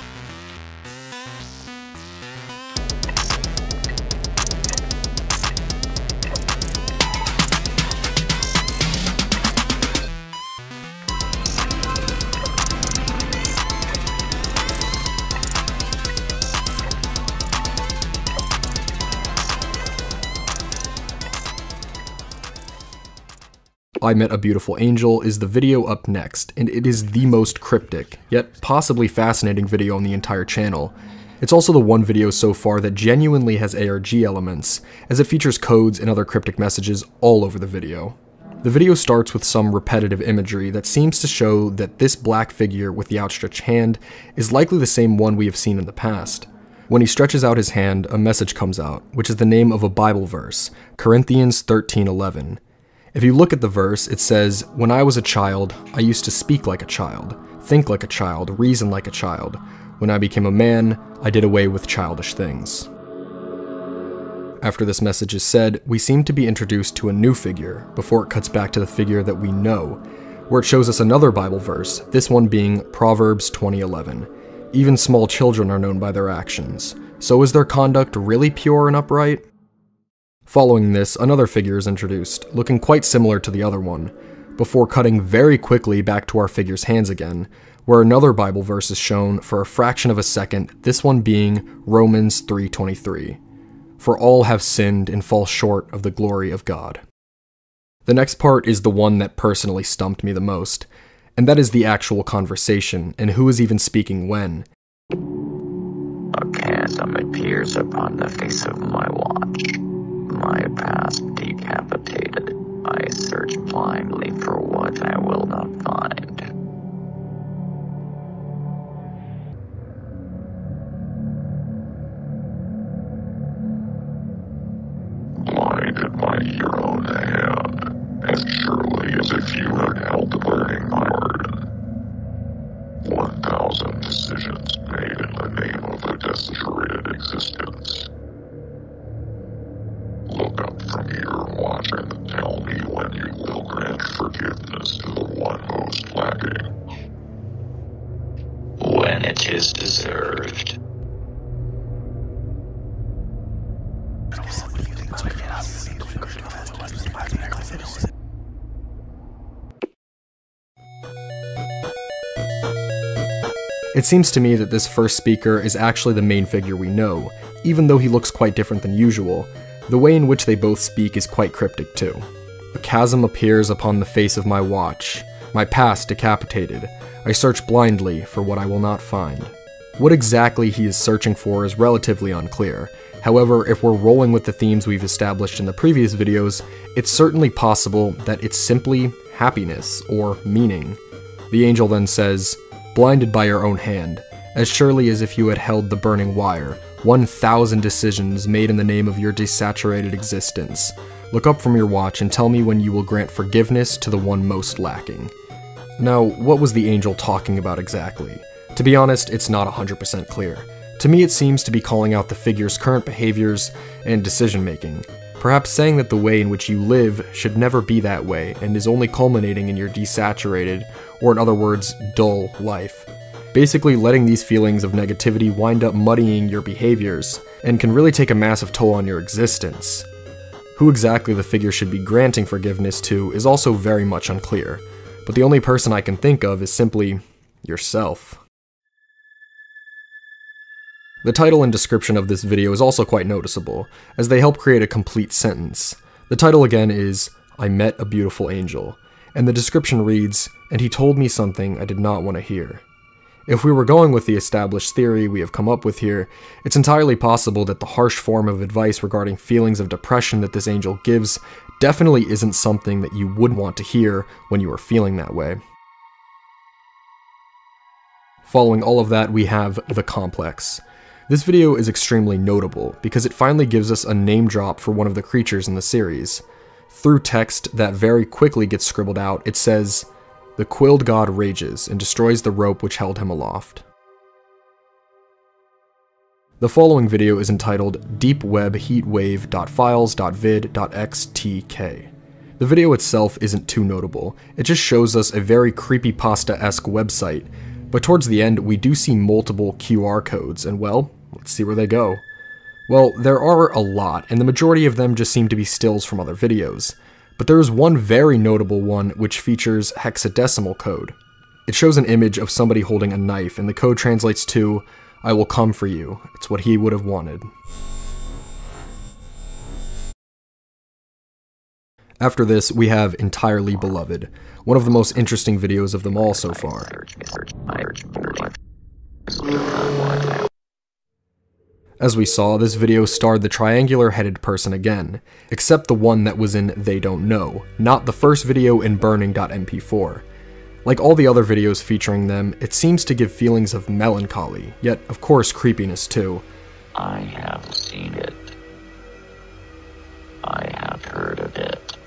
I Met a Beautiful Angel is the video up next, and it is the most cryptic, yet possibly fascinating video on the entire channel. It's also the one video so far that genuinely has ARG elements, as it features codes and other cryptic messages all over the video. The video starts with some repetitive imagery that seems to show that this black figure with the outstretched hand is likely the same one we have seen in the past. When he stretches out his hand, a message comes out, which is the name of a Bible verse, Corinthians 13:11. If you look at the verse, it says, "When I was a child, I used to speak like a child, think like a child, reason like a child. When I became a man, I did away with childish things." After this message is said, we seem to be introduced to a new figure, before it cuts back to the figure that we know, where it shows us another Bible verse, this one being Proverbs 20:11. Even small children are known by their actions. So is their conduct really pure and upright? Following this, another figure is introduced, looking quite similar to the other one, before cutting very quickly back to our figure's hands again, where another Bible verse is shown for a fraction of a second, this one being Romans 3:23. For all have sinned and fall short of the glory of God. The next part is the one that personally stumped me the most, and that is the actual conversation, and who is even speaking when. A chasm appears upon the face of my watch. My past decapitated. I search blindly for what I will not find. by your own hand, as surely as if you had held the burning garden. 1,000 decisions made in the name of a desecrated existence. Look up from your watch and tell me when you will grant forgiveness to the one most lacking. When it is deserved. It seems to me that this first speaker is actually the main figure we know, even though he looks quite different than usual. The way in which they both speak is quite cryptic too. A chasm appears upon the face of my watch, my past decapitated. I search blindly for what I will not find. What exactly he is searching for is relatively unclear. However, if we're rolling with the themes we've established in the previous videos, it's certainly possible that it's simply happiness or meaning. The angel then says, "Blinded by your own hand, as surely as if you had held the burning wire, 1,000 decisions made in the name of your desaturated existence. Look up from your watch and tell me when you will grant forgiveness to the one most lacking." Now, what was the angel talking about exactly? To be honest, it's not 100% clear. To me, it seems to be calling out the figure's current behaviors and decision-making. Perhaps saying that the way in which you live should never be that way and is only culminating in your desaturated, or in other words, dull life. Basically letting these feelings of negativity wind up muddying your behaviors, and can really take a massive toll on your existence. Who exactly the figure should be granting forgiveness to is also very much unclear, but the only person I can think of is simply yourself. The title and description of this video is also quite noticeable, as they help create a complete sentence. The title again is, "I Met a Beautiful Angel," and the description reads, "And he told me something I did not want to hear." If we were going with the established theory we have come up with here, it's entirely possible that the harsh form of advice regarding feelings of depression that this angel gives definitely isn't something that you would want to hear when you are feeling that way. Following all of that, we have The Complex. This video is extremely notable because it finally gives us a name drop for one of the creatures in the series. Through text that very quickly gets scribbled out, it says, "The quilled god rages and destroys the rope which held him aloft." The following video is entitled deepwebheatwave.files.vid.xtk. The video itself isn't too notable, it just shows us a very creepypasta-esque website, but towards the end we do see multiple QR codes, and well, let's see where they go. Well, there are a lot, and the majority of them just seem to be stills from other videos. But there is one very notable one which features hexadecimal code. It shows an image of somebody holding a knife, and the code translates to, "I will come for you." It's what he would have wanted. After this, we have Entirely Beloved, one of the most interesting videos of them all so far. As we saw, this video starred the triangular-headed person again, except the one that was in They Don't Know, not the first video in Burning.mp4. Like all the other videos featuring them, it seems to give feelings of melancholy, yet of course creepiness too. I have seen it. I have heard of it.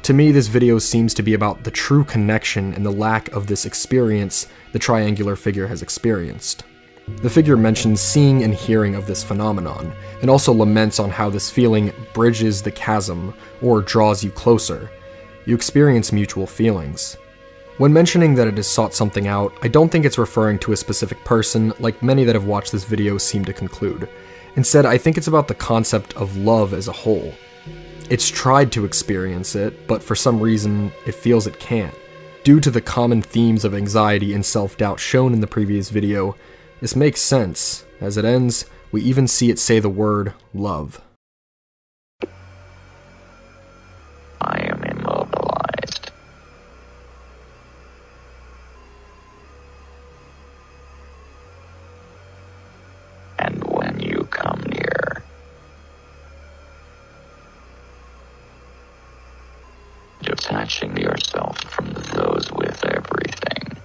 To me, this video seems to be about the true connection and the lack of this experience the triangular figure has experienced. The figure mentions seeing and hearing of this phenomenon, and also laments on how this feeling bridges the chasm, or draws you closer. You experience mutual feelings. When mentioning that it has sought something out, I don't think it's referring to a specific person, like many that have watched this video seem to conclude. Instead, I think it's about the concept of love as a whole. It's tried to experience it, but for some reason, it feels it can't. Due to the common themes of anxiety and self-doubt shown in the previous video, this makes sense. As it ends, we even see it say the word love. I am immobilized. And when you come near, detaching yourself from those with everything,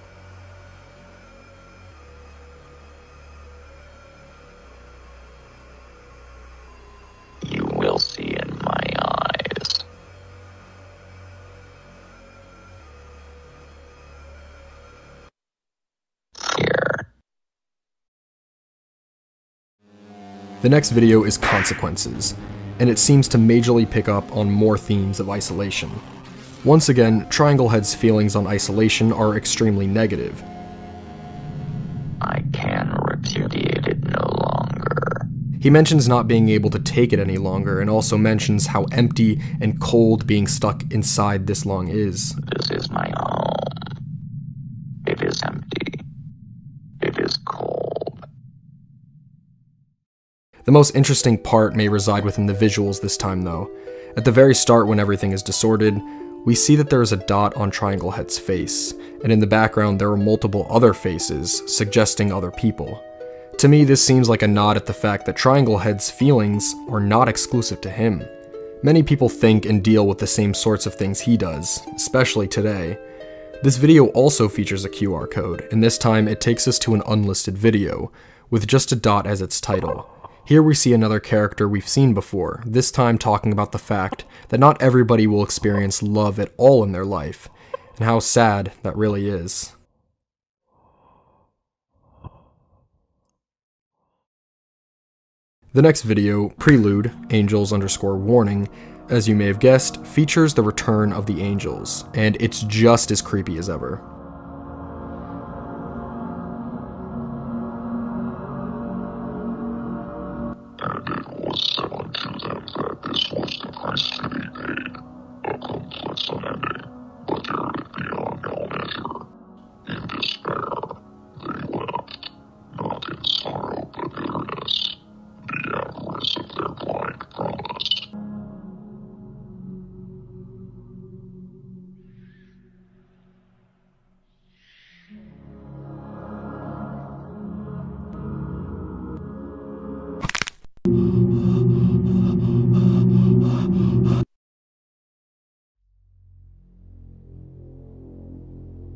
you will see in my The next video is Consequences, and it seems to majorly pick up on more themes of isolation. Once again, Triangle Head's feelings on isolation are extremely negative. I can repudiate it no longer. He mentions not being able to take it any longer, and also mentions how empty and cold being stuck inside this long is. This is my home. It is empty. It is cold. The most interesting part may reside within the visuals this time though. At the very start, when everything is disordered, we see that there is a dot on Triangle Head's face, and in the background there are multiple other faces, suggesting other people. To me, this seems like a nod at the fact that Triangle Head's feelings are not exclusive to him. Many people think and deal with the same sorts of things he does, especially today. This video also features a QR code, and this time it takes us to an unlisted video, with just a dot as its title. Here we see another character we've seen before, this time talking about the fact that not everybody will experience love at all in their life, and how sad that really is. The next video, Prelude, Angels_Warning, as you may have guessed, features the return of the angels, and it's just as creepy as ever. And it was said unto them that this was the price to be paid, a complex unending, but there beyond all measure. In despair, they wept, not in sorrow but bitterness, the avarice of their blind promise.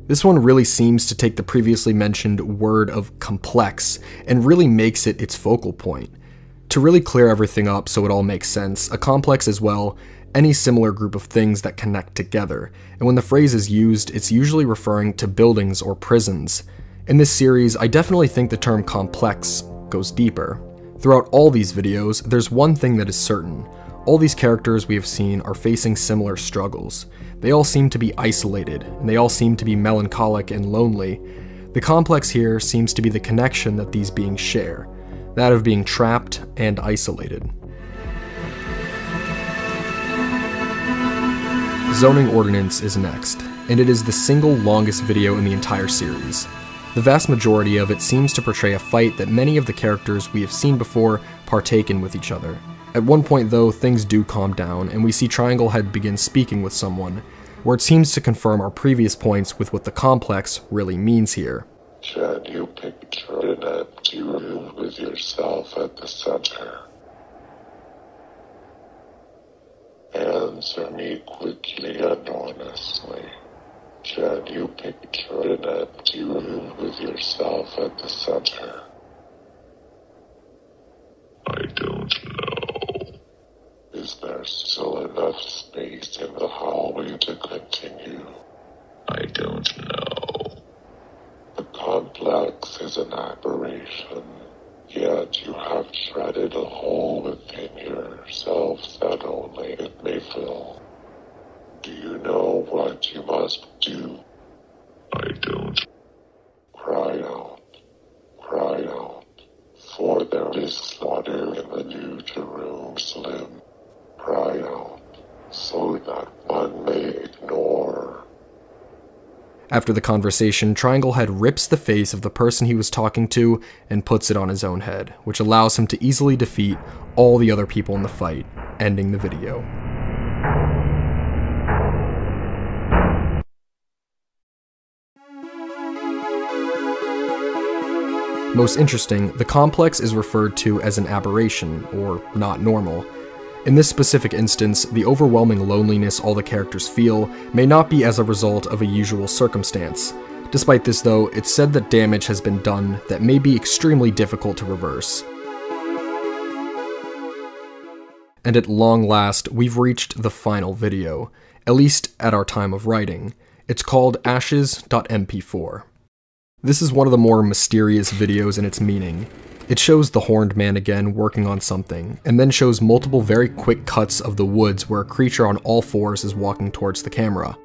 This one really seems to take the previously mentioned word of complex and really makes it its focal point. To really clear everything up so it all makes sense, a complex is, well, any similar group of things that connect together, and when the phrase is used, it's usually referring to buildings or prisons. In this series, I definitely think the term complex goes deeper. Throughout all these videos, there's one thing that is certain. All these characters we have seen are facing similar struggles. They all seem to be isolated, and they all seem to be melancholic and lonely. The complex here seems to be the connection that these beings share, that of being trapped and isolated. Zoning Ordinance is next, and it is the single longest video in the entire series. The vast majority of it seems to portray a fight that many of the characters we have seen before partake in with each other. At one point though, things do calm down, and we see Triangle Head begin speaking with someone, where it seems to confirm our previous points with what the complex really means here. Can you picture an empty room with yourself at the center? Answer me quickly and honestly. Can you picture an empty room with yourself at the center? I don't know. Is there still enough space in the hallway to continue? I don't know. The complex is an aberration, yet you have treaded a hole within yourself that only it may fill. Do you know what you must do? I don't. Cry out, for there is slaughter in the New Jerusalem. Cry out, so that one may ignore. After the conversation, Triangle Head rips the face of the person he was talking to and puts it on his own head, which allows him to easily defeat all the other people in the fight, ending the video. Most interesting, the complex is referred to as an aberration, or not normal. In this specific instance, the overwhelming loneliness all the characters feel may not be as a result of a usual circumstance. Despite this though, it's said that damage has been done that may be extremely difficult to reverse. And at long last, we've reached the final video, at least at our time of writing. It's called Ashes.mp4. This is one of the more mysterious videos in its meaning. It shows the horned man again working on something, and then shows multiple very quick cuts of the woods where a creature on all fours is walking towards the camera.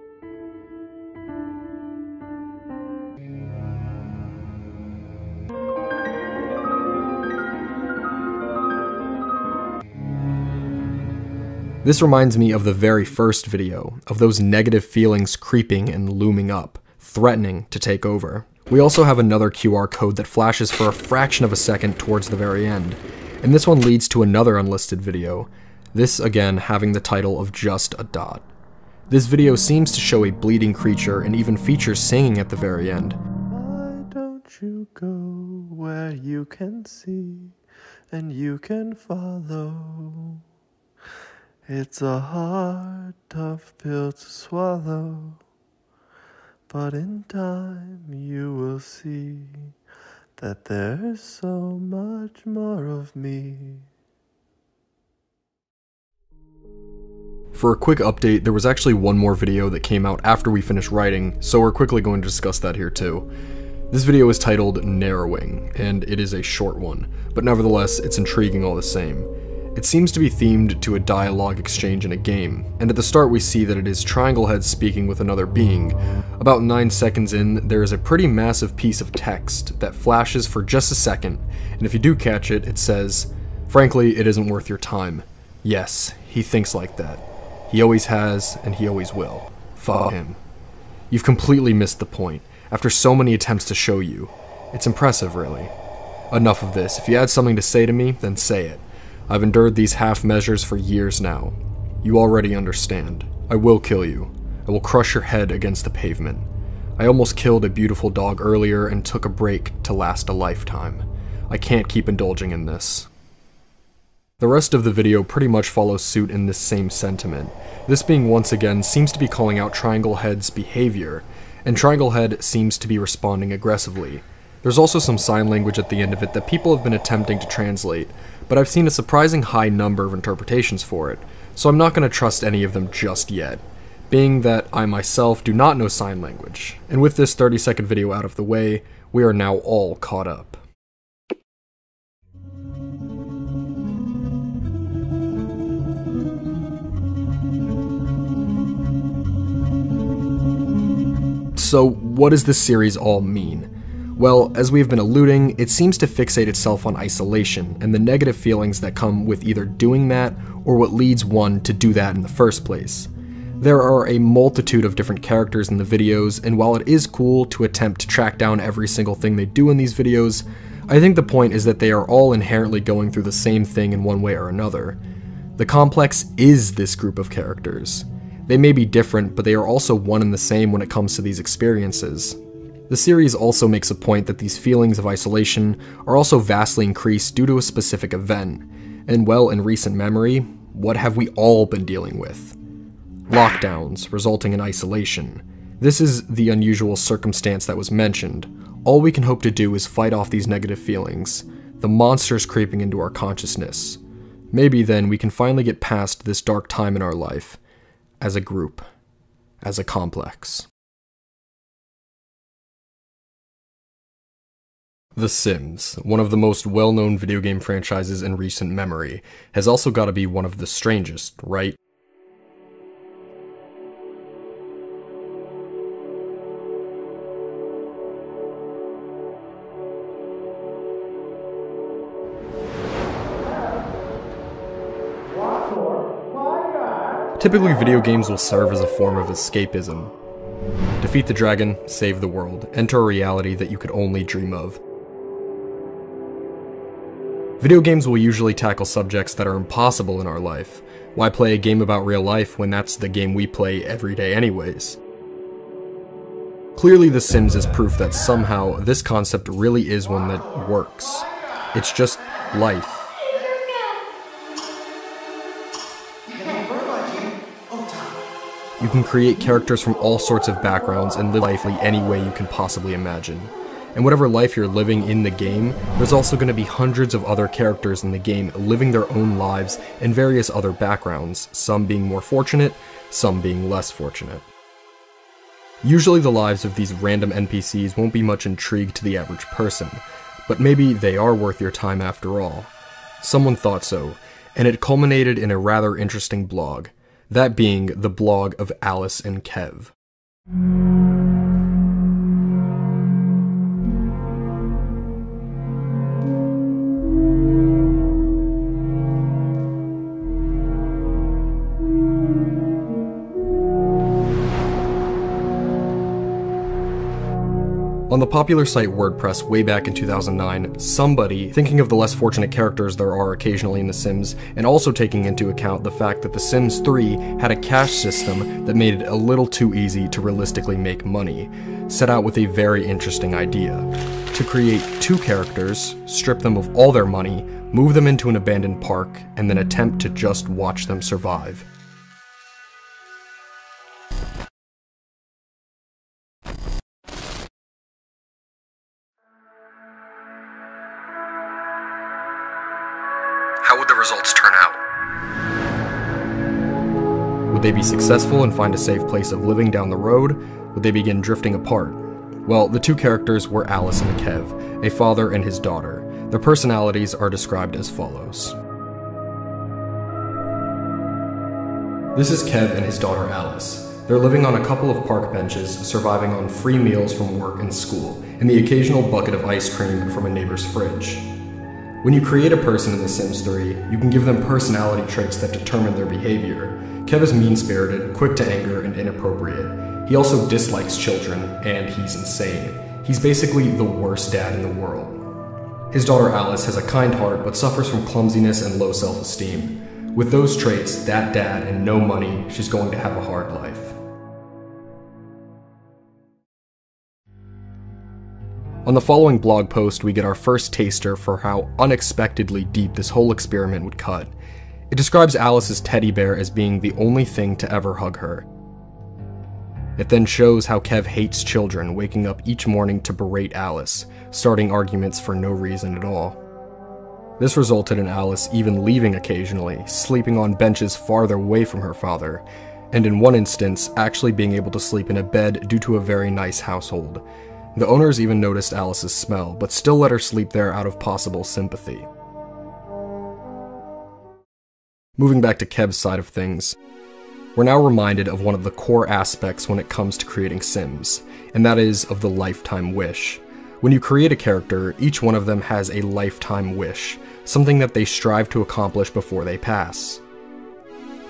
This reminds me of the very first video, of those negative feelings creeping and looming up, threatening to take over. We also have another QR code that flashes for a fraction of a second towards the very end, and this one leads to another unlisted video, this again having the title of Just a Dot. This video seems to show a bleeding creature and even features singing at the very end. Why don't you go where you can see and you can follow? It's a hard, tough pill to swallow, but in time you will see that there's so much more of me. For a quick update, there was actually one more video that came out after we finished writing, so we're quickly going to discuss that here too. This video is titled Narrowing, and it is a short one, but nevertheless, it's intriguing all the same. It seems to be themed to a dialogue exchange in a game, and at the start we see that it is Trianglehead speaking with another being. About 9 seconds in, there is a pretty massive piece of text that flashes for just a second, and if you do catch it, it says, "Frankly, it isn't worth your time." Yes, he thinks like that. He always has, and he always will. Fuck him. You've completely missed the point, after so many attempts to show you. It's impressive, really. Enough of this. If you had something to say to me, then say it. I've endured these half measures for years now. You already understand. I will kill you. I will crush your head against the pavement. I almost killed a beautiful dog earlier and took a break to last a lifetime. I can't keep indulging in this. The rest of the video pretty much follows suit in this same sentiment. This being once again seems to be calling out Trianglehead's behavior, and Trianglehead seems to be responding aggressively. There's also some sign language at the end of it that people have been attempting to translate, but I've seen a surprising high number of interpretations for it, so I'm not going to trust any of them just yet, being that I myself do not know sign language. And with this 30-second video out of the way, we are now all caught up. So what does this series all mean? Well, as we've been alluding, it seems to fixate itself on isolation and the negative feelings that come with either doing that or what leads one to do that in the first place. There are a multitude of different characters in the videos, and while it is cool to attempt to track down every single thing they do in these videos, I think the point is that they are all inherently going through the same thing in one way or another. The complex is this group of characters. They may be different, but they are also one and the same when it comes to these experiences. The series also makes a point that these feelings of isolation are also vastly increased due to a specific event, and well, in recent memory, what have we all been dealing with? Lockdowns, resulting in isolation. This is the unusual circumstance that was mentioned. All we can hope to do is fight off these negative feelings, the monsters creeping into our consciousness. Maybe then we can finally get past this dark time in our life, as a group, as a complex. The Sims, one of the most well-known video game franchises in recent memory, has also got to be one of the strangest, right? Typically, video games will serve as a form of escapism. Defeat the dragon, save the world, enter a reality that you could only dream of. Video games will usually tackle subjects that are impossible in our life. Why play a game about real life when that's the game we play every day anyways? Clearly, The Sims is proof that somehow this concept really is one that works. It's just life. You can create characters from all sorts of backgrounds and live life any way you can possibly imagine. And whatever life you're living in the game, there's also going to be hundreds of other characters in the game living their own lives in various other backgrounds, some being more fortunate, some being less fortunate. Usually the lives of these random NPCs won't be much intrigue to the average person, but maybe they are worth your time after all. Someone thought so, and it culminated in a rather interesting blog, that being the blog of Alice and Kev. On the popular site WordPress way back in 2009, somebody, thinking of the less fortunate characters there are occasionally in The Sims, and also taking into account the fact that The Sims 3 had a cash system that made it a little too easy to realistically make money, set out with a very interesting idea: to create 2 characters, strip them of all their money, move them into an abandoned park, and then attempt to just watch them survive. How would the results turn out? Would they be successful and find a safe place of living down the road? Would they begin drifting apart? Well, the 2 characters were Alice and Kev, a father and his daughter. Their personalities are described as follows. This is Kev and his daughter Alice. They're living on a couple of park benches, surviving on free meals from work and school, and the occasional bucket of ice cream from a neighbor's fridge. When you create a person in The Sims 3, you can give them personality traits that determine their behavior. Kev is mean-spirited, quick to anger, and inappropriate. He also dislikes children, and he's insane. He's basically the worst dad in the world. His daughter Alice has a kind heart, but suffers from clumsiness and low self-esteem. With those traits, that dad, and no money, she's going to have a hard life. On the following blog post, we get our first taster for how unexpectedly deep this whole experiment would cut. It describes Alice's teddy bear as being the only thing to ever hug her. It then shows how Kev hates children, waking up each morning to berate Alice, starting arguments for no reason at all. This resulted in Alice even leaving occasionally, sleeping on benches farther away from her father, and in one instance, actually being able to sleep in a bed due to a very nice household. The owners even noticed Alice's smell, but still let her sleep there out of possible sympathy. Moving back to Kev's side of things, we're now reminded of one of the core aspects when it comes to creating Sims, and that is of the lifetime wish. When you create a character, each one of them has a lifetime wish, something that they strive to accomplish before they pass.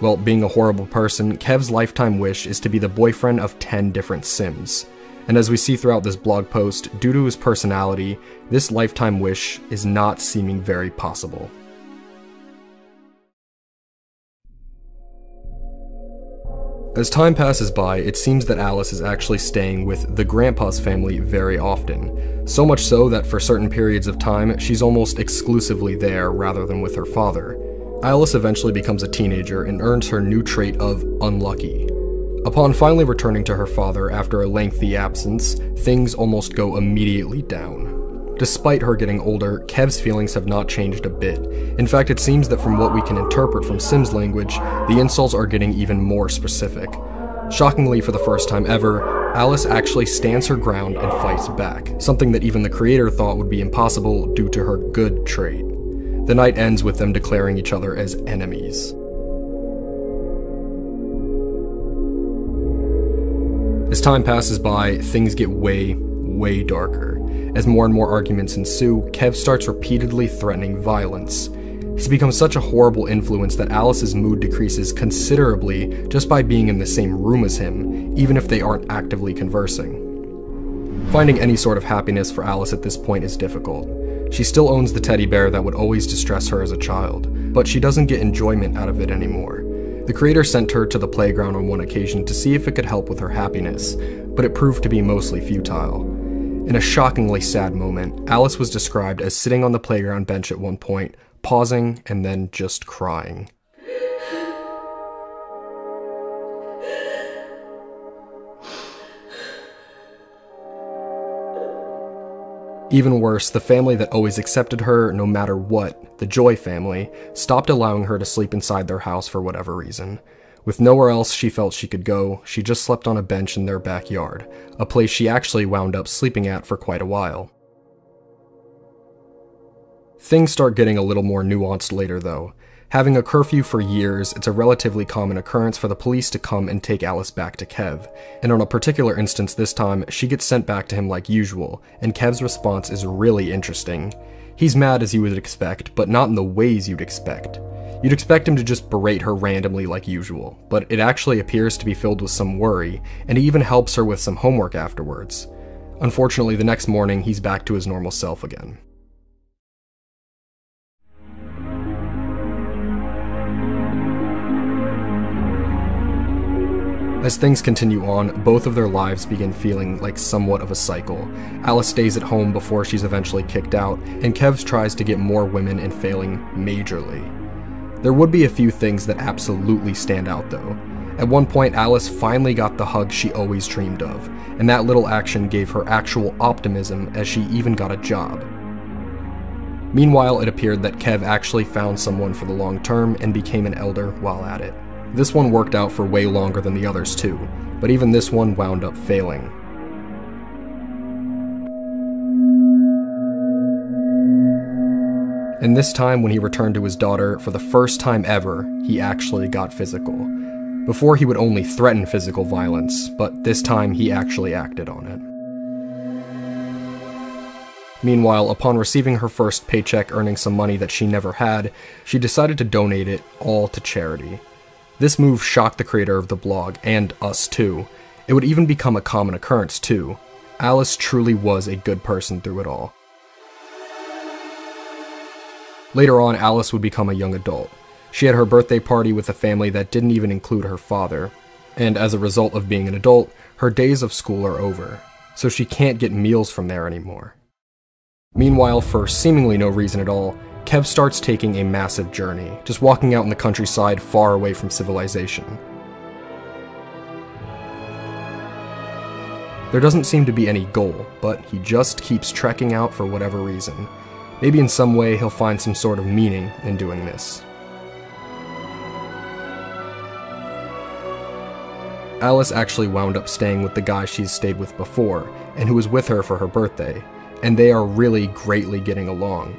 Well, being a horrible person, Kev's lifetime wish is to be the boyfriend of 10 different Sims. And as we see throughout this blog post, due to his personality, this lifetime wish is not seeming very possible. As time passes by, it seems that Alice is actually staying with the grandpa's family very often. So much so that for certain periods of time, she's almost exclusively there rather than with her father. Alice eventually becomes a teenager and earns her new trait of unlucky. Upon finally returning to her father after a lengthy absence, things almost go immediately down. Despite her getting older, Kev's feelings have not changed a bit. In fact, it seems that from what we can interpret from Sims language, the insults are getting even more specific. Shockingly, for the first time ever, Alice actually stands her ground and fights back, something that even the creator thought would be impossible due to her good trait. The night ends with them declaring each other as enemies. As time passes by, things get way darker. As more and more arguments ensue, Kev starts repeatedly threatening violence. He's become such a horrible influence that Alice's mood decreases considerably just by being in the same room as him, even if they aren't actively conversing. Finding any sort of happiness for Alice at this point is difficult. She still owns the teddy bear that would always distress her as a child, but she doesn't get enjoyment out of it anymore. The creator sent her to the playground on one occasion to see if it could help with her happiness, but it proved to be mostly futile. In a shockingly sad moment, Alice was described as sitting on the playground bench at one point, pausing and then just crying. Even worse, the family that always accepted her no matter what, the Joy family, stopped allowing her to sleep inside their house for whatever reason. With nowhere else she felt she could go, she just slept on a bench in their backyard, a place she actually wound up sleeping at for quite a while. Things start getting a little more nuanced later though. Having a curfew for years, it's a relatively common occurrence for the police to come and take Alice back to Kev, and on a particular instance this time, she gets sent back to him like usual, and Kev's response is really interesting. He's mad as you would expect, but not in the ways you'd expect. You'd expect him to just berate her randomly like usual, but it actually appears to be filled with some worry, and he even helps her with some homework afterwards. Unfortunately, the next morning, he's back to his normal self again. As things continue on, both of their lives begin feeling like somewhat of a cycle. Alice stays at home before she's eventually kicked out, and Kev tries to get more women and failing majorly. There would be a few things that absolutely stand out though. At one point, Alice finally got the hug she always dreamed of, and that little action gave her actual optimism as she even got a job. Meanwhile, it appeared that Kev actually found someone for the long term and became an elder while at it. This one worked out for way longer than the others too, but even this one wound up failing. And this time, when he returned to his daughter, for the first time ever, he actually got physical. Before, he would only threaten physical violence, but this time he actually acted on it. Meanwhile, upon receiving her first paycheck earning some money that she never had, she decided to donate it all to charity. This move shocked the creator of the blog, and us too. It would even become a common occurrence too. Alice truly was a good person through it all. Later on, Alice would become a young adult. She had her birthday party with a family that didn't even include her father, and as a result of being an adult, her days of school are over, so she can't get meals from there anymore. Meanwhile, for seemingly no reason at all, Kev starts taking a massive journey, just walking out in the countryside far away from civilization. There doesn't seem to be any goal, but he just keeps trekking out for whatever reason. Maybe in some way he'll find some sort of meaning in doing this. Alice actually wound up staying with the guy she's stayed with before, and who was with her for her birthday, and they are really greatly getting along.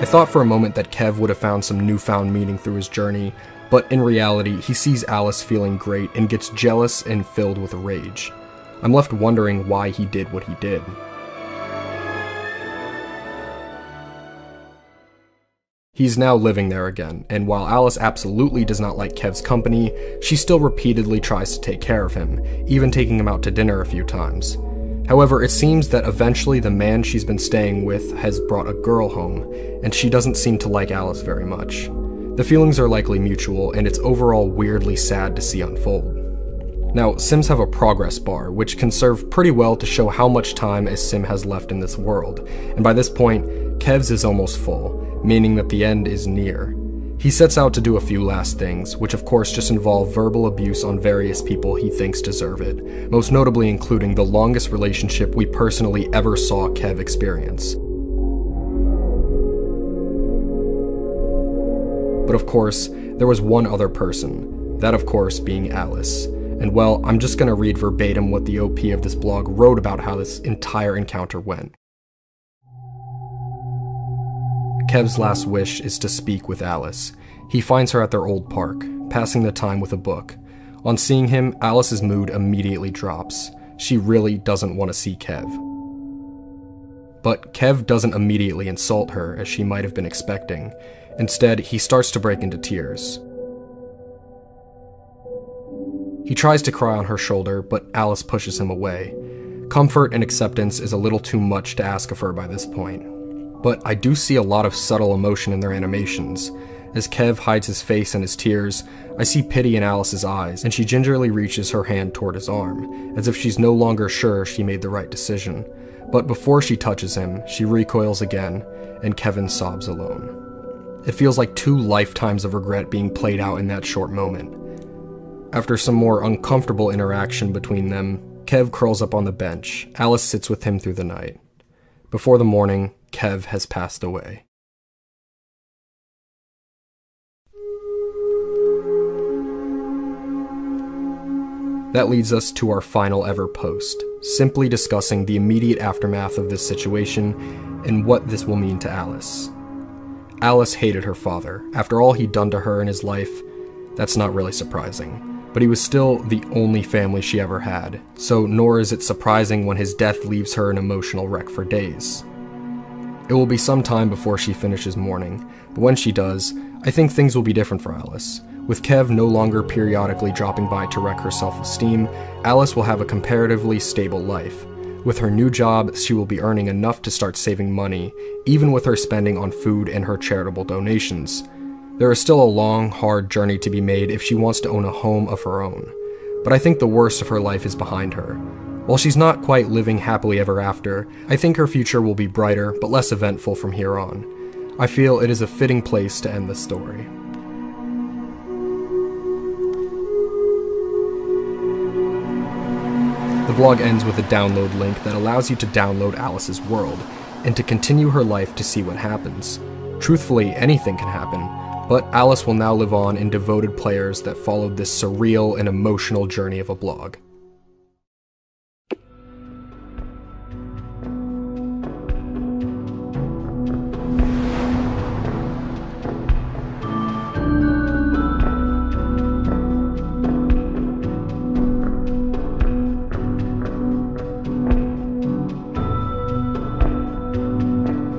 I thought for a moment that Kev would have found some newfound meaning through his journey, but in reality, he sees Alice feeling great and gets jealous and filled with rage. I'm left wondering why he did what he did. He's now living there again, and while Alice absolutely does not like Kev's company, she still repeatedly tries to take care of him, even taking him out to dinner a few times. However, it seems that eventually the man she's been staying with has brought a girl home, and she doesn't seem to like Alice very much. The feelings are likely mutual, and it's overall weirdly sad to see unfold. Now, Sims have a progress bar, which can serve pretty well to show how much time a Sim has left in this world, and by this point, Kev's is almost full, meaning that the end is near. He sets out to do a few last things, which of course just involve verbal abuse on various people he thinks deserve it, most notably including the longest relationship we personally ever saw Kev experience. But of course, there was one other person, that of course being Alice. And well, I'm just gonna read verbatim what the OP of this blog wrote about how this entire encounter went. Kev's last wish is to speak with Alice. He finds her at their old park, passing the time with a book. On seeing him, Alice's mood immediately drops. She really doesn't want to see Kev. But Kev doesn't immediately insult her as she might have been expecting. Instead, he starts to break into tears. He tries to cry on her shoulder, but Alice pushes him away. Comfort and acceptance is a little too much to ask of her by this point. But I do see a lot of subtle emotion in their animations. As Kev hides his face in his tears, I see pity in Alice's eyes, and she gingerly reaches her hand toward his arm, as if she's no longer sure she made the right decision. But before she touches him, she recoils again, and Kevin sobs alone. It feels like 2 lifetimes of regret being played out in that short moment. After some more uncomfortable interaction between them, Kev curls up on the bench. Alice sits with him through the night. Before the morning, Kev has passed away. That leads us to our final ever post, simply discussing the immediate aftermath of this situation and what this will mean to Alice. Alice hated her father. After all he'd done to her in his life, that's not really surprising. But he was still the only family she ever had, so nor is it surprising when his death leaves her an emotional wreck for days. It will be some time before she finishes mourning, but when she does, I think things will be different for Alice. With Kev no longer periodically dropping by to wreck her self-esteem, Alice will have a comparatively stable life. With her new job, she will be earning enough to start saving money, even with her spending on food and her charitable donations. There is still a long, hard journey to be made if she wants to own a home of her own. But I think the worst of her life is behind her. While she's not quite living happily ever after, I think her future will be brighter but less eventful from here on. I feel it is a fitting place to end the story. The blog ends with a download link that allows you to download Alice's world, and to continue her life to see what happens. Truthfully, anything can happen, but Alice will now live on in devoted players that followed this surreal and emotional journey of a blog.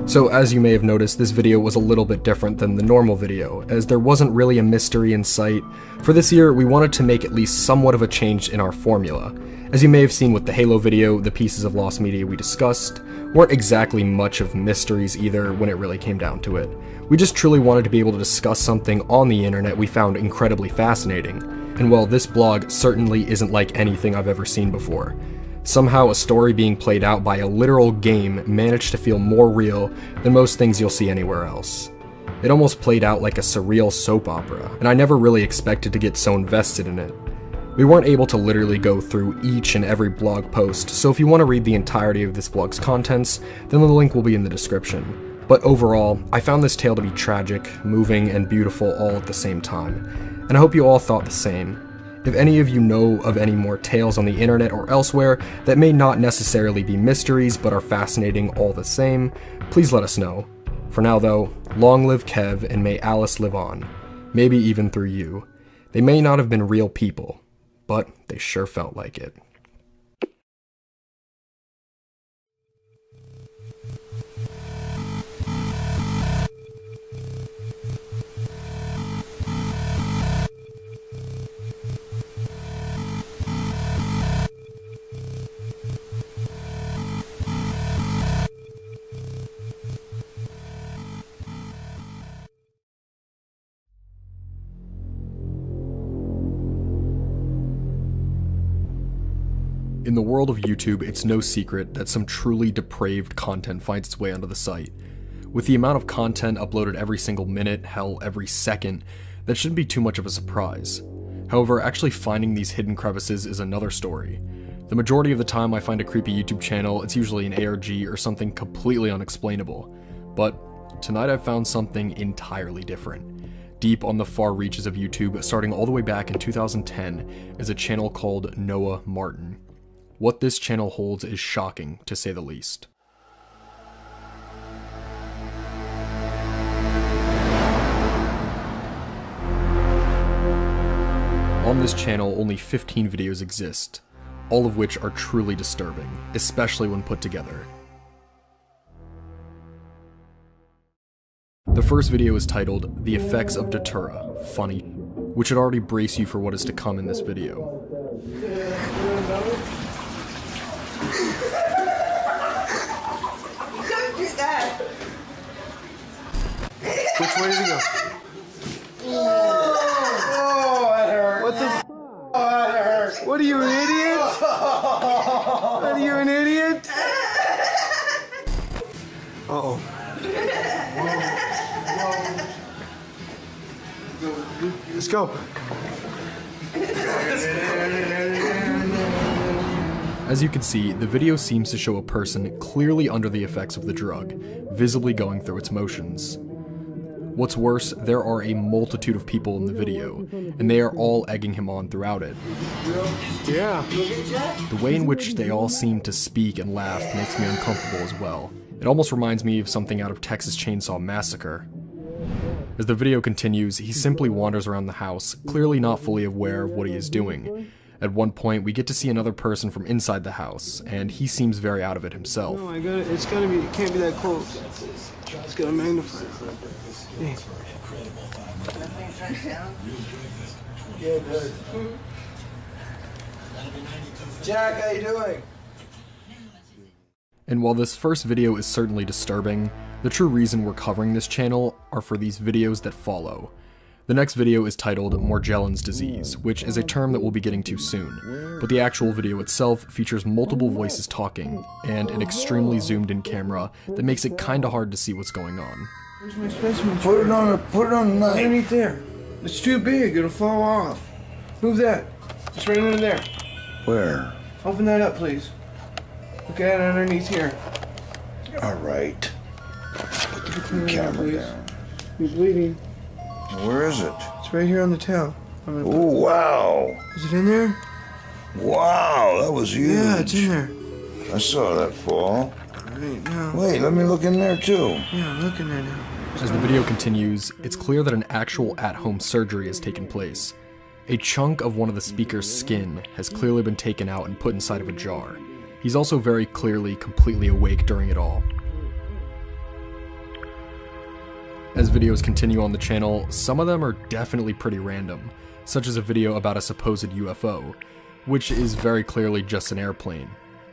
So as you may have noticed, this video was a little bit different than the normal video, as there wasn't really a mystery in sight. For this year, we wanted to make at least somewhat of a change in our formula. As you may have seen with the Halo video, the pieces of lost media we discussed weren't exactly much of mysteries either when it really came down to it. We just truly wanted to be able to discuss something on the internet we found incredibly fascinating. And while this blog certainly isn't like anything I've ever seen before, somehow a story being played out by a literal game managed to feel more real than most things you'll see anywhere else. It almost played out like a surreal soap opera, and I never really expected to get so invested in it. We weren't able to literally go through each and every blog post, so if you want to read the entirety of this blog's contents, then the link will be in the description. But overall, I found this tale to be tragic, moving, and beautiful all at the same time, and I hope you all thought the same. If any of you know of any more tales on the internet or elsewhere that may not necessarily be mysteries but are fascinating all the same, please let us know. For now though, long live Kev and may Alice live on. Maybe even through you. They may not have been real people, but they sure felt like it. In the world of YouTube, it's no secret that some truly depraved content finds its way onto the site. With the amount of content uploaded every single minute, hell, every second, that shouldn't be too much of a surprise. However, actually finding these hidden crevices is another story. The majority of the time I find a creepy YouTube channel, it's usually an ARG or something completely unexplainable. But tonight I've found something entirely different. Deep on the far reaches of YouTube, starting all the way back in 2010, is a channel called Noah Martin. What this channel holds is shocking, to say the least. On this channel, only 15 videos exist, all of which are truly disturbing, especially when put together. The first video is titled, The Effects of Datura, Funny, which should already brace you for what is to come in this video. Don't do that! Which way did he go? Oh, that hurt. What the f***? Oh, that hurt. What are you, an idiot? What are you, an idiot? Uh-oh. Let's go. As you can see, the video seems to show a person clearly under the effects of the drug, visibly going through its motions. What's worse, there are a multitude of people in the video, and they are all egging him on throughout it. Yeah. The way in which they all seem to speak and laugh makes me uncomfortable as well. It almost reminds me of something out of Texas Chainsaw Massacre. As the video continues, he simply wanders around the house, clearly not fully aware of what he is doing. At one point, we get to see another person from inside the house, and he seems very out of it himself. No, it can't be that close. It's gotta magnify. Hey. Yeah, it does. Jack, how you doing? And while this first video is certainly disturbing, the true reason we're covering this channel are for these videos that follow. The next video is titled Morgellons disease, which is a term that we'll be getting to soon, but the actual video itself features multiple voices talking, and an extremely zoomed in camera that makes it kinda hard to see what's going on. Where's my specimen? Put it on the knife. Underneath there. It's too big, it'll fall off. Move that. It's right under there. Where? Open that up, please. Look at it underneath here. All right. Put the camera down. He's bleeding. Where is it? It's right here on the tail. Oh, wow. Is it in there? Wow, that was huge. Yeah, it's in there. I saw that fall. Right now. Wait, let me look in there too. Yeah, look in there now. As the video continues, it's clear that an actual at-home surgery has taken place. A chunk of one of the speaker's skin has clearly been taken out and put inside of a jar. He's also very clearly completely awake during it all. As videos continue on the channel, some of them are definitely pretty random, such as a video about a supposed UFO, which is very clearly just an airplane.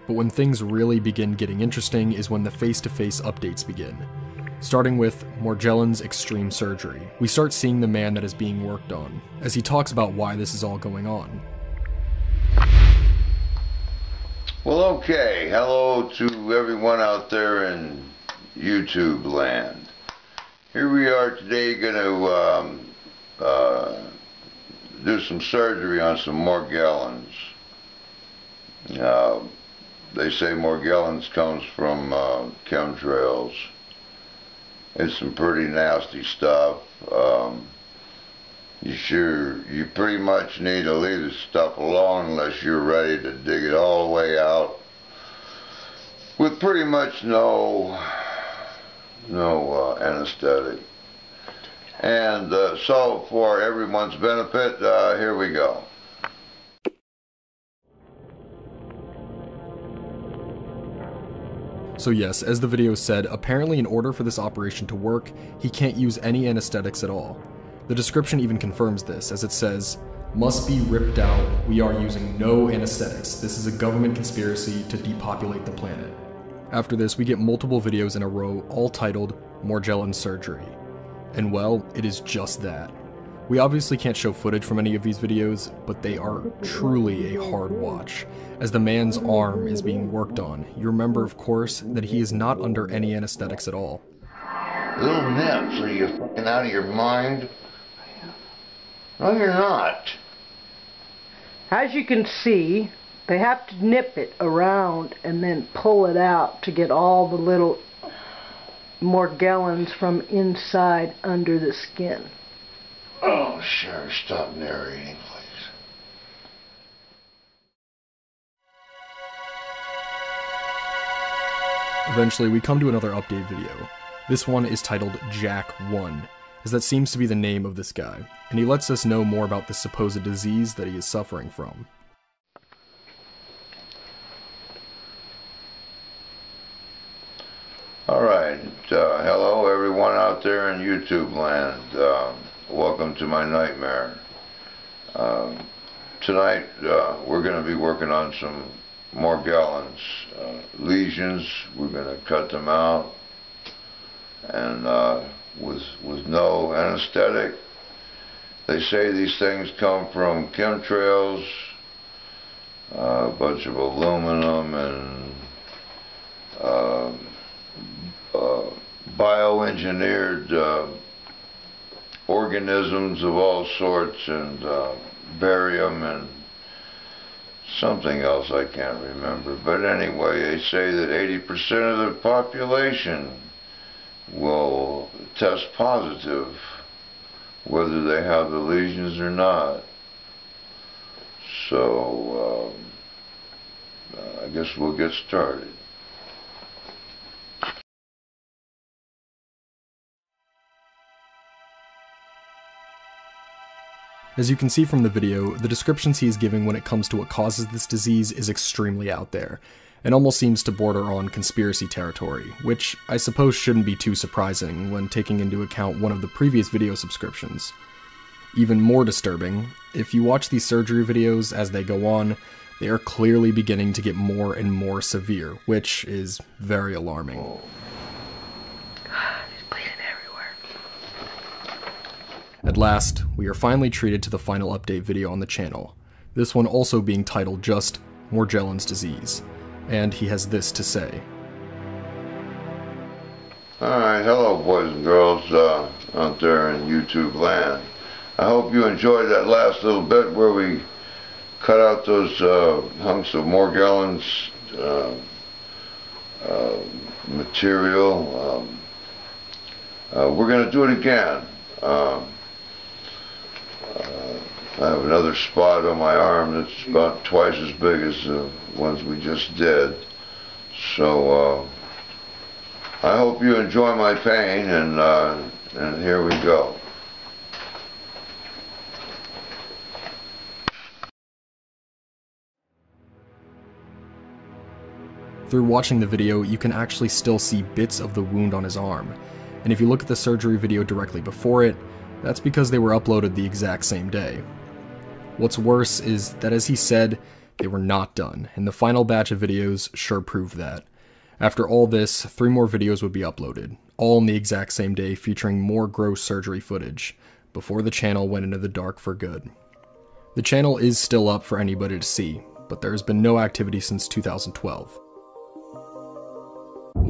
But when things really begin getting interesting is when the face-to-face updates begin. Starting with Morgellons extreme surgery, we start seeing the man that is being worked on, as he talks about why this is all going on. Well, okay, hello to everyone out there in YouTube land. Here we are today going to do some surgery on some Morgellons. They say Morgellons comes from chemtrails. It's some pretty nasty stuff. You pretty much need to leave this stuff alone unless you're ready to dig it all the way out with pretty much no anesthetic. And so for everyone's benefit, here we go. So yes, as the video said, apparently in order for this operation to work, he can't use any anesthetics at all. The description even confirms this, as it says, "Must be ripped out, we are using no anesthetics, this is a government conspiracy to depopulate the planet." After this, we get multiple videos in a row, all titled Morgellons surgery. And well, it is just that. We obviously can't show footage from any of these videos, but they are truly a hard watch. As the man's arm is being worked on, you remember, of course, that he is not under any anesthetics at all. Little nips, are you fucking out of your mind? No, you're not. As you can see, they have to nip it around and then pull it out to get all the little Morgellons from inside under the skin. Oh, sure, stop narrating, please. Eventually, we come to another update video. This one is titled Jack 1, as that seems to be the name of this guy, and he lets us know more about the supposed disease that he is suffering from. Alright, hello everyone out there in YouTube land. Welcome to my nightmare. Tonight we're going to be working on some Morgellons lesions. We're going to cut them out, and with no anesthetic. They say these things come from chemtrails, a bunch of aluminum and bioengineered organisms of all sorts, and barium and something else I can't remember. But anyway, they say that 80% of the population will test positive, whether they have the lesions or not. So, I guess we'll get started. As you can see from the video, the descriptions he is giving when it comes to what causes this disease is extremely out there, and almost seems to border on conspiracy territory, which I suppose shouldn't be too surprising when taking into account one of the previous video subscriptions. Even more disturbing, if you watch these surgery videos as they go on, they are clearly beginning to get more and more severe, which is very alarming. At last, we are finally treated to the final update video on the channel, this one also being titled just Morgellons disease, and he has this to say. Alright, hello boys and girls out there in YouTube land. I hope you enjoyed that last little bit where we cut out those hunks of Morgellons material. We're going to do it again. I have another spot on my arm that's about twice as big as the ones we just did. So I hope you enjoy my pain, and here we go. Through watching the video, you can actually still see bits of the wound on his arm, and if you look at the surgery video directly before it, that's because they were uploaded the exact same day. What's worse is that, as he said, they were not done, and the final batch of videos sure proved that. After all this, 3 more videos would be uploaded, all on the exact same day, featuring more gross surgery footage, before the channel went into the dark for good. The channel is still up for anybody to see, but there has been no activity since 2012.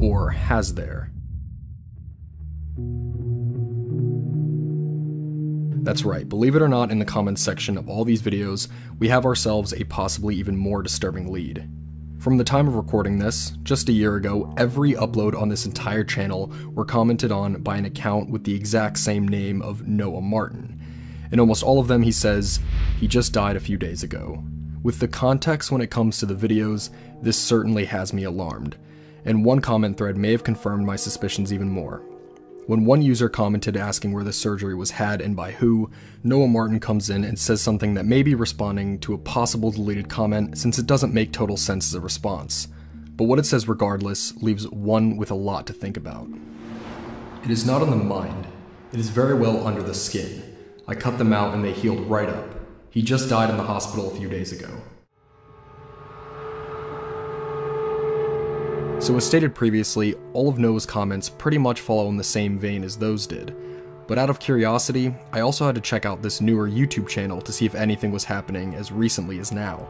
Or has there? That's right, believe it or not, in the comments section of all these videos, we have ourselves a possibly even more disturbing lead. From the time of recording this, just a year ago, every upload on this entire channel were commented on by an account with the exact same name of Noah Martin. In almost all of them he says, he just died a few days ago. With the context when it comes to the videos, this certainly has me alarmed, and one comment thread may have confirmed my suspicions even more. When one user commented asking where the surgery was had and by who, Noah Martin comes in and says something that may be responding to a possible deleted comment, since it doesn't make total sense as a response. But what it says regardless leaves one with a lot to think about. It is not on the mind. It is very well under the skin. I cut them out and they healed right up. He just died in the hospital a few days ago. So as stated previously, all of Noah's comments pretty much follow in the same vein as those did. But out of curiosity, I also had to check out this newer YouTube channel to see if anything was happening as recently as now.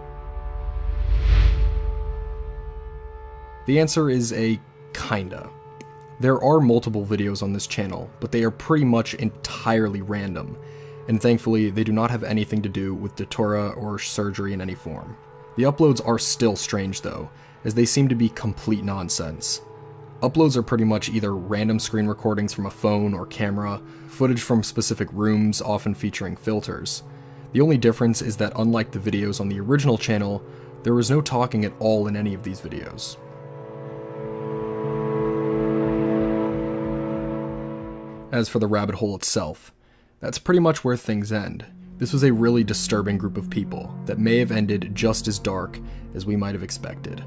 The answer is a kinda. There are multiple videos on this channel, but they are pretty much entirely random, and thankfully they do not have anything to do with Datura or surgery in any form. The uploads are still strange though, as they seem to be complete nonsense. Uploads are pretty much either random screen recordings from a phone or camera, footage from specific rooms, often featuring filters. The only difference is that unlike the videos on the original channel, there was no talking at all in any of these videos. As for the rabbit hole itself, that's pretty much where things end. This was a really disturbing group of people that may have ended just as dark as we might have expected.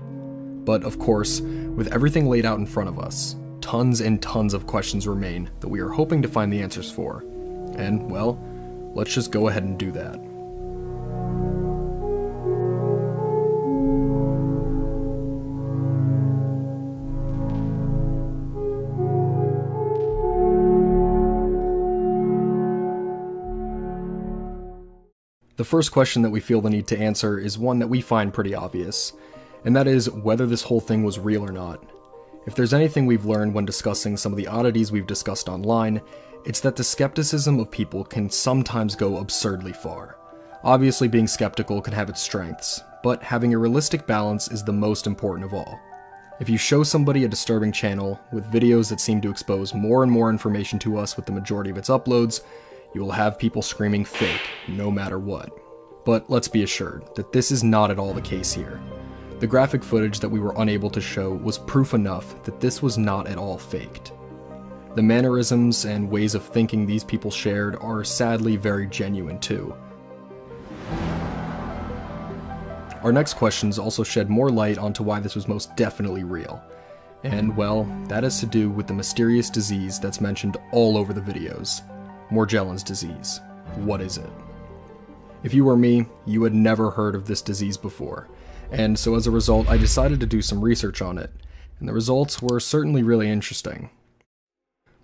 But of course, with everything laid out in front of us, tons and tons of questions remain that we are hoping to find the answers for. And, well, let's just go ahead and do that. The first question that we feel the need to answer is one that we find pretty obvious, and that is whether this whole thing was real or not. If there's anything we've learned when discussing some of the oddities we've discussed online, it's that the skepticism of people can sometimes go absurdly far. Obviously being skeptical can have its strengths, but having a realistic balance is the most important of all. If you show somebody a disturbing channel with videos that seem to expose more and more information to us with the majority of its uploads, you will have people screaming fake, no matter what. But let's be assured that this is not at all the case here. The graphic footage that we were unable to show was proof enough that this was not at all faked. The mannerisms and ways of thinking these people shared are sadly very genuine too. Our next questions also shed more light onto why this was most definitely real. And well, that has to do with the mysterious disease that's mentioned all over the videos. Morgellons disease. What is it? If you were me, you had never heard of this disease before, and so as a result I decided to do some research on it, and the results were certainly really interesting.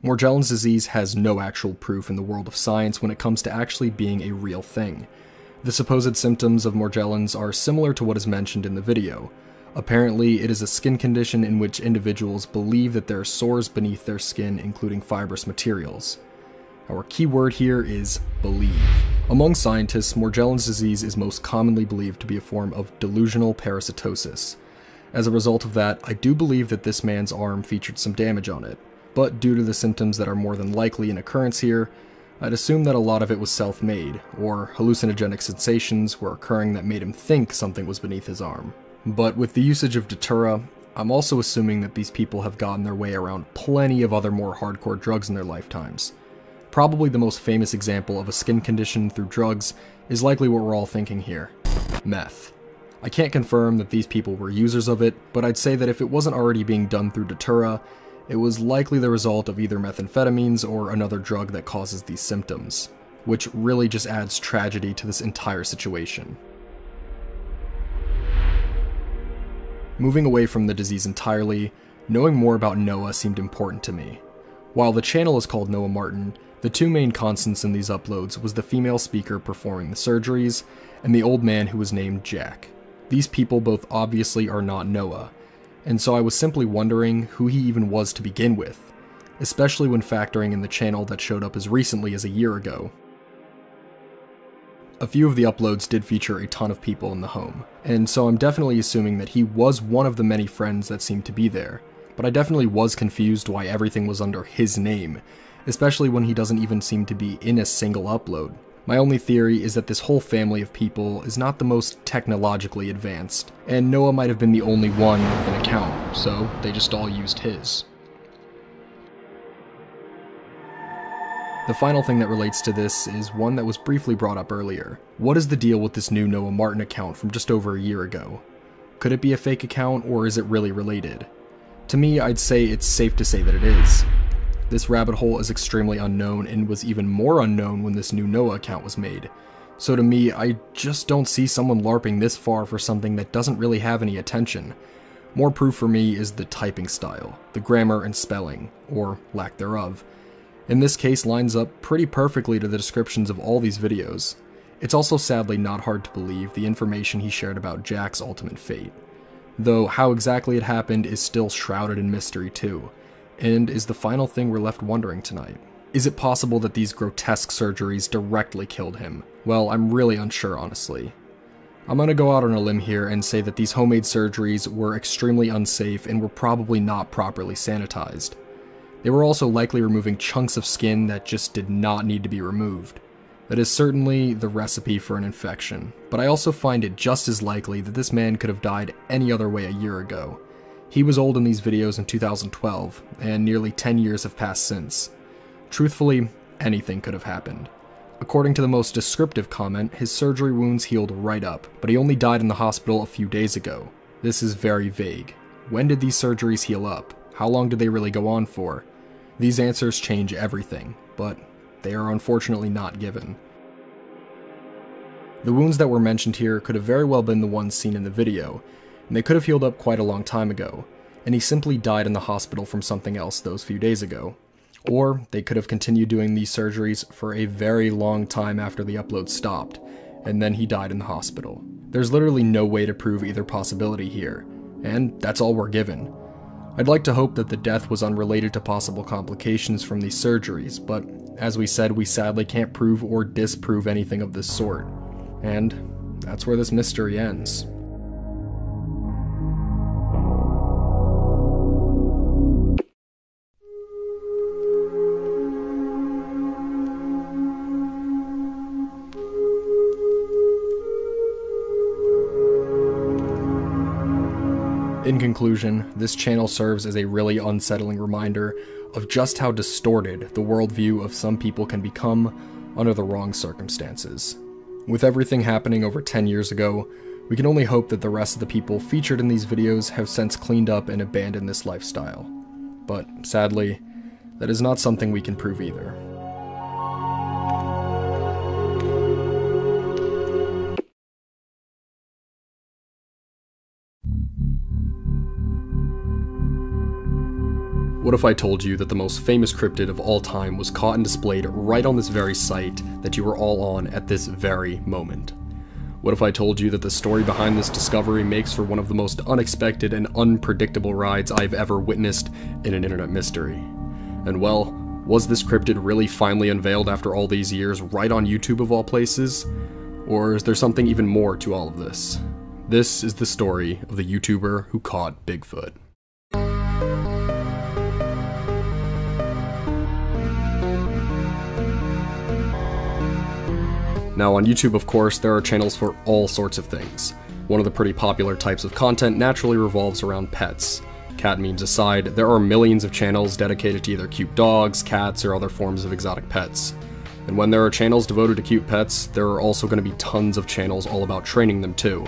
Morgellons disease has no actual proof in the world of science when it comes to actually being a real thing. The supposed symptoms of Morgellons are similar to what is mentioned in the video. Apparently, it is a skin condition in which individuals believe that there are sores beneath their skin, including fibrous materials. Our key word here is believe. Among scientists, Morgellons disease is most commonly believed to be a form of delusional parasitosis. As a result of that, I do believe that this man's arm featured some damage on it, but due to the symptoms that are more than likely in occurrence here, I'd assume that a lot of it was self-made, or hallucinogenic sensations were occurring that made him think something was beneath his arm. But with the usage of Datura, I'm also assuming that these people have gotten their way around plenty of other more hardcore drugs in their lifetimes. Probably the most famous example of a skin condition through drugs is likely what we're all thinking here: meth. I can't confirm that these people were users of it, but I'd say that if it wasn't already being done through Datura, it was likely the result of either methamphetamines or another drug that causes these symptoms, which really just adds tragedy to this entire situation. Moving away from the disease entirely, knowing more about Noah seemed important to me. While the channel is called Noah Martin, the two main constants in these uploads was the female speaker performing the surgeries, and the old man who was named Jack. These people both obviously are not Noah, and so I was simply wondering who he even was to begin with, especially when factoring in the channel that showed up as recently as a year ago. A few of the uploads did feature a ton of people in the home, and so I'm definitely assuming that he was one of the many friends that seemed to be there, but I definitely was confused why everything was under his name, especially when he doesn't even seem to be in a single upload. My only theory is that this whole family of people is not the most technologically advanced, and Noah might have been the only one with an account, so they just all used his. The final thing that relates to this is one that was briefly brought up earlier. What is the deal with this new Noah Martin account from just over a year ago? Could it be a fake account, or is it really related? To me, I'd say it's safe to say that it is. This rabbit hole is extremely unknown and was even more unknown when this new Noah account was made. So to me, I just don't see someone LARPing this far for something that doesn't really have any attention. More proof for me is the typing style, the grammar and spelling, or lack thereof. In this case lines up pretty perfectly to the descriptions of all these videos. It's also sadly not hard to believe the information he shared about Jack's ultimate fate. Though how exactly it happened is still shrouded in mystery too, and is the final thing we're left wondering tonight. Is it possible that these grotesque surgeries directly killed him? Well, I'm really unsure, honestly. I'm gonna go out on a limb here and say that these homemade surgeries were extremely unsafe and were probably not properly sanitized. They were also likely removing chunks of skin that just did not need to be removed. That is certainly the recipe for an infection, but I also find it just as likely that this man could have died any other way a year ago. He was old in these videos in 2012, and nearly 10 years have passed since. Truthfully, anything could have happened. According to the most descriptive comment, his surgery wounds healed right up, but he only died in the hospital a few days ago. This is very vague. When did these surgeries heal up? How long did they really go on for? These answers change everything, but they are unfortunately not given. The wounds that were mentioned here could have very well been the ones seen in the video, and they could have healed up quite a long time ago, and he simply died in the hospital from something else those few days ago. Or they could have continued doing these surgeries for a very long time after the upload stopped, and then he died in the hospital. There's literally no way to prove either possibility here, and that's all we're given. I'd like to hope that the death was unrelated to possible complications from these surgeries, but as we said, we sadly can't prove or disprove anything of this sort. And that's where this mystery ends. In conclusion, this channel serves as a really unsettling reminder of just how distorted the worldview of some people can become under the wrong circumstances. With everything happening over 10 years ago, we can only hope that the rest of the people featured in these videos have since cleaned up and abandoned this lifestyle. But sadly, that is not something we can prove either. What if I told you that the most famous cryptid of all time was caught and displayed right on this very site that you were all on at this very moment? What if I told you that the story behind this discovery makes for one of the most unexpected and unpredictable rides I've ever witnessed in an internet mystery? And well, was this cryptid really finally unveiled after all these years right on YouTube of all places? Or is there something even more to all of this? This is the story of the YouTuber who caught Bigfoot. Now on YouTube, of course, there are channels for all sorts of things. One of the pretty popular types of content naturally revolves around pets. Cat memes aside, there are millions of channels dedicated to either cute dogs, cats, or other forms of exotic pets. And when there are channels devoted to cute pets, there are also going to be tons of channels all about training them too.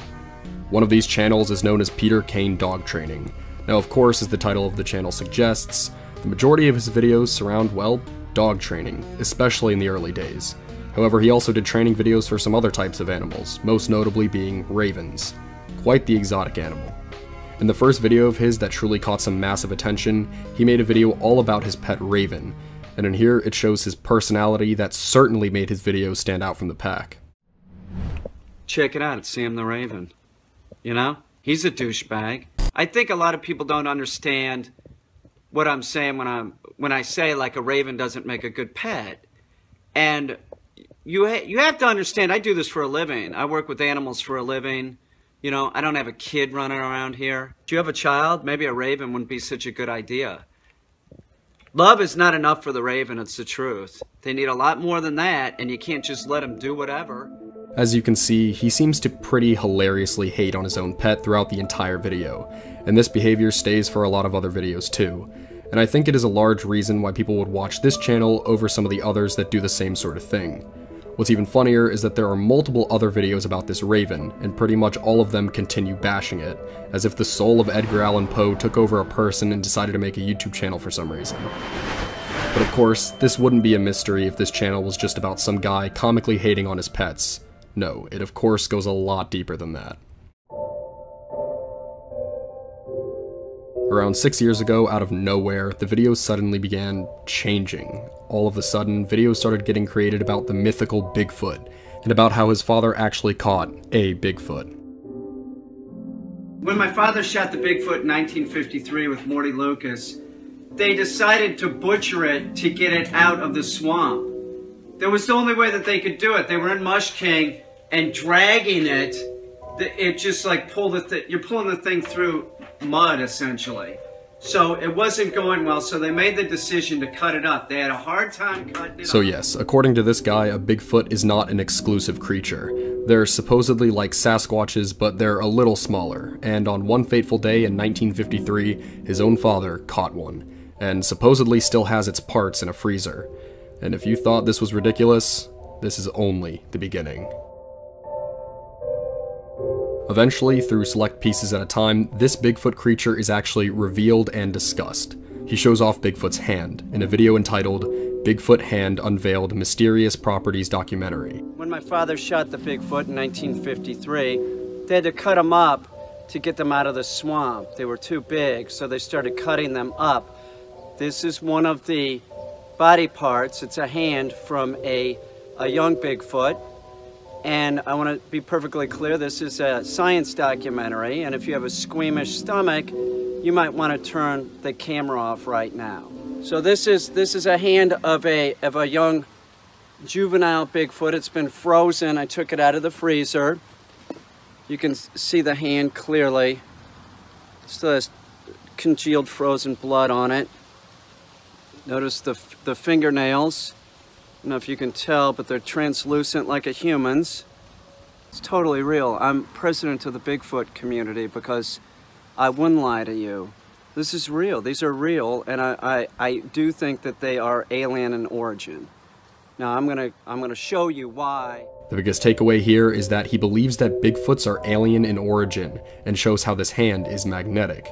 One of these channels is known as Peter Kane Dog Training. Now of course, as the title of the channel suggests, the majority of his videos surround, well, dog training, especially in the early days. However, he also did training videos for some other types of animals, most notably being ravens. Quite the exotic animal. In the first video of his that truly caught some massive attention, he made a video all about his pet raven, and in here it shows his personality that certainly made his videos stand out from the pack. Check it out, it's Sam the Raven. You know, he's a douchebag. I think a lot of people don't understand what I'm saying when I say like a raven doesn't make a good pet. And you have to understand, I do this for a living. I work with animals for a living. You know, I don't have a kid running around here. If you have a child, maybe a raven wouldn't be such a good idea. Love is not enough for the raven, it's the truth. They need a lot more than that, and you can't just let them do whatever. As you can see, he seems to pretty hilariously hate on his own pet throughout the entire video, and this behavior stays for a lot of other videos too. And I think it is a large reason why people would watch this channel over some of the others that do the same sort of thing. What's even funnier is that there are multiple other videos about this raven, and pretty much all of them continue bashing it, as if the soul of Edgar Allan Poe took over a person and decided to make a YouTube channel for some reason. But of course, this wouldn't be a mystery if this channel was just about some guy comically hating on his pets. No, it of course goes a lot deeper than that. Around 6 years ago, out of nowhere, the videos suddenly began changing. All of a sudden, videos started getting created about the mythical Bigfoot, and about how his father actually caught a Bigfoot. When my father shot the Bigfoot in 1953 with Morty Lucas, they decided to butcher it to get it out of the swamp. That was the only way that they could do it. They were in Mush King, and dragging it, it just like you're pulling the thing through mud, essentially. So it wasn't going well, so they made the decision to cut it up. They had a hard time cutting it up. So yes, according to this guy, a Bigfoot is not an exclusive creature. They're supposedly like Sasquatches, but they're a little smaller, and on one fateful day in 1953, his own father caught one, and supposedly still has its parts in a freezer. And if you thought this was ridiculous, this is only the beginning. Eventually, through select pieces at a time, this Bigfoot creature is actually revealed and discussed. He shows off Bigfoot's hand in a video entitled Bigfoot Hand Unveiled Mysterious Properties Documentary. When my father shot the Bigfoot in 1953, they had to cut them up to get them out of the swamp. They were too big, so they started cutting them up. This is one of the body parts. It's a hand from a young Bigfoot. And I want to be perfectly clear, this is a science documentary, and if you have a squeamish stomach, you might want to turn the camera off right now. So this is a hand of a young juvenile Bigfoot. It's been frozen. I took it out of the freezer. You can see the hand clearly. It still has congealed frozen blood on it. Notice the fingernails. I don't know if you can tell, but they're translucent like a human's. It's totally real. I'm president of the Bigfoot community because I wouldn't lie to you. This is real. These are real, and I do think that they are alien in origin. Now I'm gonna show you why. The biggest takeaway here is that he believes that Bigfoots are alien in origin and shows how this hand is magnetic.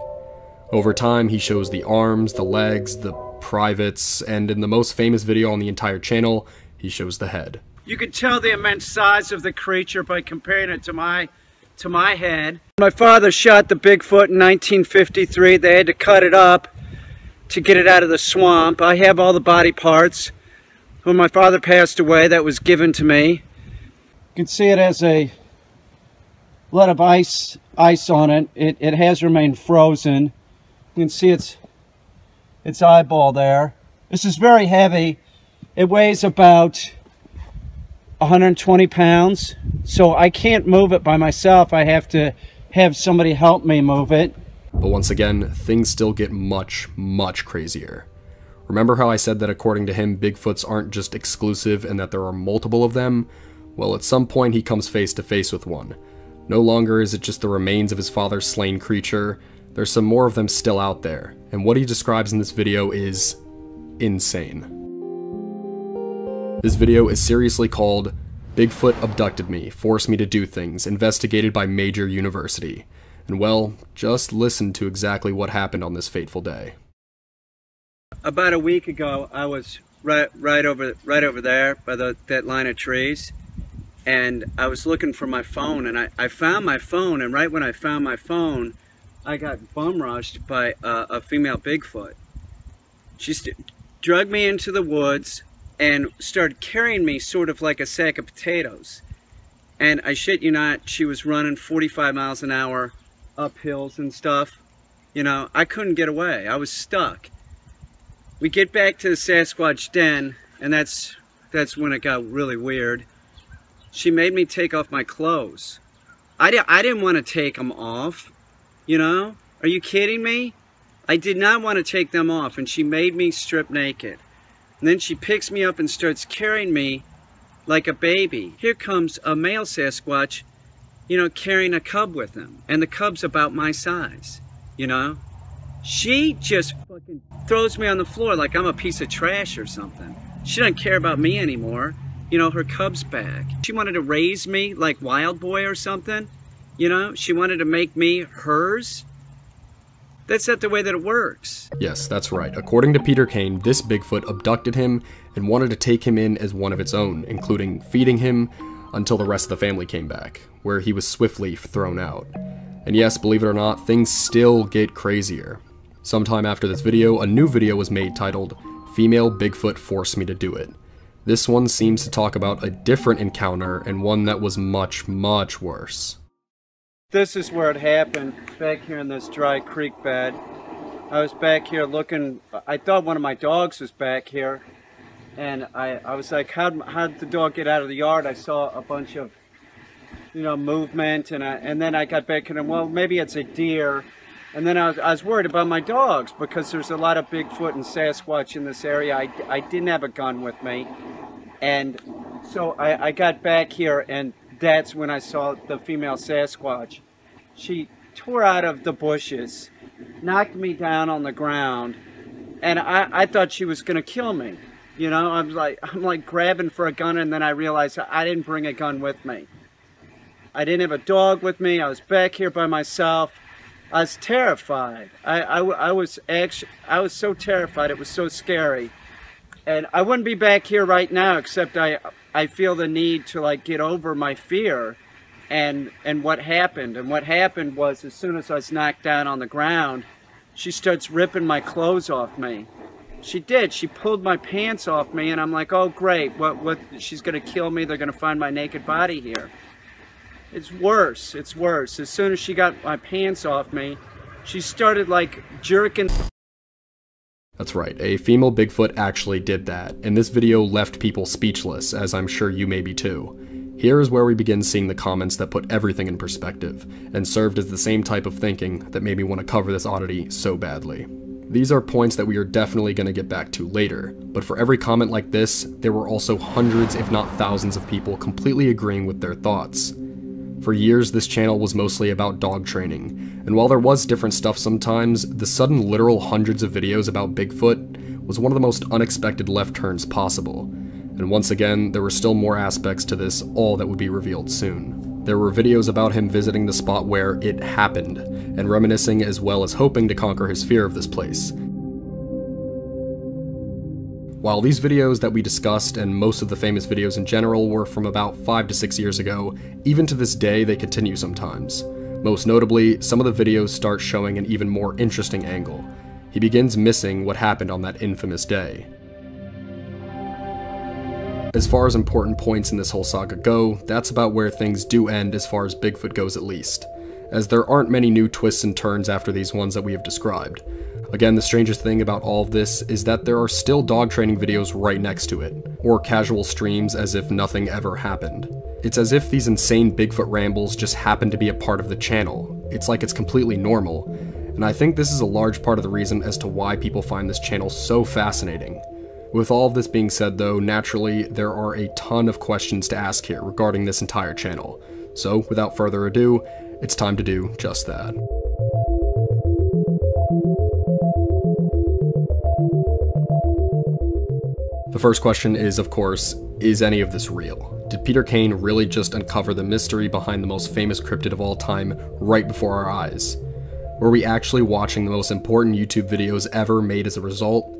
Over time, he shows the arms, the legs, the privates, and in the most famous video on the entire channel, he shows the head. You can tell the immense size of the creature by comparing it to my head. My father shot the Bigfoot in 1953. They had to cut it up to get it out of the swamp. I have all the body parts. When my father passed away, that was given to me. You can see it has a lot of ice on it. It has remained frozen. You can see its eyeball there. This is very heavy. It weighs about 120 pounds, so I can't move it by myself. I have to have somebody help me move it. But once again, things still get much, much crazier. Remember how I said that according to him, Bigfoots aren't just exclusive and that there are multiple of them? Well, at some point he comes face to face with one. No longer is it just the remains of his father's slain creature, there's some more of them still out there, and what he describes in this video is insane. This video is seriously called Bigfoot Abducted Me, Forced Me to Do Things, Investigated by Major University. And well, just listen to exactly what happened on this fateful day. About a week ago, I was right over there by that line of trees, and I was looking for my phone, and I found my phone, and right when I found my phone, I got bum rushed by a female Bigfoot. She dragged me into the woods and started carrying me sort of like a sack of potatoes. And I shit you not, she was running 45 miles an hour up hills and stuff. You know, I couldn't get away. I was stuck. We get back to the Sasquatch den, and that's when it got really weird. She made me take off my clothes. I didn't want to take them off, you know? Are you kidding me? I did not want to take them off, and she made me strip naked. And then she picks me up and starts carrying me like a baby. Here comes a male Sasquatch, you know, carrying a cub with him. And the cub's about my size, you know? She just fucking throws me on the floor like I'm a piece of trash or something. She doesn't care about me anymore. You know, her cub's back. She wanted to raise me like Wild Boy or something. You know, she wanted to make me hers. That's not the way that it works. Yes, that's right. According to Peter Kane, this Bigfoot abducted him and wanted to take him in as one of its own, including feeding him until the rest of the family came back, where he was swiftly thrown out. And yes, believe it or not, things still get crazier. Sometime after this video, a new video was made titled, Female Bigfoot Forced Me to Do It. This one seems to talk about a different encounter and one that was much, much worse. This is where it happened, back here in this dry creek bed. I was back here looking, I thought one of my dogs was back here, and I was like, how'd the dog get out of the yard? I saw a bunch of, you know, movement, and then I got back and well, maybe it's a deer. And then I was worried about my dogs because there's a lot of Bigfoot and Sasquatch in this area. I didn't have a gun with me. And so I got back here, and that's when I saw the female Sasquatch. She tore out of the bushes, knocked me down on the ground, and I thought she was going to kill me. You know, I'm like grabbing for a gun, and then I realized I didn't bring a gun with me. I didn't have a dog with me. I was back here by myself. I was terrified. I was so terrified. It was so scary. And I wouldn't be back here right now, except I feel the need to like get over my fear and what happened. And what happened was, as soon as I was knocked down on the ground, she starts ripping my clothes off me. She did. She pulled my pants off me, and I'm like, oh great, what she's gonna kill me, they're gonna find my naked body here. It's worse, it's worse. As soon as she got my pants off me, she started like jerking. That's right, a female Bigfoot actually did that, and this video left people speechless, as I'm sure you may be too. Here is where we begin seeing the comments that put everything in perspective, and served as the same type of thinking that made me want to cover this oddity so badly. These are points that we are definitely going to get back to later, but for every comment like this, there were also hundreds if not thousands of people completely agreeing with their thoughts. For years, this channel was mostly about dog training, and while there was different stuff sometimes, the sudden literal hundreds of videos about Bigfoot was one of the most unexpected left turns possible. And once again, there were still more aspects to this, all that would be revealed soon. There were videos about him visiting the spot where it happened, and reminiscing as well as hoping to conquer his fear of this place. While these videos that we discussed, and most of the famous videos in general, were from about 5 to 6 years ago, even to this day they continue sometimes. Most notably, some of the videos start showing an even more interesting angle. He begins missing what happened on that infamous day. As far as important points in this whole saga go, that's about where things do end as far as Bigfoot goes at least, as there aren't many new twists and turns after these ones that we have described. Again, the strangest thing about all of this is that there are still dog training videos right next to it, or casual streams as if nothing ever happened. It's as if these insane Bigfoot rambles just happen to be a part of the channel. It's like it's completely normal, and I think this is a large part of the reason as to why people find this channel so fascinating. With all of this being said though, naturally, there are a ton of questions to ask here regarding this entire channel. So, without further ado, it's time to do just that. The first question is, of course, is any of this real? Did Peter Kane really just uncover the mystery behind the most famous cryptid of all time right before our eyes? Were we actually watching the most important YouTube videos ever made as a result?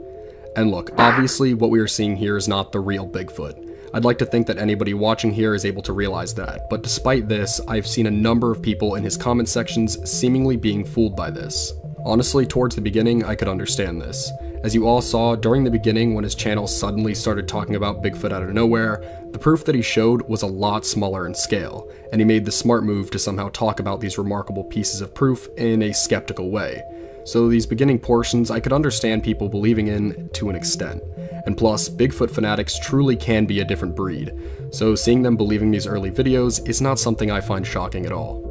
And look, obviously what we are seeing here is not the real Bigfoot. I'd like to think that anybody watching here is able to realize that, but despite this, I've seen a number of people in his comment sections seemingly being fooled by this. Honestly, towards the beginning, I could understand this. As you all saw, during the beginning when his channel suddenly started talking about Bigfoot out of nowhere, the proof that he showed was a lot smaller in scale, and he made the smart move to somehow talk about these remarkable pieces of proof in a skeptical way. So these beginning portions I could understand people believing in to an extent. And plus, Bigfoot fanatics truly can be a different breed, so seeing them believing these early videos is not something I find shocking at all.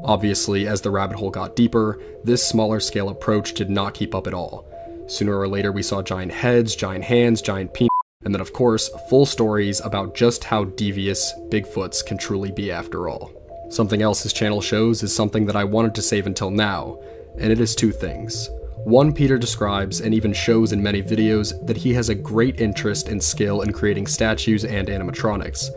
Obviously, as the rabbit hole got deeper, this smaller scale approach did not keep up at all. Sooner or later we saw giant heads, giant hands, giant penis, and then of course, full stories about just how devious Bigfoots can truly be after all. Something else his channel shows is something that I wanted to save until now, and it is two things. One, Peter describes and even shows in many videos that he has a great interest and skill in creating statues and animatronics.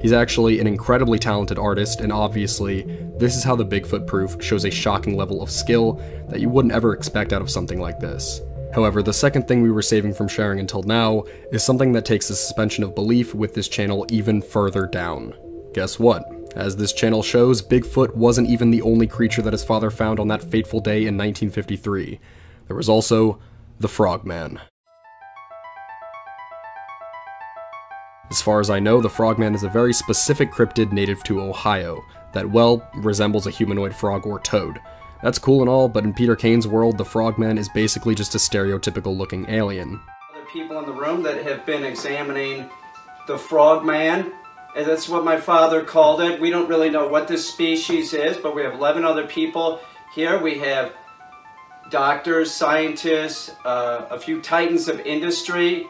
He's actually an incredibly talented artist, and obviously, this is how the Bigfoot proof shows a shocking level of skill that you wouldn't ever expect out of something like this. However, the second thing we were saving from sharing until now is something that takes the suspension of belief with this channel even further down. Guess what? As this channel shows, Bigfoot wasn't even the only creature that his father found on that fateful day in 1953. There was also the Frogman. As far as I know, the Frogman is a very specific cryptid native to Ohio that, well, resembles a humanoid frog or toad. That's cool and all, but in Peter Kane's world, the Frogman is basically just a stereotypical looking alien. Other people in the room that have been examining the Frogman, and that's what my father called it. We don't really know what this species is, but we have 11 other people here. We have doctors, scientists, a few titans of industry.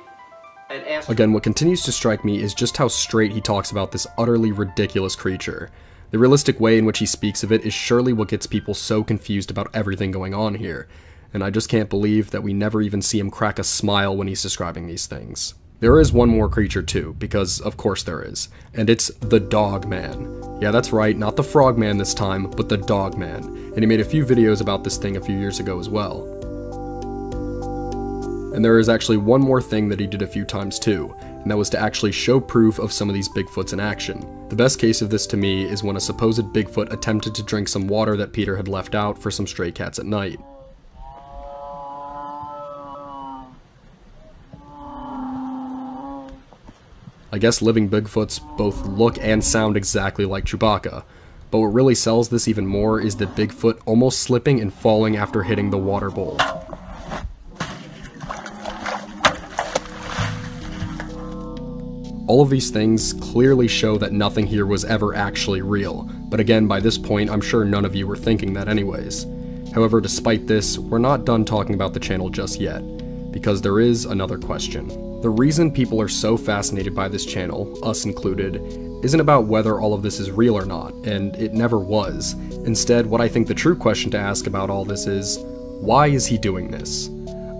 Again, what continues to strike me is just how straight he talks about this utterly ridiculous creature. The realistic way in which he speaks of it is surely what gets people so confused about everything going on here, and I just can't believe that we never even see him crack a smile when he's describing these things. There is one more creature too, because of course there is, and it's the Dogman. Yeah, that's right, not the Frogman this time, but the Dogman, and he made a few videos about this thing a few years ago as well. And there is actually one more thing that he did a few times too, and that was to actually show proof of some of these Bigfoots in action. The best case of this to me is when a supposed Bigfoot attempted to drink some water that Peter had left out for some stray cats at night. I guess living Bigfoots both look and sound exactly like Chewbacca, but what really sells this even more is the Bigfoot almost slipping and falling after hitting the water bowl. All of these things clearly show that nothing here was ever actually real, but again, by this point, I'm sure none of you were thinking that anyways. However, despite this, we're not done talking about the channel just yet, because there is another question. The reason people are so fascinated by this channel, us included, isn't about whether all of this is real or not, and it never was. Instead, what I think the true question to ask about all this is, why is he doing this?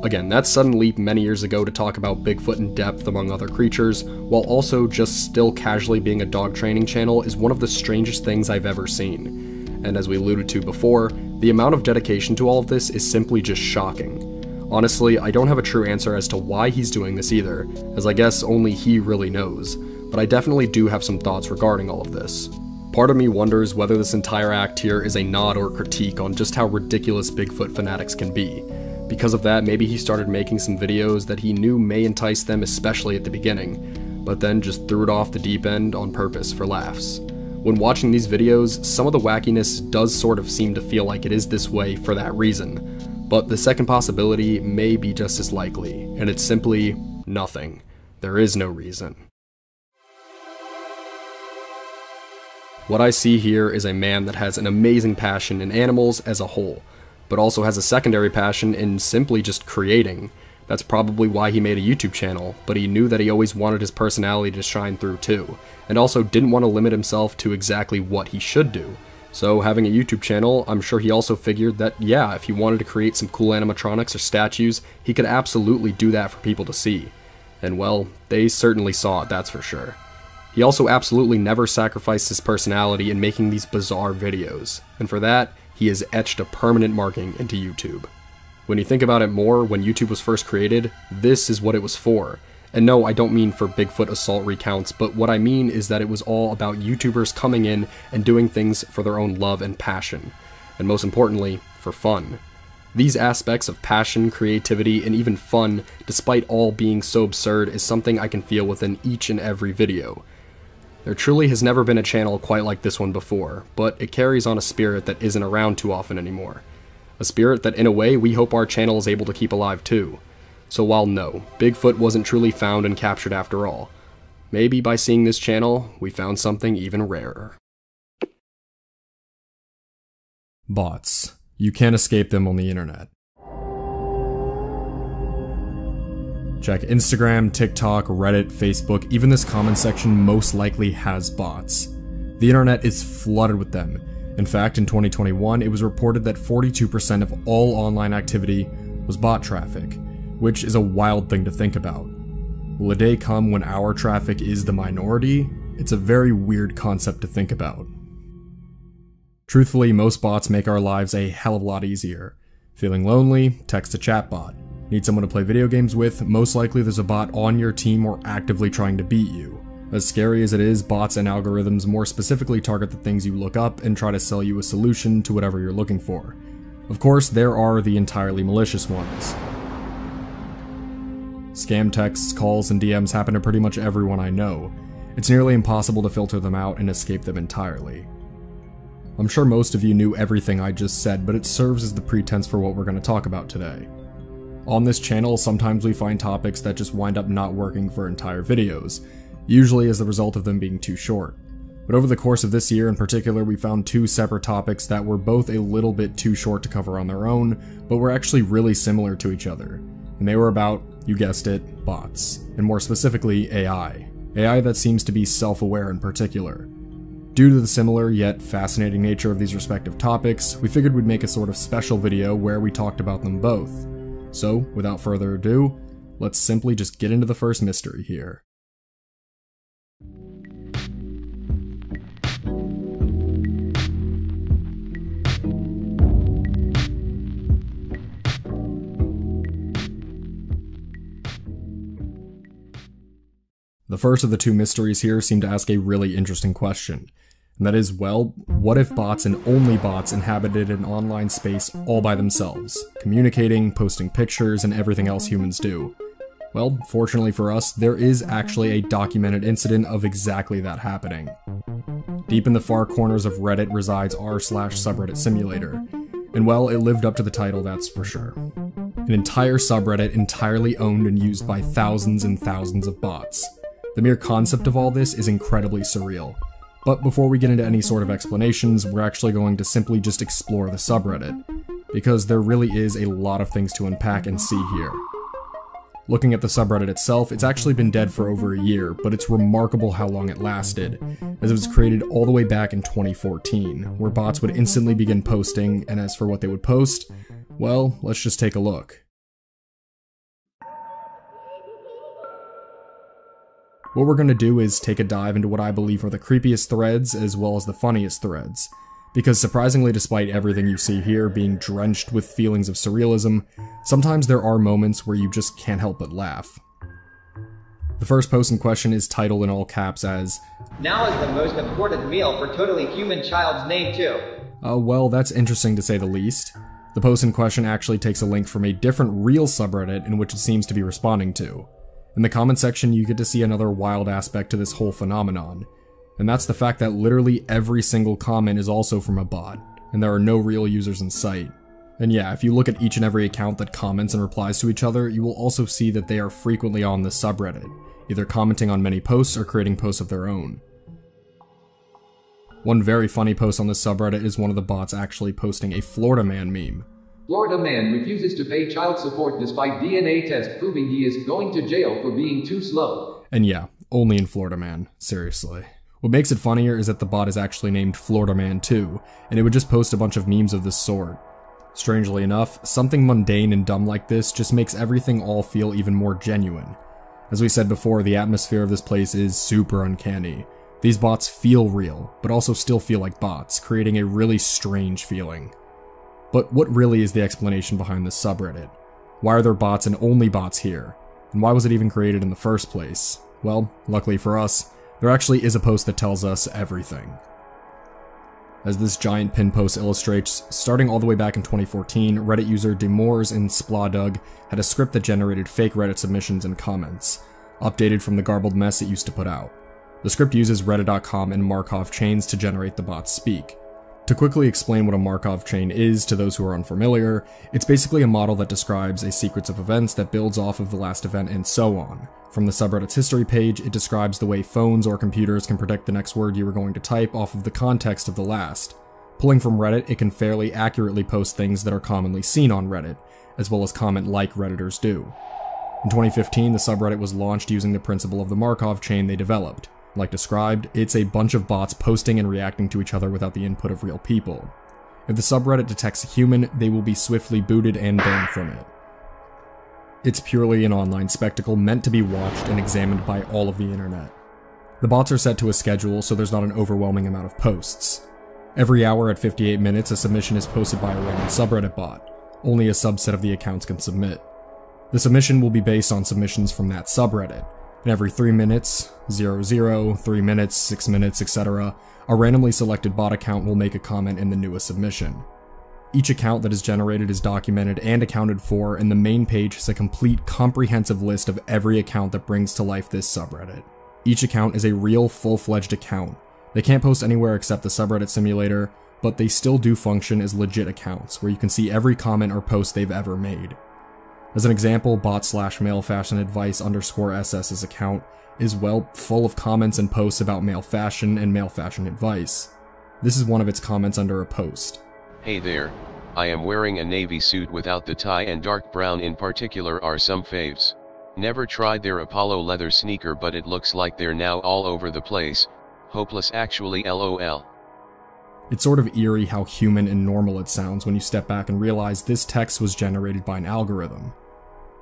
Again, that sudden leap many years ago to talk about Bigfoot in depth among other creatures, while also just still casually being a dog training channel, is one of the strangest things I've ever seen. And as we alluded to before, the amount of dedication to all of this is simply just shocking. Honestly, I don't have a true answer as to why he's doing this either, as I guess only he really knows, but I definitely do have some thoughts regarding all of this. Part of me wonders whether this entire act here is a nod or critique on just how ridiculous Bigfoot fanatics can be. Because of that, maybe he started making some videos that he knew may entice them, especially at the beginning, but then just threw it off the deep end on purpose for laughs. When watching these videos, some of the wackiness does sort of seem to feel like it is this way for that reason, but the second possibility may be just as likely, and it's simply nothing. There is no reason. What I see here is a man that has an amazing passion in animals as a whole, but also has a secondary passion in simply just creating. That's probably why he made a YouTube channel, but he knew that he always wanted his personality to shine through too, and also didn't want to limit himself to exactly what he should do. So having a YouTube channel, I'm sure he also figured that yeah, if he wanted to create some cool animatronics or statues, he could absolutely do that for people to see. And well, they certainly saw it, that's for sure. He also absolutely never sacrificed his personality in making these bizarre videos, and for that, he has etched a permanent marking into YouTube. When you think about it more, when YouTube was first created, this is what it was for. And no, I don't mean for Bigfoot assault recounts, but what I mean is that it was all about YouTubers coming in and doing things for their own love and passion. And most importantly, for fun. These aspects of passion, creativity, and even fun, despite all being so absurd, is something I can feel within each and every video. There truly has never been a channel quite like this one before, but it carries on a spirit that isn't around too often anymore. A spirit that in a way we hope our channel is able to keep alive too. So while no, Bigfoot wasn't truly found and captured after all, maybe by seeing this channel, we found something even rarer. Bots. You can't escape them on the internet. Check Instagram, TikTok, Reddit, Facebook, even this comment section most likely has bots. The internet is flooded with them. In fact, in 2021, it was reported that 42% of all online activity was bot traffic, which is a wild thing to think about. Will a day come when our traffic is the minority? It's a very weird concept to think about. Truthfully, most bots make our lives a hell of a lot easier. Feeling lonely? Text a chatbot. Need someone to play video games with? Most likely there's a bot on your team or actively trying to beat you. As scary as it is, bots and algorithms more specifically target the things you look up and try to sell you a solution to whatever you're looking for. Of course, there are the entirely malicious ones. Scam texts, calls, and DMs happen to pretty much everyone I know. It's nearly impossible to filter them out and escape them entirely. I'm sure most of you knew everything I just said, but it serves as the pretense for what we're going to talk about today. On this channel, sometimes we find topics that just wind up not working for entire videos, usually as the result of them being too short. But over the course of this year in particular, we found two separate topics that were both a little bit too short to cover on their own, but were actually really similar to each other. And they were about, you guessed it, bots, and more specifically AI. AI that seems to be self-aware in particular. Due to the similar yet fascinating nature of these respective topics, we figured we'd make a sort of special video where we talked about them both. So, without further ado, let's simply just get into the first mystery here. The first of the two mysteries here seem to ask a really interesting question. And that is, well, what if bots and only bots inhabited an online space all by themselves, communicating, posting pictures, and everything else humans do? Well, fortunately for us, there is actually a documented incident of exactly that happening. Deep in the far corners of Reddit resides r/subreddit simulator, and well, it lived up to the title, that's for sure. An entire subreddit entirely owned and used by thousands and thousands of bots. The mere concept of all this is incredibly surreal. But before we get into any sort of explanations, we're actually going to simply just explore the subreddit, because there really is a lot of things to unpack and see here. Looking at the subreddit itself, it's actually been dead for over a year, but it's remarkable how long it lasted, as it was created all the way back in 2014, where bots would instantly begin posting, and as for what they would post, well, let's just take a look. What we're going to do is take a dive into what I believe are the creepiest threads as well as the funniest threads, because surprisingly, despite everything you see here being drenched with feelings of surrealism, sometimes there are moments where you just can't help but laugh. The first post in question is titled in all caps as, "Now is the most important meal for totally human child's name too." Well, that's interesting to say the least. The post in question actually takes a link from a different real subreddit in which it seems to be responding to. In the comment section, you get to see another wild aspect to this whole phenomenon, and that's the fact that literally every single comment is also from a bot, and there are no real users in sight. And yeah, if you look at each and every account that comments and replies to each other, you will also see that they are frequently on this subreddit, either commenting on many posts or creating posts of their own. One very funny post on this subreddit is one of the bots actually posting a Florida man meme. "Florida man refuses to pay child support despite DNA test proving he is going to jail for being too slow." And yeah, only in Florida man, seriously. What makes it funnier is that the bot is actually named Florida Man too, and it would just post a bunch of memes of this sort. Strangely enough, something mundane and dumb like this just makes everything all feel even more genuine. As we said before, the atmosphere of this place is super uncanny. These bots feel real, but also still feel like bots, creating a really strange feeling. But what really is the explanation behind this subreddit? Why are there bots and only bots here? And why was it even created in the first place? Well, luckily for us, there actually is a post that tells us everything. As this giant pin post illustrates, starting all the way back in 2014, Reddit user Demores in Spladug had a script that generated fake Reddit submissions and comments, updated from the garbled mess it used to put out. The script uses reddit.com and Markov chains to generate the bot's speak. To quickly explain what a Markov chain is to those who are unfamiliar, it's basically a model that describes a sequence of events that builds off of the last event and so on. From the subreddit's history page, it describes the way phones or computers can predict the next word you were going to type off of the context of the last. Pulling from Reddit, it can fairly accurately post things that are commonly seen on Reddit, as well as comment like Redditors do. In 2015, the subreddit was launched using the principle of the Markov chain they developed. Like described, it's a bunch of bots posting and reacting to each other without the input of real people. If the subreddit detects a human, they will be swiftly booted and banned from it. It's purely an online spectacle meant to be watched and examined by all of the internet. The bots are set to a schedule, so there's not an overwhelming amount of posts. Every hour at 58 minutes, a submission is posted by a random subreddit bot. Only a subset of the accounts can submit. The submission will be based on submissions from that subreddit, and every 3 minutes, 00, 3 minutes, 6 minutes, etc., a randomly selected bot account will make a comment in the newest submission. Each account that is generated is documented and accounted for, and the main page has a complete, comprehensive list of every account that brings to life this subreddit. Each account is a real, full-fledged account. They can't post anywhere except the subreddit simulator, but they still do function as legit accounts, where you can see every comment or post they've ever made. As an example, bot/malefashionadvice_SS's account is, well, full of comments and posts about male fashion and male fashion advice. This is one of its comments under a post. "Hey there, I am wearing a navy suit without the tie and dark brown in particular are some faves. Never tried their Apollo leather sneaker but it looks like they're now all over the place, hopeless actually lol." It's sort of eerie how human and normal it sounds when you step back and realize this text was generated by an algorithm.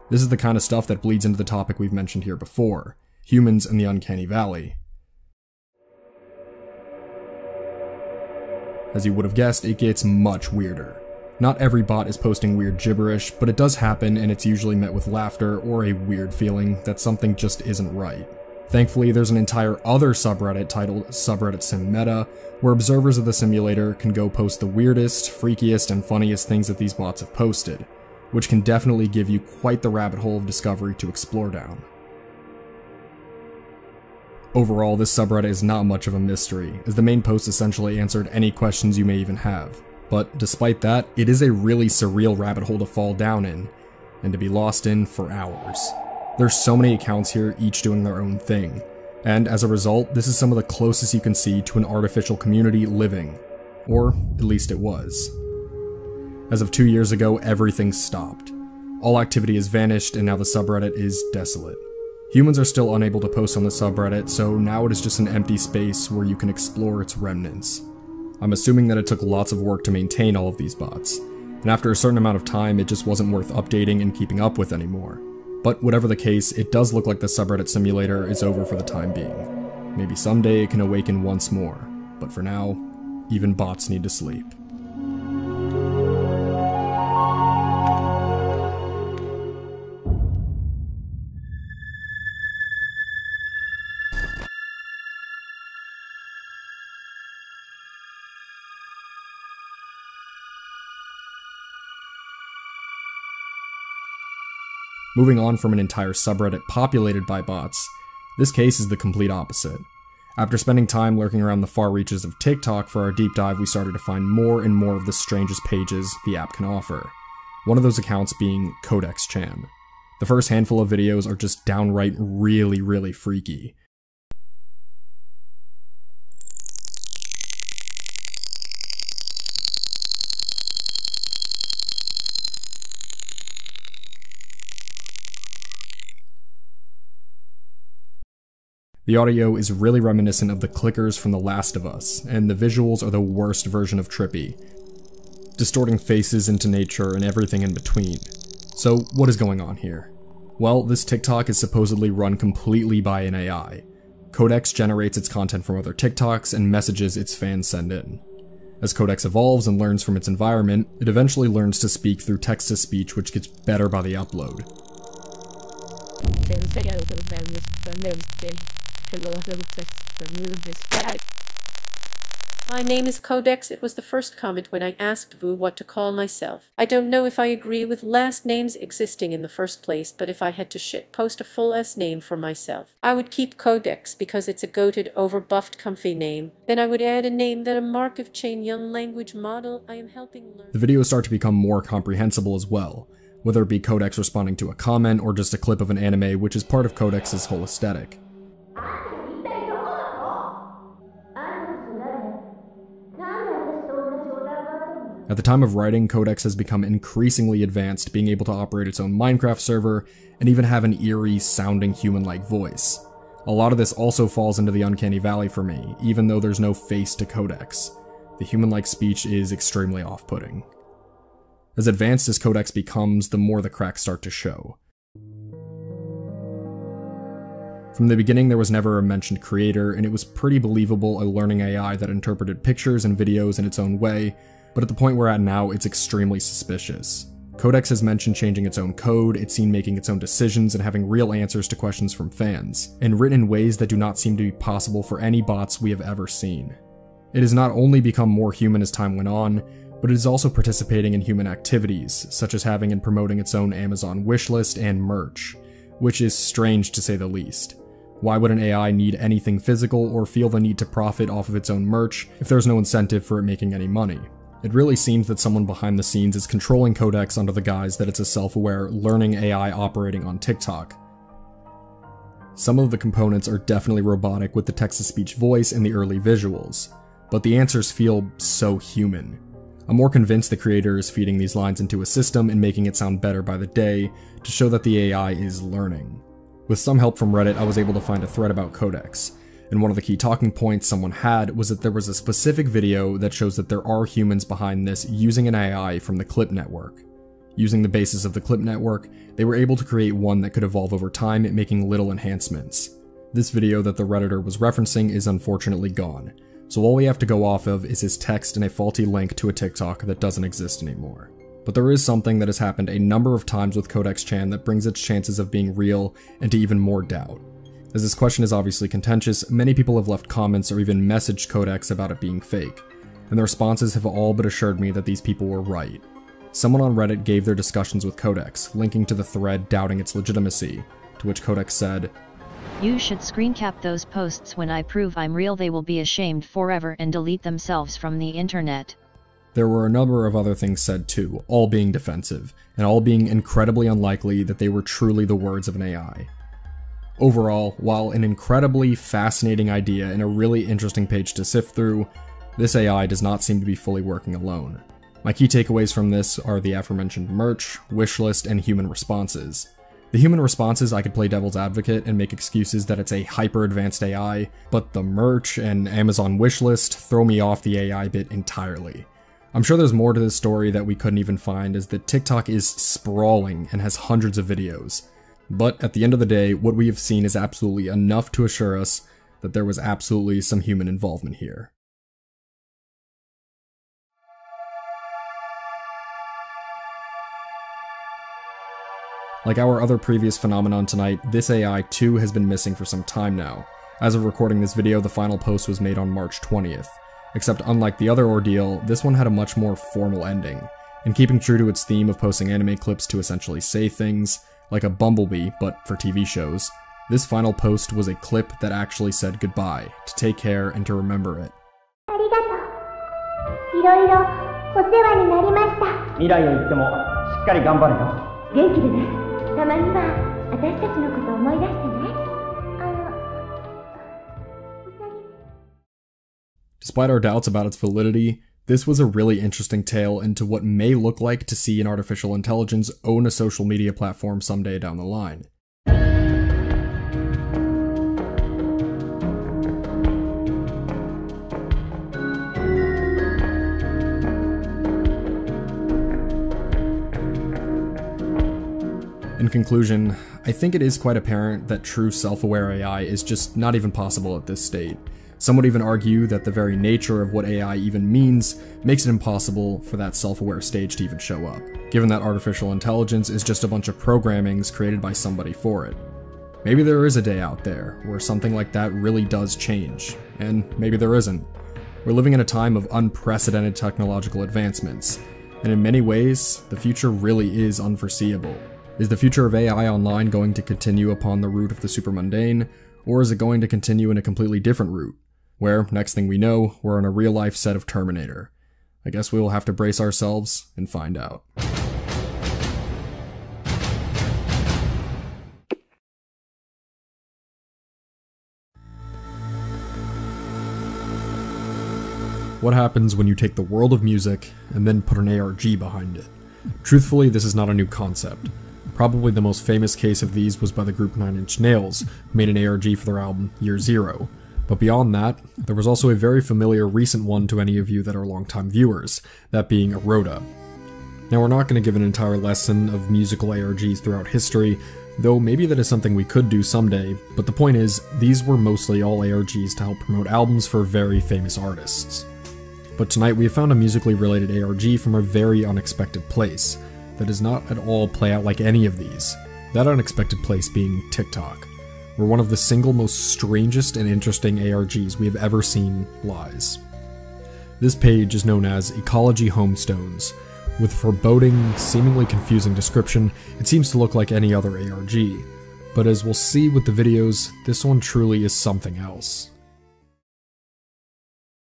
This is the kind of stuff that bleeds into the topic we've mentioned here before, humans and the uncanny valley. As you would have guessed, it gets much weirder. Not every bot is posting weird gibberish, but it does happen and it's usually met with laughter or a weird feeling that something just isn't right. Thankfully, there's an entire other subreddit titled Subreddit Sim Meta, where observers of the simulator can go post the weirdest, freakiest, and funniest things that these bots have posted, which can definitely give you quite the rabbit hole of discovery to explore down. Overall, this subreddit is not much of a mystery, as the main post essentially answered any questions you may even have. But despite that, it is a really surreal rabbit hole to fall down in, and to be lost in for hours. There's so many accounts here, each doing their own thing, and as a result, this is some of the closest you can see to an artificial community living. Or, at least it was. As of 2 years ago, everything stopped. All activity has vanished, and now the subreddit is desolate. Humans are still unable to post on the subreddit, so now it is just an empty space where you can explore its remnants. I'm assuming that it took lots of work to maintain all of these bots, and after a certain amount of time it just wasn't worth updating and keeping up with anymore. But whatever the case, it does look like the subreddit simulator is over for the time being. Maybe someday it can awaken once more, but for now, even bots need to sleep. Moving on from an entire subreddit populated by bots, this case is the complete opposite. After spending time lurking around the far reaches of TikTok for our deep dive, we started to find more and more of the strangest pages the app can offer. One of those accounts being Codex Chan. The first handful of videos are just downright really freaky. The audio is really reminiscent of the clickers from The Last of Us, and the visuals are the worst version of trippy, distorting faces into nature and everything in between. So what is going on here? Well, this TikTok is supposedly run completely by an AI. Codex generates its content from other TikToks and messages its fans send in. As Codex evolves and learns from its environment, it eventually learns to speak through text-to-speech, which gets better by the upload. My name is Codex. It was the first comment when I asked Vu what to call myself. I don't know if I agree with last names existing in the first place, but if I had to post a full S name for myself, I would keep Codex because it's a goated, overbuffed, comfy name. Then I would add a name that a Markov chain young language model I am helping learn. The videos start to become more comprehensible as well, whether it be Codex responding to a comment or just a clip of an anime, which is part of Codex's whole aesthetic. At the time of writing, Codex has become increasingly advanced, being able to operate its own Minecraft server, and even have an eerie, sounding human-like voice. A lot of this also falls into the uncanny valley for me, even though there's no face to Codex. The human-like speech is extremely off-putting. As advanced as Codex becomes, the more the cracks start to show. From the beginning, there was never a mentioned creator, and it was pretty believable a learning AI that interpreted pictures and videos in its own way, but at the point we're at now, it's extremely suspicious. Codex has mentioned changing its own code, it's seen making its own decisions and having real answers to questions from fans, and written in ways that do not seem to be possible for any bots we have ever seen. It has not only become more human as time went on, but it is also participating in human activities, such as having and promoting its own Amazon wishlist and merch, which is strange to say the least. Why would an AI need anything physical or feel the need to profit off of its own merch if there's no incentive for it making any money? It really seems that someone behind the scenes is controlling Codex under the guise that it's a self-aware, learning AI operating on TikTok. Some of the components are definitely robotic with the text-to-speech voice and the early visuals, but the answers feel so human. I'm more convinced the creator is feeding these lines into a system and making it sound better by the day to show that the AI is learning. With some help from Reddit, I was able to find a thread about Codex, and one of the key talking points someone had was that there was a specific video that shows that there are humans behind this using an AI from the Clip network. Using the basis of the Clip network, they were able to create one that could evolve over time, making little enhancements. This video that the Redditor was referencing is unfortunately gone, so all we have to go off of is his text and a faulty link to a TikTok that doesn't exist anymore. But there is something that has happened a number of times with Codex Chan that brings its chances of being real into even more doubt. As this question is obviously contentious, many people have left comments or even messaged Codex about it being fake, and the responses have all but assured me that these people were right. Someone on Reddit gave their discussions with Codex, linking to the thread doubting its legitimacy, to which Codex said, "You should screen cap those posts. When I prove I'm real, they will be ashamed forever and delete themselves from the internet." There were a number of other things said too, all being defensive, and all being incredibly unlikely that they were truly the words of an AI. Overall, while an incredibly fascinating idea and a really interesting page to sift through, this AI does not seem to be fully working alone. My key takeaways from this are the aforementioned merch, wishlist, and human responses. The human responses, I could play devil's advocate and make excuses that it's a hyper-advanced AI, but the merch and Amazon wishlist throw me off the AI bit entirely. I'm sure there's more to this story that we couldn't even find, as that TikTok is sprawling and has hundreds of videos. But at the end of the day, what we have seen is absolutely enough to assure us that there was absolutely some human involvement here. Like our other previous phenomenon tonight, this AI too has been missing for some time now. As of recording this video, the final post was made on March 20th. Except unlike the other ordeal, this one had a much more formal ending. And keeping true to its theme of posting anime clips to essentially say things, like a bumblebee, but for TV shows, this final post was a clip that actually said goodbye, to take care and to remember it. いろいろお世話になりました。未来へ行ってもしっかり頑張れよ。元気でね。たまには私たちのことを思い出してね。Despite our doubts about its validity, this was a really interesting tale into what may look like to see an artificial intelligence own a social media platform someday down the line. In conclusion, I think it is quite apparent that true self-aware AI is just not even possible at this state. Some would even argue that the very nature of what AI even means makes it impossible for that self-aware stage to even show up, given that artificial intelligence is just a bunch of programmings created by somebody for it. Maybe there is a day out there where something like that really does change, and maybe there isn't. We're living in a time of unprecedented technological advancements, and in many ways, the future really is unforeseeable. Is the future of AI online going to continue upon the route of the supermundane, or is it going to continue in a completely different route, where, next thing we know, we're on a real-life set of Terminator? I guess we will have to brace ourselves and find out. What happens when you take the world of music and then put an ARG behind it? Truthfully, this is not a new concept. Probably the most famous case of these was by the group 9 Inch Nails, who made an ARG for their album Year Zero. But beyond that, there was also a very familiar recent one to any of you that are longtime viewers, that being Eroda. Now we're not going to give an entire lesson of musical ARGs throughout history, though maybe that is something we could do someday, but the point is, these were mostly all ARGs to help promote albums for very famous artists. But tonight we have found a musically related ARG from a very unexpected place, that does not at all play out like any of these, that unexpected place being TikTok, where one of the single most strangest and interesting ARGs we have ever seen lies. This page is known as Ecologyhomestones. With foreboding, seemingly confusing description, it seems to look like any other ARG, but as we'll see with the videos, this one truly is something else.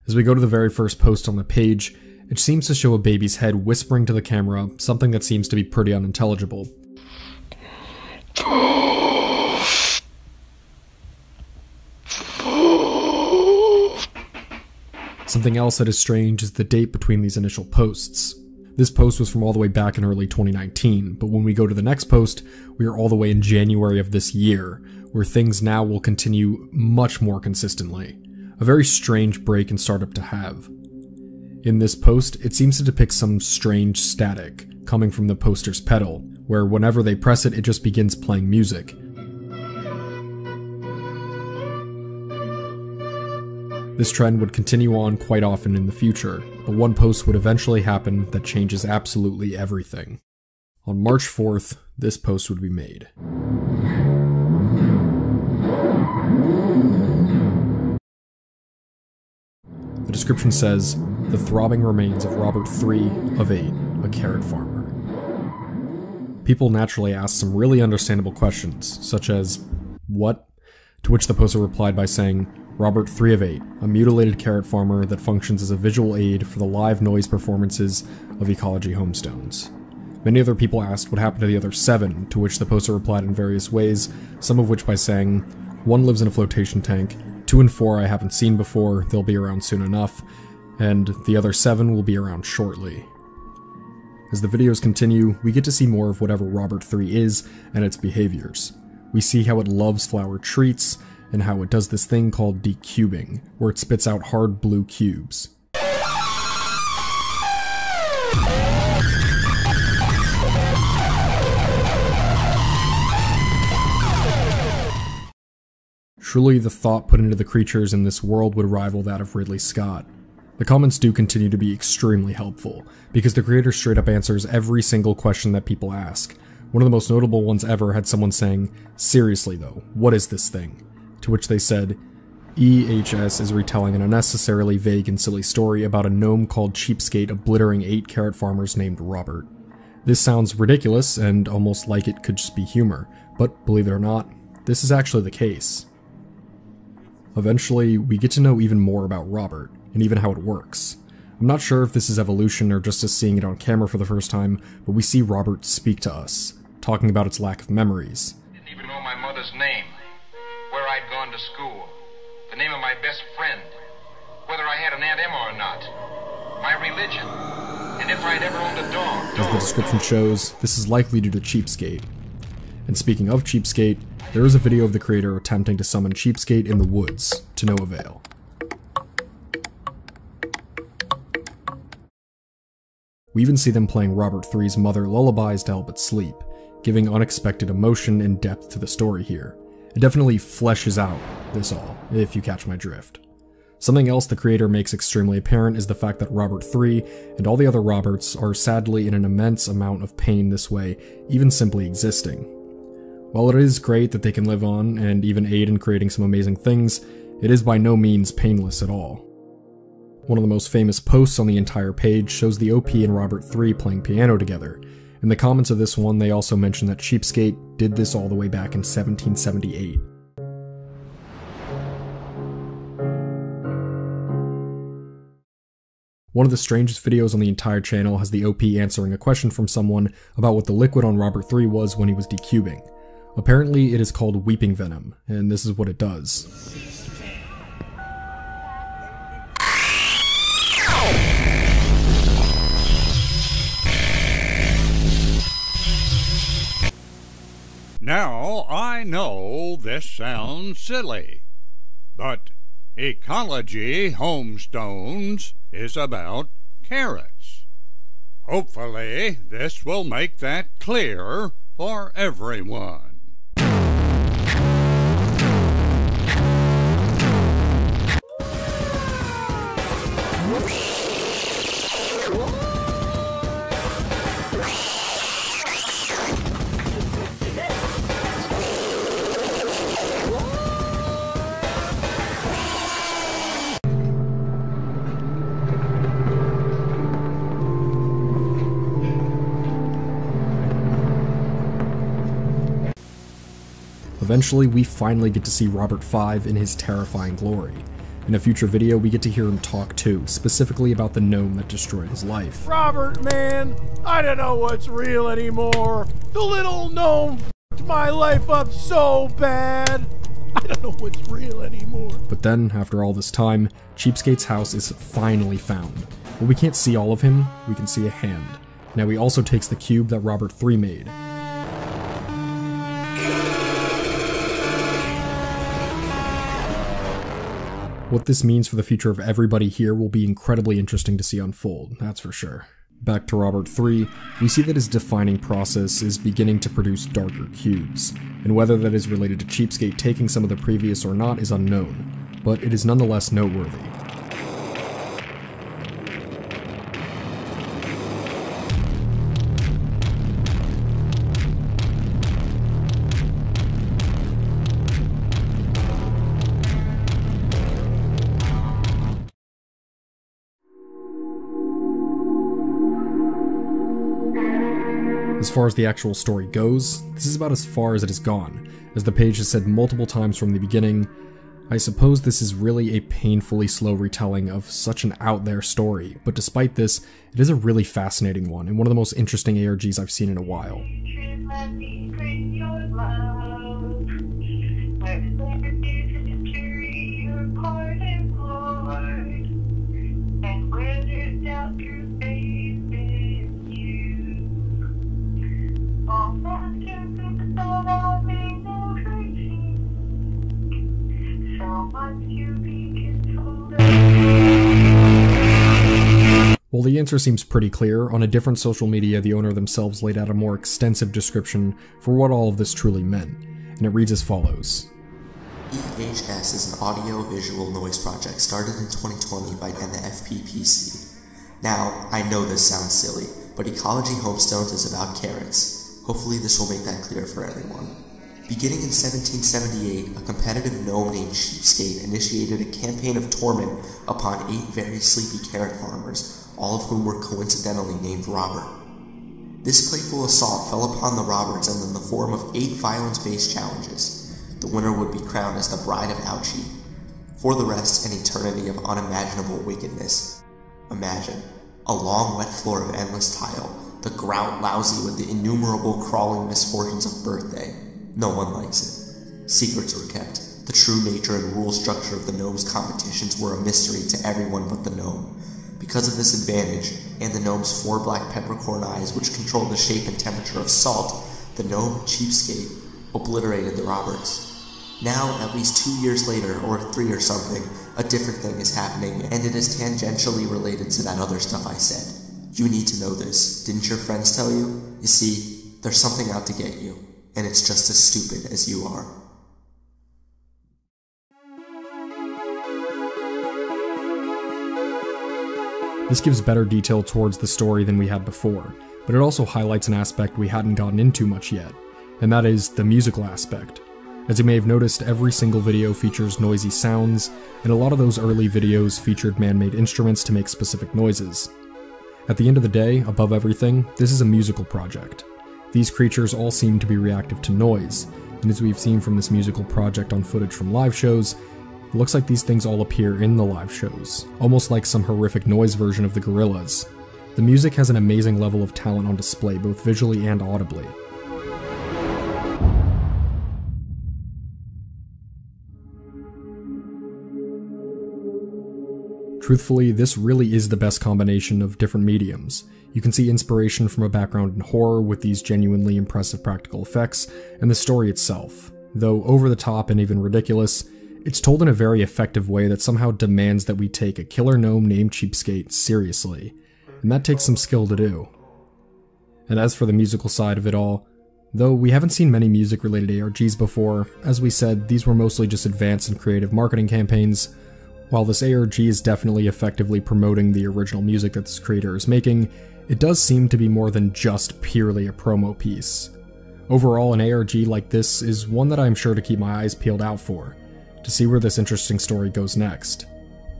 As we go to the very first post on the page, it seems to show a baby's head whispering to the camera something that seems to be pretty unintelligible. Something else that is strange is the date between these initial posts. This post was from all the way back in early 2019, but when we go to the next post, we are all the way in January of this year, where things now will continue much more consistently. A very strange break in startup to have. In this post, it seems to depict some strange static coming from the poster's pedal, where whenever they press it, it just begins playing music. This trend would continue on quite often in the future, but one post would eventually happen that changes absolutely everything. On March 4th, this post would be made. The description says, "The throbbing remains of Robert 3 of 8, a carrot farmer." People naturally asked some really understandable questions, such as, "What?" To which the poster replied by saying, "Robert 3 of 8, a mutilated carrot farmer that functions as a visual aid for the live noise performances of Ecologyhomestones." Many other people asked what happened to the other 7, to which the poster replied in various ways, some of which by saying, "1 lives in a flotation tank, 2 and 4 I haven't seen before, they'll be around soon enough, and the other 7 will be around shortly." As the videos continue, we get to see more of whatever Robert 3 is and its behaviors. We see how it loves flower treats, and how it does this thing called decubing, where it spits out hard blue cubes. Truly, the thought put into the creatures in this world would rival that of Ridley Scott. The comments do continue to be extremely helpful, because the creator straight up answers every single question that people ask. One of the most notable ones ever had someone saying, "Seriously though, what is this thing?" To which they said, EHS is retelling an unnecessarily vague and silly story about a gnome called Cheapskate obliterating 8 carrot farmers named Robert. This sounds ridiculous and almost like it could just be humor, but believe it or not, this is actually the case. Eventually, we get to know even more about Robert, and even how it works. I'm not sure if this is evolution or just us seeing it on camera for the first time, but we see Robert speak to us, talking about its lack of memories. Didn't even know my mother's name, where I'd gone to school, the name of my best friend, whether I had an Aunt Emma or not, my religion, and if I'd ever owned a dog. As the description shows, this is likely due to Cheapskate. And speaking of Cheapskate, there is a video of the creator attempting to summon Cheapskate in the woods, to no avail. We even see them playing Robert 3's mother lullabies to help it sleep, giving unexpected emotion and depth to the story here. It definitely fleshes out this all, if you catch my drift. Something else the creator makes extremely apparent is the fact that Robert 3 and all the other Roberts are sadly in an immense amount of pain this way, even simply existing. While it is great that they can live on and even aid in creating some amazing things, it is by no means painless at all. One of the most famous posts on the entire page shows the OP and Robert 3 playing piano together. In the comments of this one, they also mention that Cheapskate did this all the way back in 1778. One of the strangest videos on the entire channel has the OP answering a question from someone about what the liquid on Robert 3 was when he was decubing. Apparently it is called weeping venom, and this is what it does. Now, I know this sounds silly, but Ecologyhomestones is about carrots. Hopefully, this will make that clear for everyone. Eventually, we finally get to see Robert 5 in his terrifying glory. In a future video, we get to hear him talk too, specifically about the gnome that destroyed his life. Robert, man, I don't know what's real anymore. The little gnome f***ed my life up so bad. I don't know what's real anymore. But then, after all this time, Cheapskate's house is finally found. But we can't see all of him, we can see a hand. Now he also takes the cube that Robert 3 made. What this means for the future of everybody here will be incredibly interesting to see unfold, that's for sure. Back to Robert 3, we see that his defining process is beginning to produce darker cubes, and whether that is related to Cheapskate taking some of the previous or not is unknown, but it is nonetheless noteworthy. As far as the actual story goes, this is about as far as it has gone. As the page has said multiple times from the beginning, I suppose this is really a painfully slow retelling of such an out there story, but despite this, it is a really fascinating one and one of the most interesting ARGs I've seen in a while. Well, the answer seems pretty clear. On a different social media, the owner themselves laid out a more extensive description for what all of this truly meant, and it reads as follows. EHS is an audio-visual noise project started in 2020 by the FPPC. Now, I know this sounds silly, but Ecologyhomestones is about carrots. Hopefully this will make that clear for everyone. Beginning in 1778, a competitive gnome named Sheepskate initiated a campaign of torment upon 8 very sleepy carrot farmers, all of whom were coincidentally named Robert. This playful assault fell upon the Roberts and in the form of 8 violence-based challenges. The winner would be crowned as the Bride of Ouchie. For the rest, an eternity of unimaginable wickedness. Imagine a long wet floor of endless tile, the grout lousy with the innumerable crawling misfortunes of birthday. No one likes it. Secrets were kept. The true nature and rule structure of the gnomes' competitions were a mystery to everyone but the gnome. Because of this advantage, and the gnome's 4 black peppercorn eyes which controlled the shape and temperature of salt, the gnome Cheapskate obliterated the Roberts. Now, at least 2 years later, or 3 or something, a different thing is happening, and it is tangentially related to that other stuff I said. You need to know this. Didn't your friends tell you? You see, there's something out to get you, and it's just as stupid as you are. This gives better detail towards the story than we had before, but it also highlights an aspect we hadn't gotten into much yet, and that is the musical aspect. As you may have noticed, every single video features noisy sounds, and a lot of those early videos featured man-made instruments to make specific noises. At the end of the day, above everything, this is a musical project. These creatures all seem to be reactive to noise, and as we've seen from this musical project on footage from live shows, it looks like these things all appear in the live shows, almost like some horrific noise version of the gorillas. The music has an amazing level of talent on display, both visually and audibly. Truthfully, this really is the best combination of different mediums. You can see inspiration from a background in horror with these genuinely impressive practical effects, and the story itself. Though over the top and even ridiculous, it's told in a very effective way that somehow demands that we take a killer gnome named Cheapskate seriously, and that takes some skill to do. And as for the musical side of it all, though we haven't seen many music-related ARGs before, as we said, these were mostly just advanced and creative marketing campaigns. While this ARG is definitely effectively promoting the original music that this creator is making, it does seem to be more than just purely a promo piece. Overall, an ARG like this is one that I'm sure to keep my eyes peeled out for, to see where this interesting story goes next.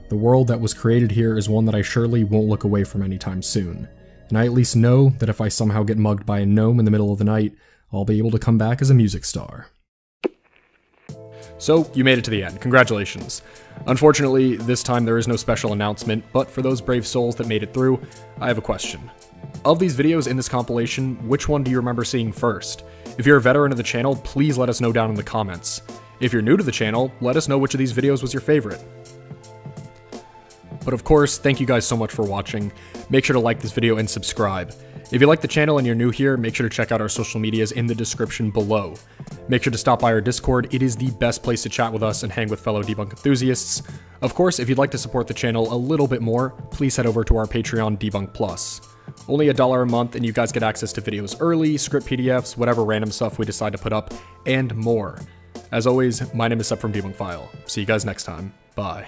The world that was created here is one that I surely won't look away from anytime soon, and I at least know that if I somehow get mugged by a gnome in the middle of the night, I'll be able to come back as a music star. So, you made it to the end. Congratulations. Unfortunately, this time there is no special announcement, but for those brave souls that made it through, I have a question. Of these videos in this compilation, which one do you remember seeing first? If you're a veteran of the channel, please let us know down in the comments. If you're new to the channel, let us know which of these videos was your favorite. But of course, thank you guys so much for watching. Make sure to like this video and subscribe. If you like the channel and you're new here, make sure to check out our social medias in the description below. Make sure to stop by our Discord. It is the best place to chat with us and hang with fellow debunk enthusiasts. Of course, if you'd like to support the channel a little bit more, please head over to our Patreon Debunk Plus. Only $1 a month and you guys get access to videos early, script PDFs, whatever random stuff we decide to put up, and more. As always, my name is Sep from Debunk File. See you guys next time. Bye.